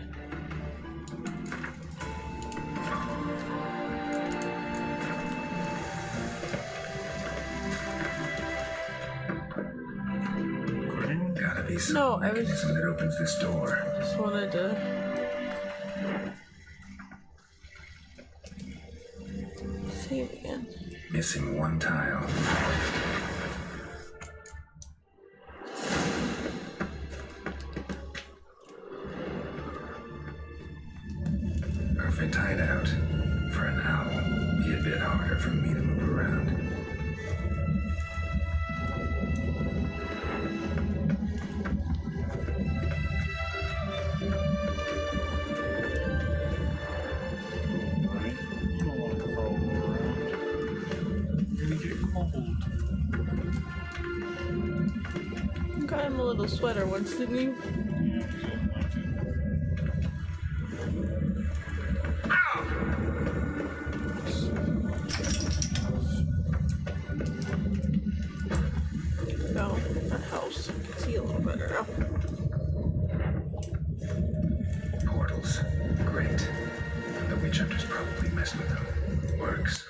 Gotta be some No, I was mechanism that opens this door. just wanted to save again. Missing one tile. Perfect hideout. For an owl. Be a bit harder for me to move around. You got him a little sweater once, didn't you? No, that helps. I can see a little better now. Portals. Great. The witch hunters probably messed with them. Works.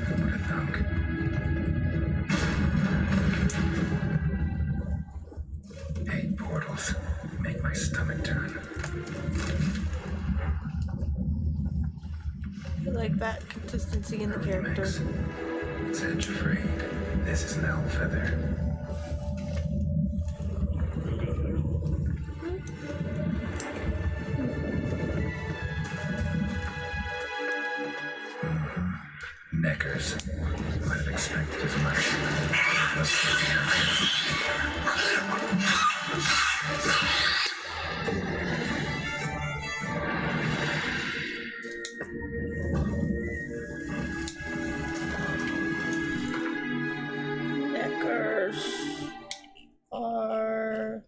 Who would have thunk? Hate portals. Make my stomach turn. I like that consistency in the character. It's edge frayed. This is an owl feather. Neckers. Might have expected as much. Neckers are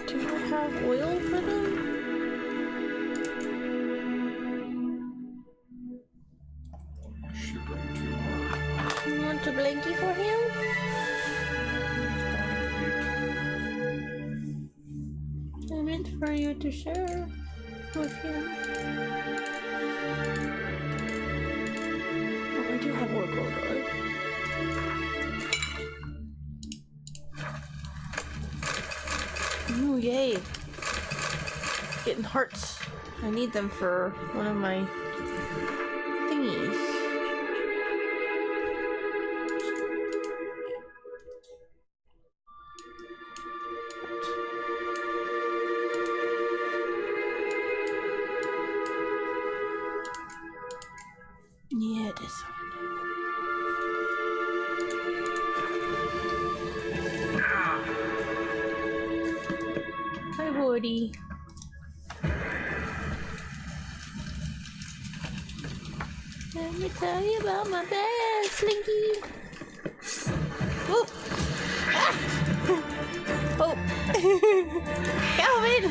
do I have oil for them? You want a blankie for him? meant for you to share with him. Oh, I do have more gold, right? Ooh, yay! Getting hearts. I need them for one of my thingies. Yeah, this one. Hi, Woody. Let me tell you about my bad Slinky. Oh! Ah! Oh! Calvin!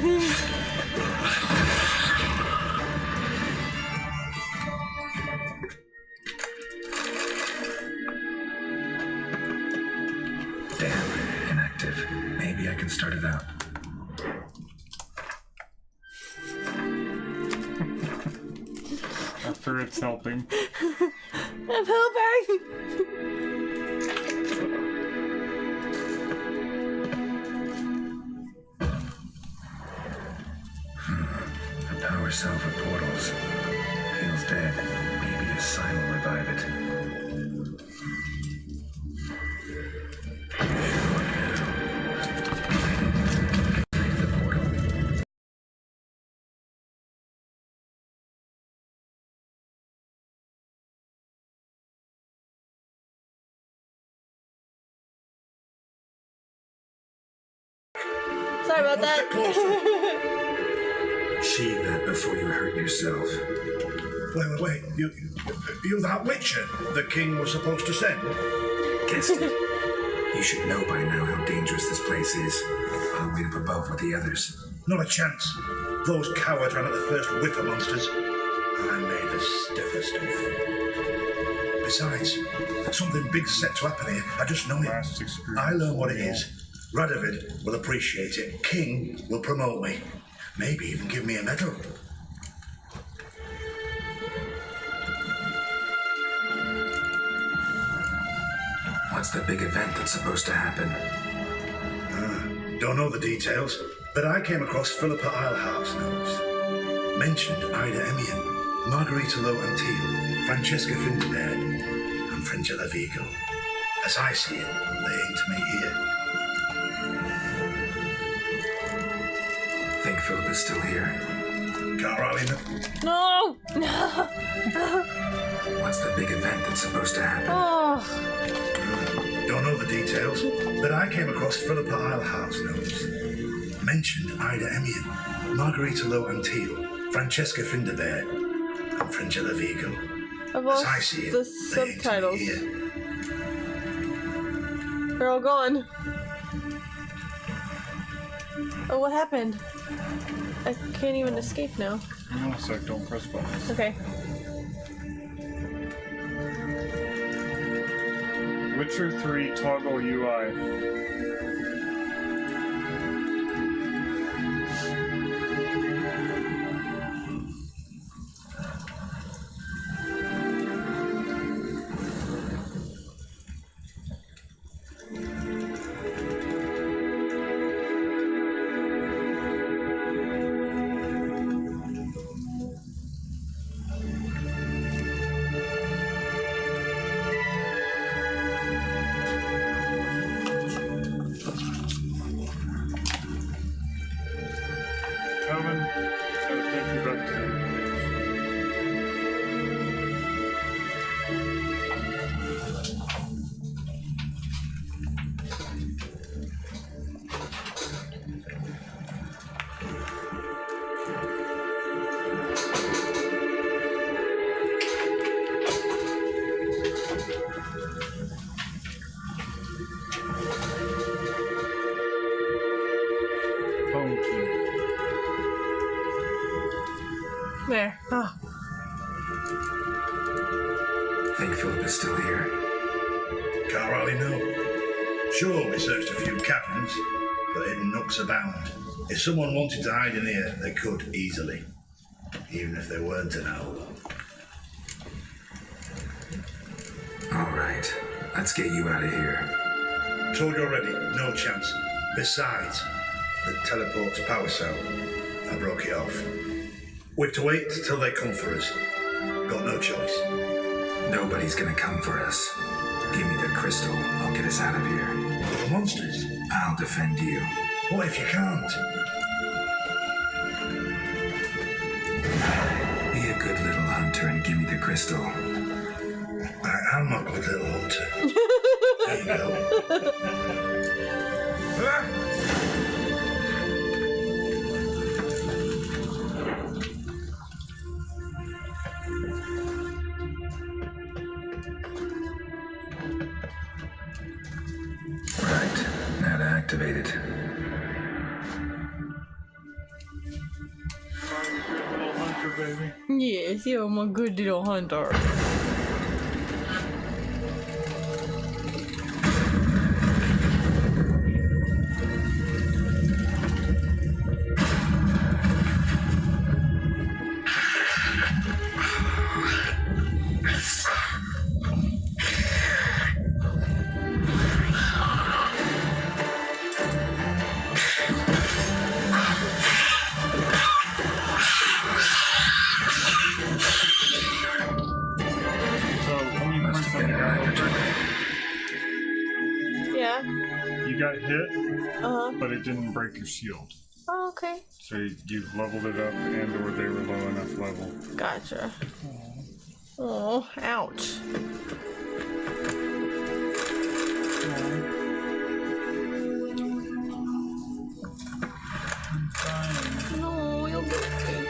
Damn, inactive. Maybe I can start it out. After it's helping. I'm helping! The power cell for portals. Feels dead. Maybe a sign will revive it. Sorry about that. Sheathe that before you hurt yourself. Wait. You're that Witcher the king was supposed to send? Guessed it. You should know by now how dangerous this place is. I'll wait up above with the others. Not a chance. Those cowards ran at the first whiff of monsters. I made the stiffest of. Besides, something big's set to happen here. I just know it. I learn what it is. Radovid will appreciate it. King will promote me. Maybe even give me a medal. What's the big event that's supposed to happen? Don't know the details, but I came across Philippa Eilhart's notes. Mentioned Ida Emian, Margarita Low Antille, Francesca Finderberg, and Fringilla Vigo. As I see it, they aim to meet here. Think Philip is still here? Can't rally them. No! What's the big event that's supposed to happen? Oh. Don't know the details, but I came across Philippa Eilhart's notes. Mentioned Ida Emian, Margarita Low Antille, Francesca Finderberg, and Fringilla Vigo. I've As lost I see it, the they aim to subtitles. meet here. They're all gone. Oh, what happened? I can't even escape now. No, so don't press buttons. Okay. Witcher 3 toggle UI. There. Oh. Think Philip is still here? Can't hardly know. Sure, we searched a few caverns, but hidden nooks abound. If someone wanted to hide in here, they could easily. Even if they weren't an owl. Alright, let's get you out of here. Told you already, no chance. Besides, the teleport's power cell. I broke it off. We have to wait till they come for us. Got no choice. Nobody's gonna come for us. Give me the crystal, I'll get us out of here. The monsters? I'll defend you. What if you can't? Be a good little hunter and give me the crystal. I'm a good little hunter. There you go. Right, now to activate it. Little hunter, baby. Yes, you're my good little hunter. Yeah. You got hit, Uh-huh. but it didn't break your shield. Oh, okay. So you leveled it up and or they were low enough level. Gotcha. Oh, ouch. No, you'll be okay.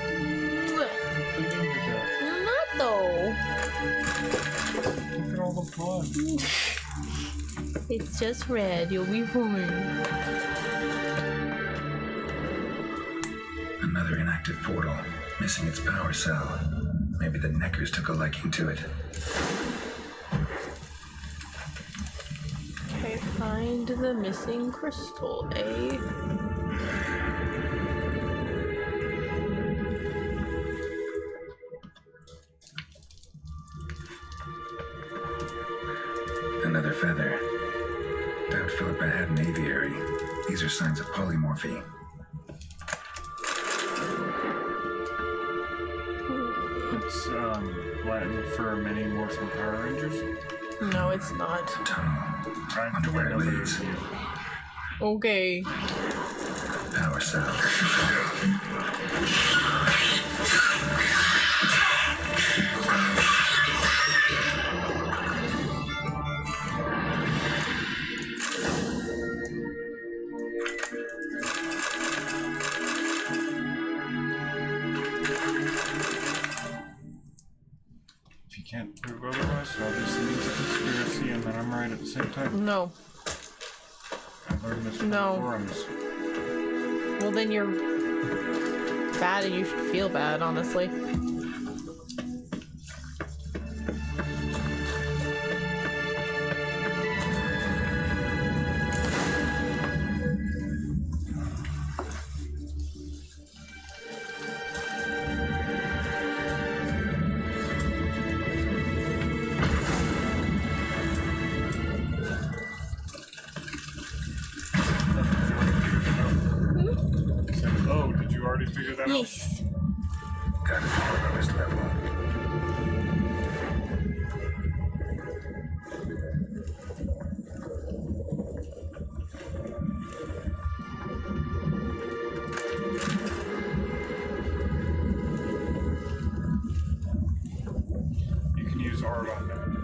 You're not though. Look at all the blood. It's just red. You'll be fine. Another inactive portal, missing its power cell. Maybe the Neckers took a liking to it. Okay, find the missing crystal, eh? Another feather. Doubt Philippa had an aviary. These are signs of polymorphy. It's Latin for many morphing Power Rangers. No, it's not. Tunnel. Wonder where it leads. Okay. Power cell. If you can't prove otherwise, it obviously means a conspiracy and that I'm right at the same time. No. I learned this from No. the forums. Well, then you're bad and you should feel bad, honestly. Oh, did you already figure that out? Yes. Got it at the lowest level. You can use art on them.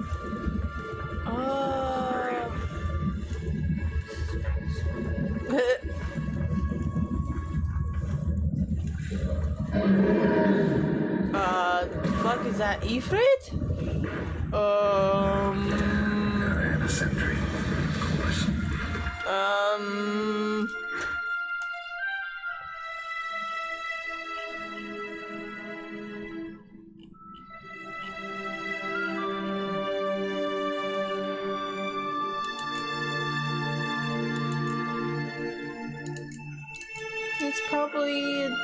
Fuck, is that Ifrit? Gotta have a sentry, of course. It's It's probably an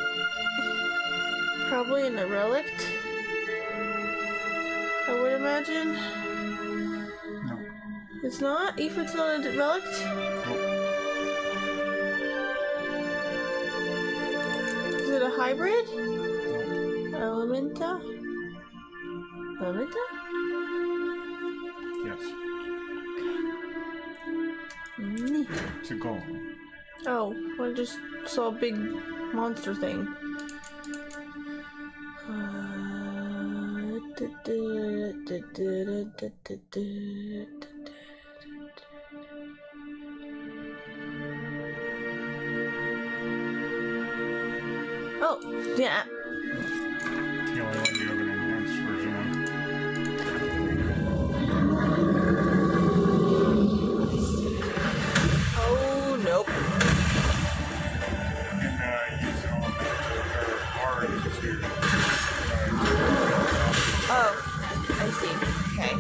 relict. I would imagine. No. It's not? Ifrit's not a relict? Is it a hybrid? Elementa? Elementa? Yes. Okay. It's a golem. Oh, I just saw a big monster thing. Oh, yeah. The only one you have an enhanced version of. Oh, nope. You can use elemental or hard to. Oh, I see. Okay.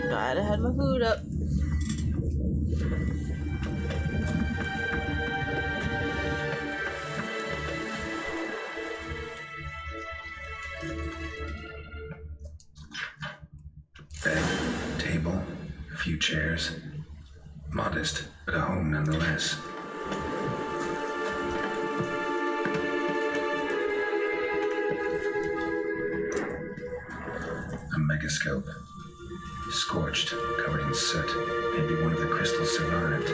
Glad I had my food up. Bed, table, a few chairs. Modest, but a home nonetheless. A megascope. Scorched, covered in soot. Maybe one of the crystals survived.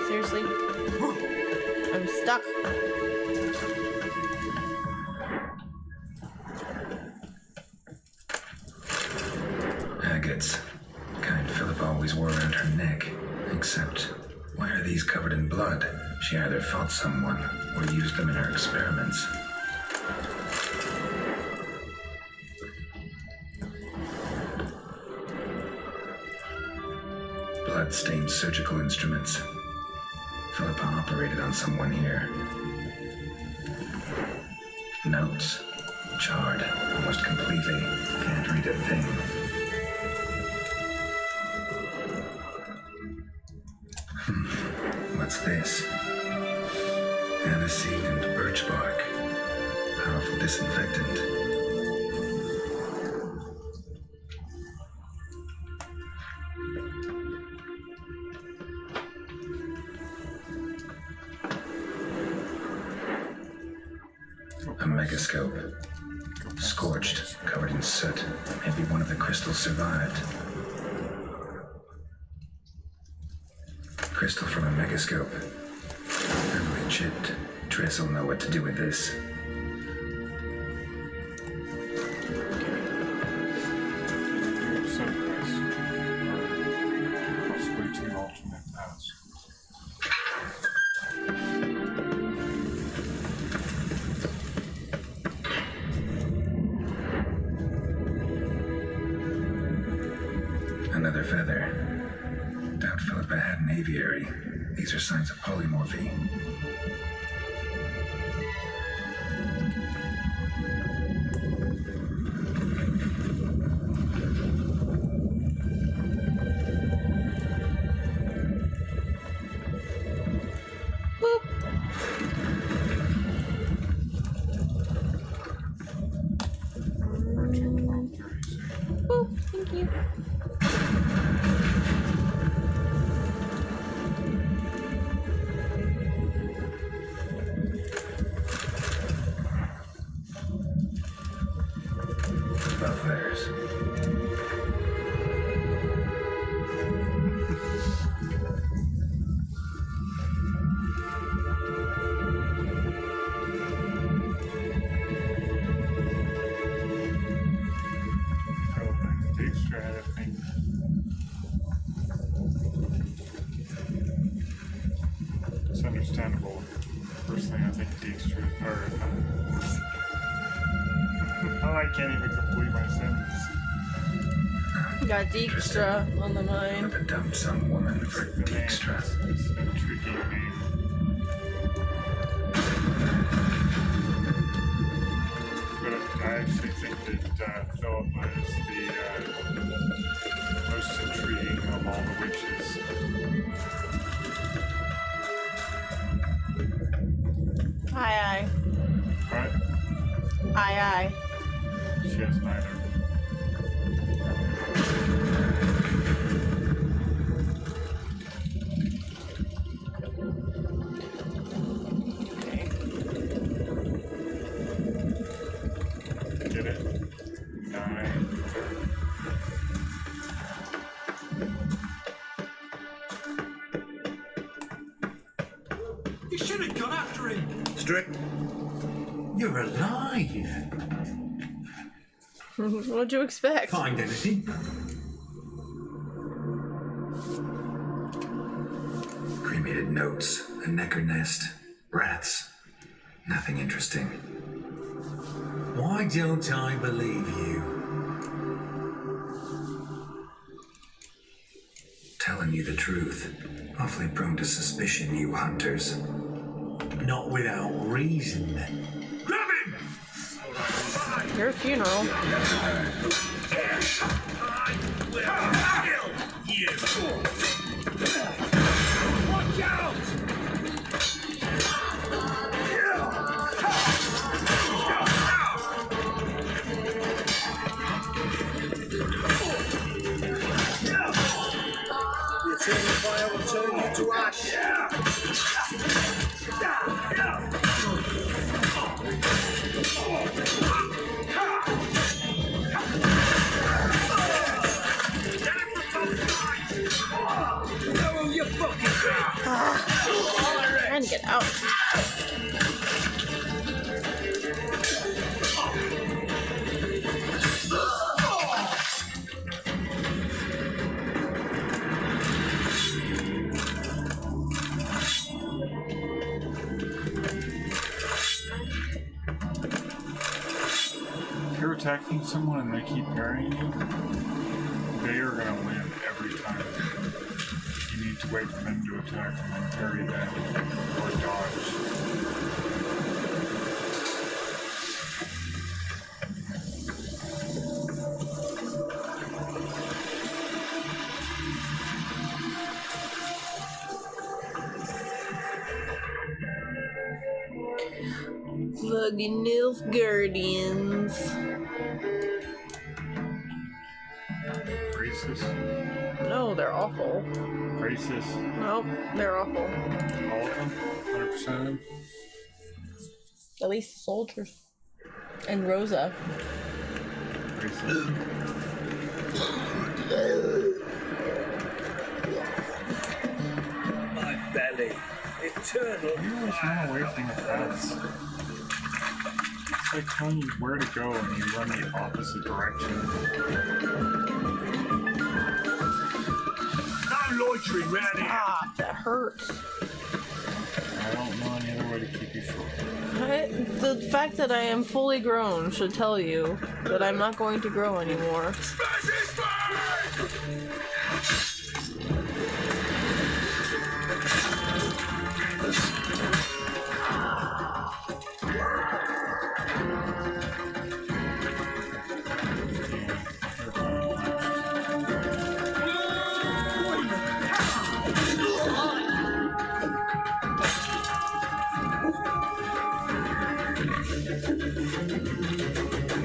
Seriously? I'm stuck. Agates. The kind Philip always wore around her neck. Except, why are these covered in blood? She either fought someone or used them in her experiments. Blood-stained surgical instruments. Philippa operated on someone here. Notes. Charred almost completely. Can't read a thing. What's this? Aniseed and birch bark. Powerful disinfectant. A megascope. Scorched, covered in soot. Maybe one of the crystals survived. Crystal from a megascope. Heavily chipped. Triss will know what to do with this. Possibly two alternate paths. Another feather. Doubt Philippa had an aviary. These are signs of polymorphy. Oh, thank you. Love letters. Go back to the extra, I think. Dijkstra. Oh, I can't even complete my sentence. Got Dijkstra on the mind. Never dumped some woman for Dijkstra. It's a tricky name. But I actually think that Philippa is the most intriguing of all the witches. Aye, What? aye. Aye, aye. She has neither. Get it? 9. You should have gone after him. Strict. You're alive. What'd you expect? Find anything? Cremated notes, a necker nest, rats. Nothing interesting. Why don't I believe you? Telling you the truth. Awfully prone to suspicion, you hunters. Not without reason. Grab him! Your funeral. Watch out! The eternal fire will turn you to ash. Trying to get out. If you're attacking someone and they keep parrying you, they are gonna win every time. You need to wait for them to attack and then parry them or dodge. Fucking Nilfgaardians. Racist. No, they're awful. Racist. Nope, they're awful. All of them? 100% of them? At least the soldiers. And Rosa. Racist. My belly. Eternal. You always run away from the paths. It's like telling you where to go and you run the opposite direction. No loitering round here. Ah, that hurts. I don't know any other way to keep you short. The fact that I am fully grown should tell you that I'm not going to grow anymore.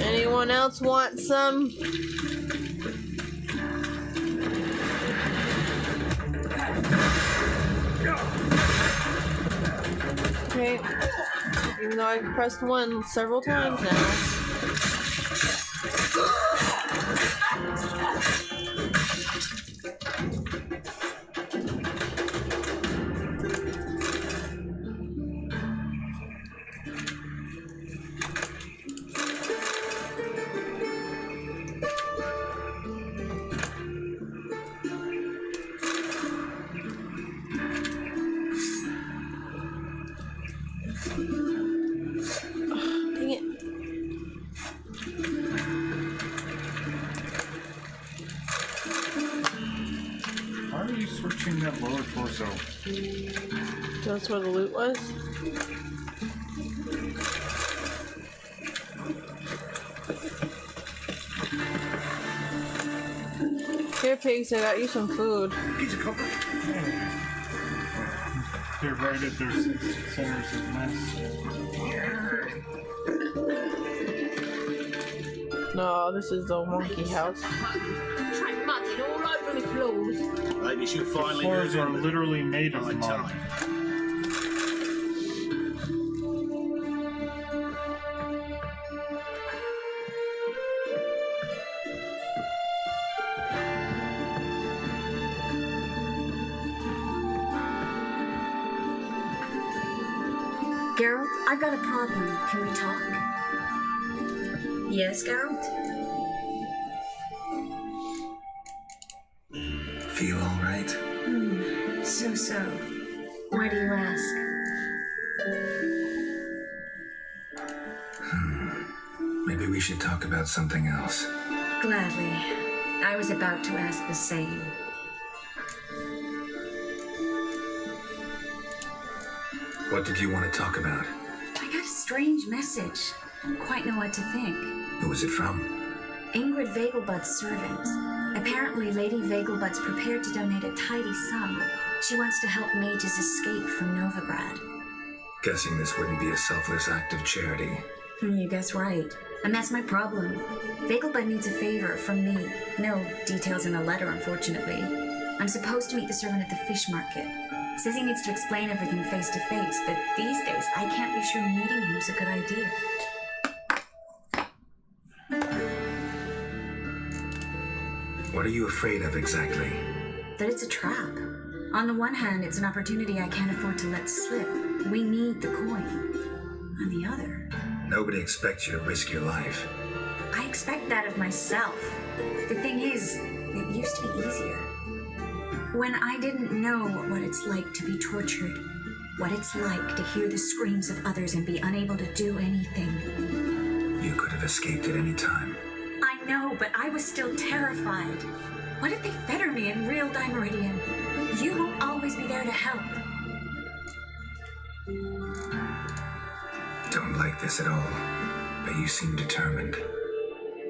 Anyone else want some? Okay. Even though I've pressed 1 several times now. that lower torso. That's where the loot was? Here, pigs, I got you some food. Piece of cover. They're right at their centers of mass. No, this is the monkey house. Track mudded all over the floors. Maybe she'll The finally floors move are in literally made of my mud. time. Geralt, I've got a problem. Can we talk? Yes, Geralt? Feel all right? So. Why do you ask? Maybe we should talk about something else. Gladly. I was about to ask the same. What did you want to talk about? I got a strange message. Don't quite know what to think. Who was it from? Ingrid Vegelbud's servant. Apparently, Lady Vegelbud's prepared to donate a tidy sum. She wants to help mages escape from Novigrad. Guessing this wouldn't be a selfless act of charity. You guess right. And that's my problem. Vegelbud needs a favor from me. No details in the letter, unfortunately. I'm supposed to meet the servant at the fish market. Says he needs to explain everything face to face, but these days I can't be sure meeting him is a good idea. What are you afraid of exactly? That it's a trap. On the one hand, it's an opportunity I can't afford to let slip. We need the coin. On the other, Nobody expects you to risk your life. I expect that of myself. The thing is, it used to be easier. When I didn't know what it's like to be tortured, what it's like to hear the screams of others and be unable to do anything. You could have escaped at any time. I know, but I was still terrified. What if they fetter me in real Dimeridian? You won't always be there to help. Don't like this at all, but you seem determined.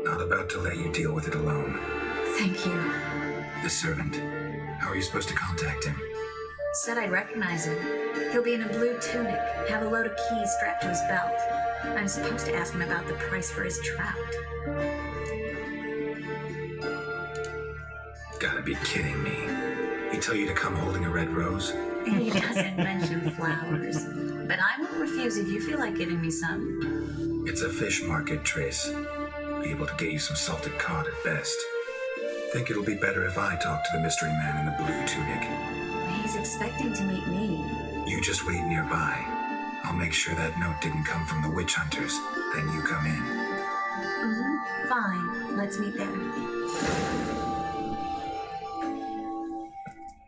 Not about to let you deal with it alone. Thank you. The servant. How are you supposed to contact him? Said I'd recognize him. He'll be in a blue tunic, have a load of keys strapped to his belt. I'm supposed to ask him about the price for his trout. Gotta be kidding me. He tell you to come holding a red rose? He doesn't mention flowers. But I won't refuse if you feel like giving me some. It's a fish market, Trace. Be able to get you some salted cod at best. Think it'll be better if I talk to the mystery man in the blue tunic. He's expecting to meet me. You just wait nearby. I'll make sure that note didn't come from the witch hunters. Then you come in. Fine. Let's meet there.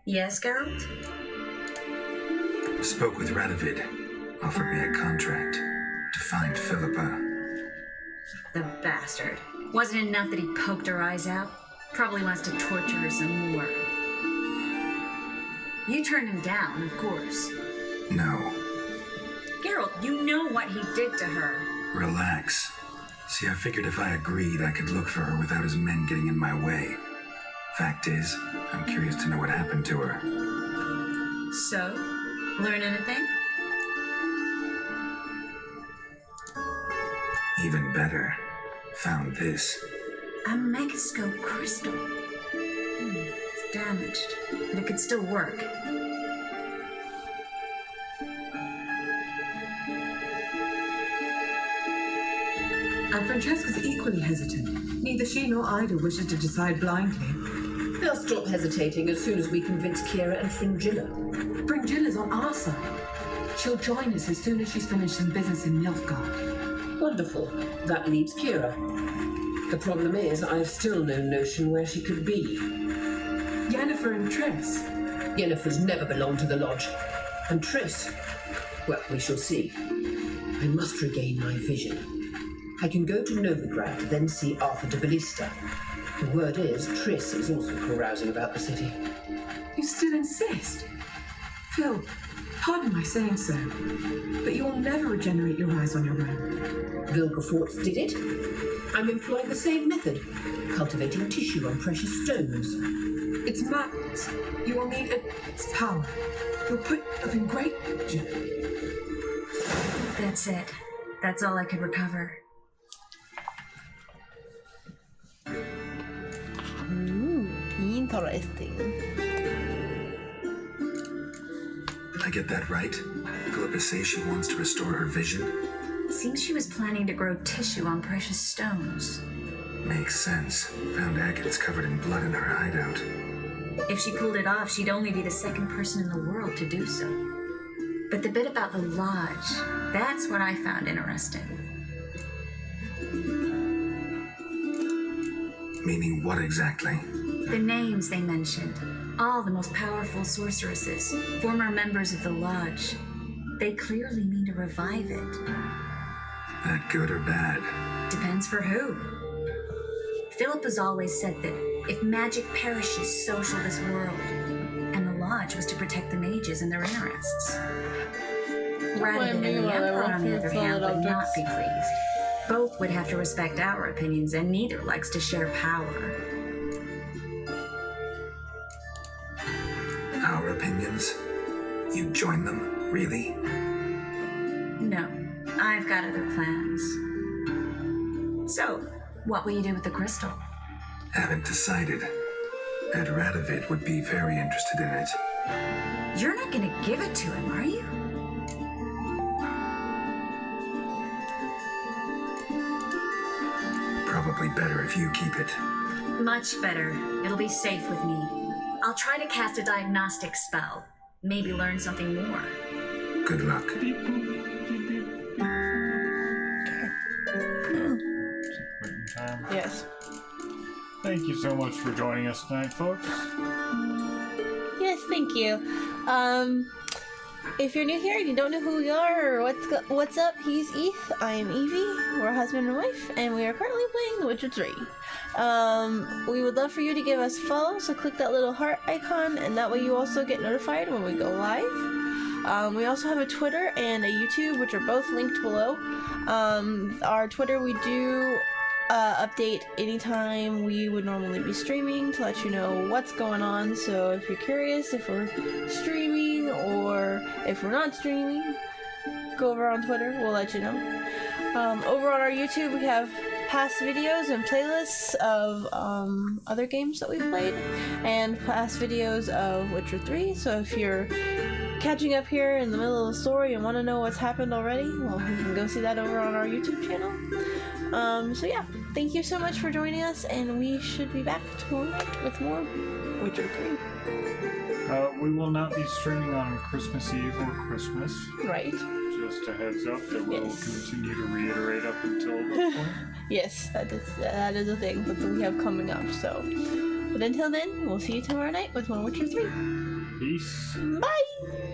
Yes, Geralt? Spoke with Radovid. Offered me a contract to find Philippa. The bastard. Wasn't it enough that he poked her eyes out? Probably wants to torture her some more. You turned him down, of course. No. Geralt, you know what he did to her. Relax. See, I figured if I agreed, I could look for her without his men getting in my way. Fact is, I'm curious to know what happened to her. So, learn anything? Even better, found this. A Megascope crystal. It's damaged, but it could still work. And Francesca's equally hesitant. Neither she nor Ida wishes to decide blindly. They'll stop hesitating as soon as we convince Kira and Fringilla. Fringilla's on our side. She'll join us as soon as she's finished some business in Nilfgaard. Wonderful. That leaves Kira. The problem is, I've still no notion where she could be. Yennefer and Triss. Yennefer's never belonged to the Lodge. And Triss? Well, we shall see. I must regain my vision. I can go to Novigrad, then see Arthur de Ballista. The word is, Triss is also carousing about the city. You still insist? Phil, pardon my saying so, but you will never regenerate your eyes on your own. Vilgefortz did it. I'm employing the same method, cultivating tissue on precious stones. It's madness. You will need its power. You'll put yourself in great danger. That's it. That's all I could recover. Interesting. Did I get that right? Philippa says she wants to restore her vision? Seems she was planning to grow tissue on precious stones. Makes sense. Found agates covered in blood in her hideout. If she pulled it off, she'd only be the second person in the world to do so. But the bit about the lodge, that's what I found interesting. Meaning what exactly? The names they mentioned. All the most powerful sorceresses, former members of the lodge. They clearly mean to revive it. That good or bad? Depends for who. Philip has always said that if magic perishes, so shall this world. And the lodge was to protect the mages and their interests. Radovid and the Emperor, on the other hand, would not be pleased. Both would have to respect our opinions, and neither likes to share power. Our opinions? You join them, really? No, I've got other plans. So, what will you do with the crystal? Haven't decided. Ed Radovid would be very interested in it. You're not gonna give it to him, are you? Probably better if you keep it. Much better. It'll be safe with me. I'll try to cast a diagnostic spell. Maybe learn something more. Good luck. Yes. Thank you so much for joining us tonight, folks. Yes, thank you. If you're new here and you don't know who we are or what's up, he's Eth, I am Evie, we're husband and wife, and we are currently playing The Witcher 3. We would love for you to give us a follow, so click that little heart icon, and that way you also get notified when we go live. We also have a Twitter and a YouTube, which are both linked below. Our Twitter, we do update anytime we would normally be streaming to let you know what's going on. So if you're curious if we're streaming or if we're not streaming, go over on Twitter, we'll let you know. Over on our YouTube, we have past videos and playlists of other games that we've played and past videos of Witcher 3. So if you're catching up here in the middle of the story and want to know what's happened already, well, you can go see that over on our YouTube channel. So yeah, thank you so much for joining us, and we should be back tomorrow with more Witcher 3. We will not be streaming on Christmas Eve or Christmas. Right. Just a heads up that we'll continue to reiterate up until that point. Yes, that is a thing that we have coming up, so. But until then, we'll see you tomorrow night with more Witcher 3. Peace. Bye!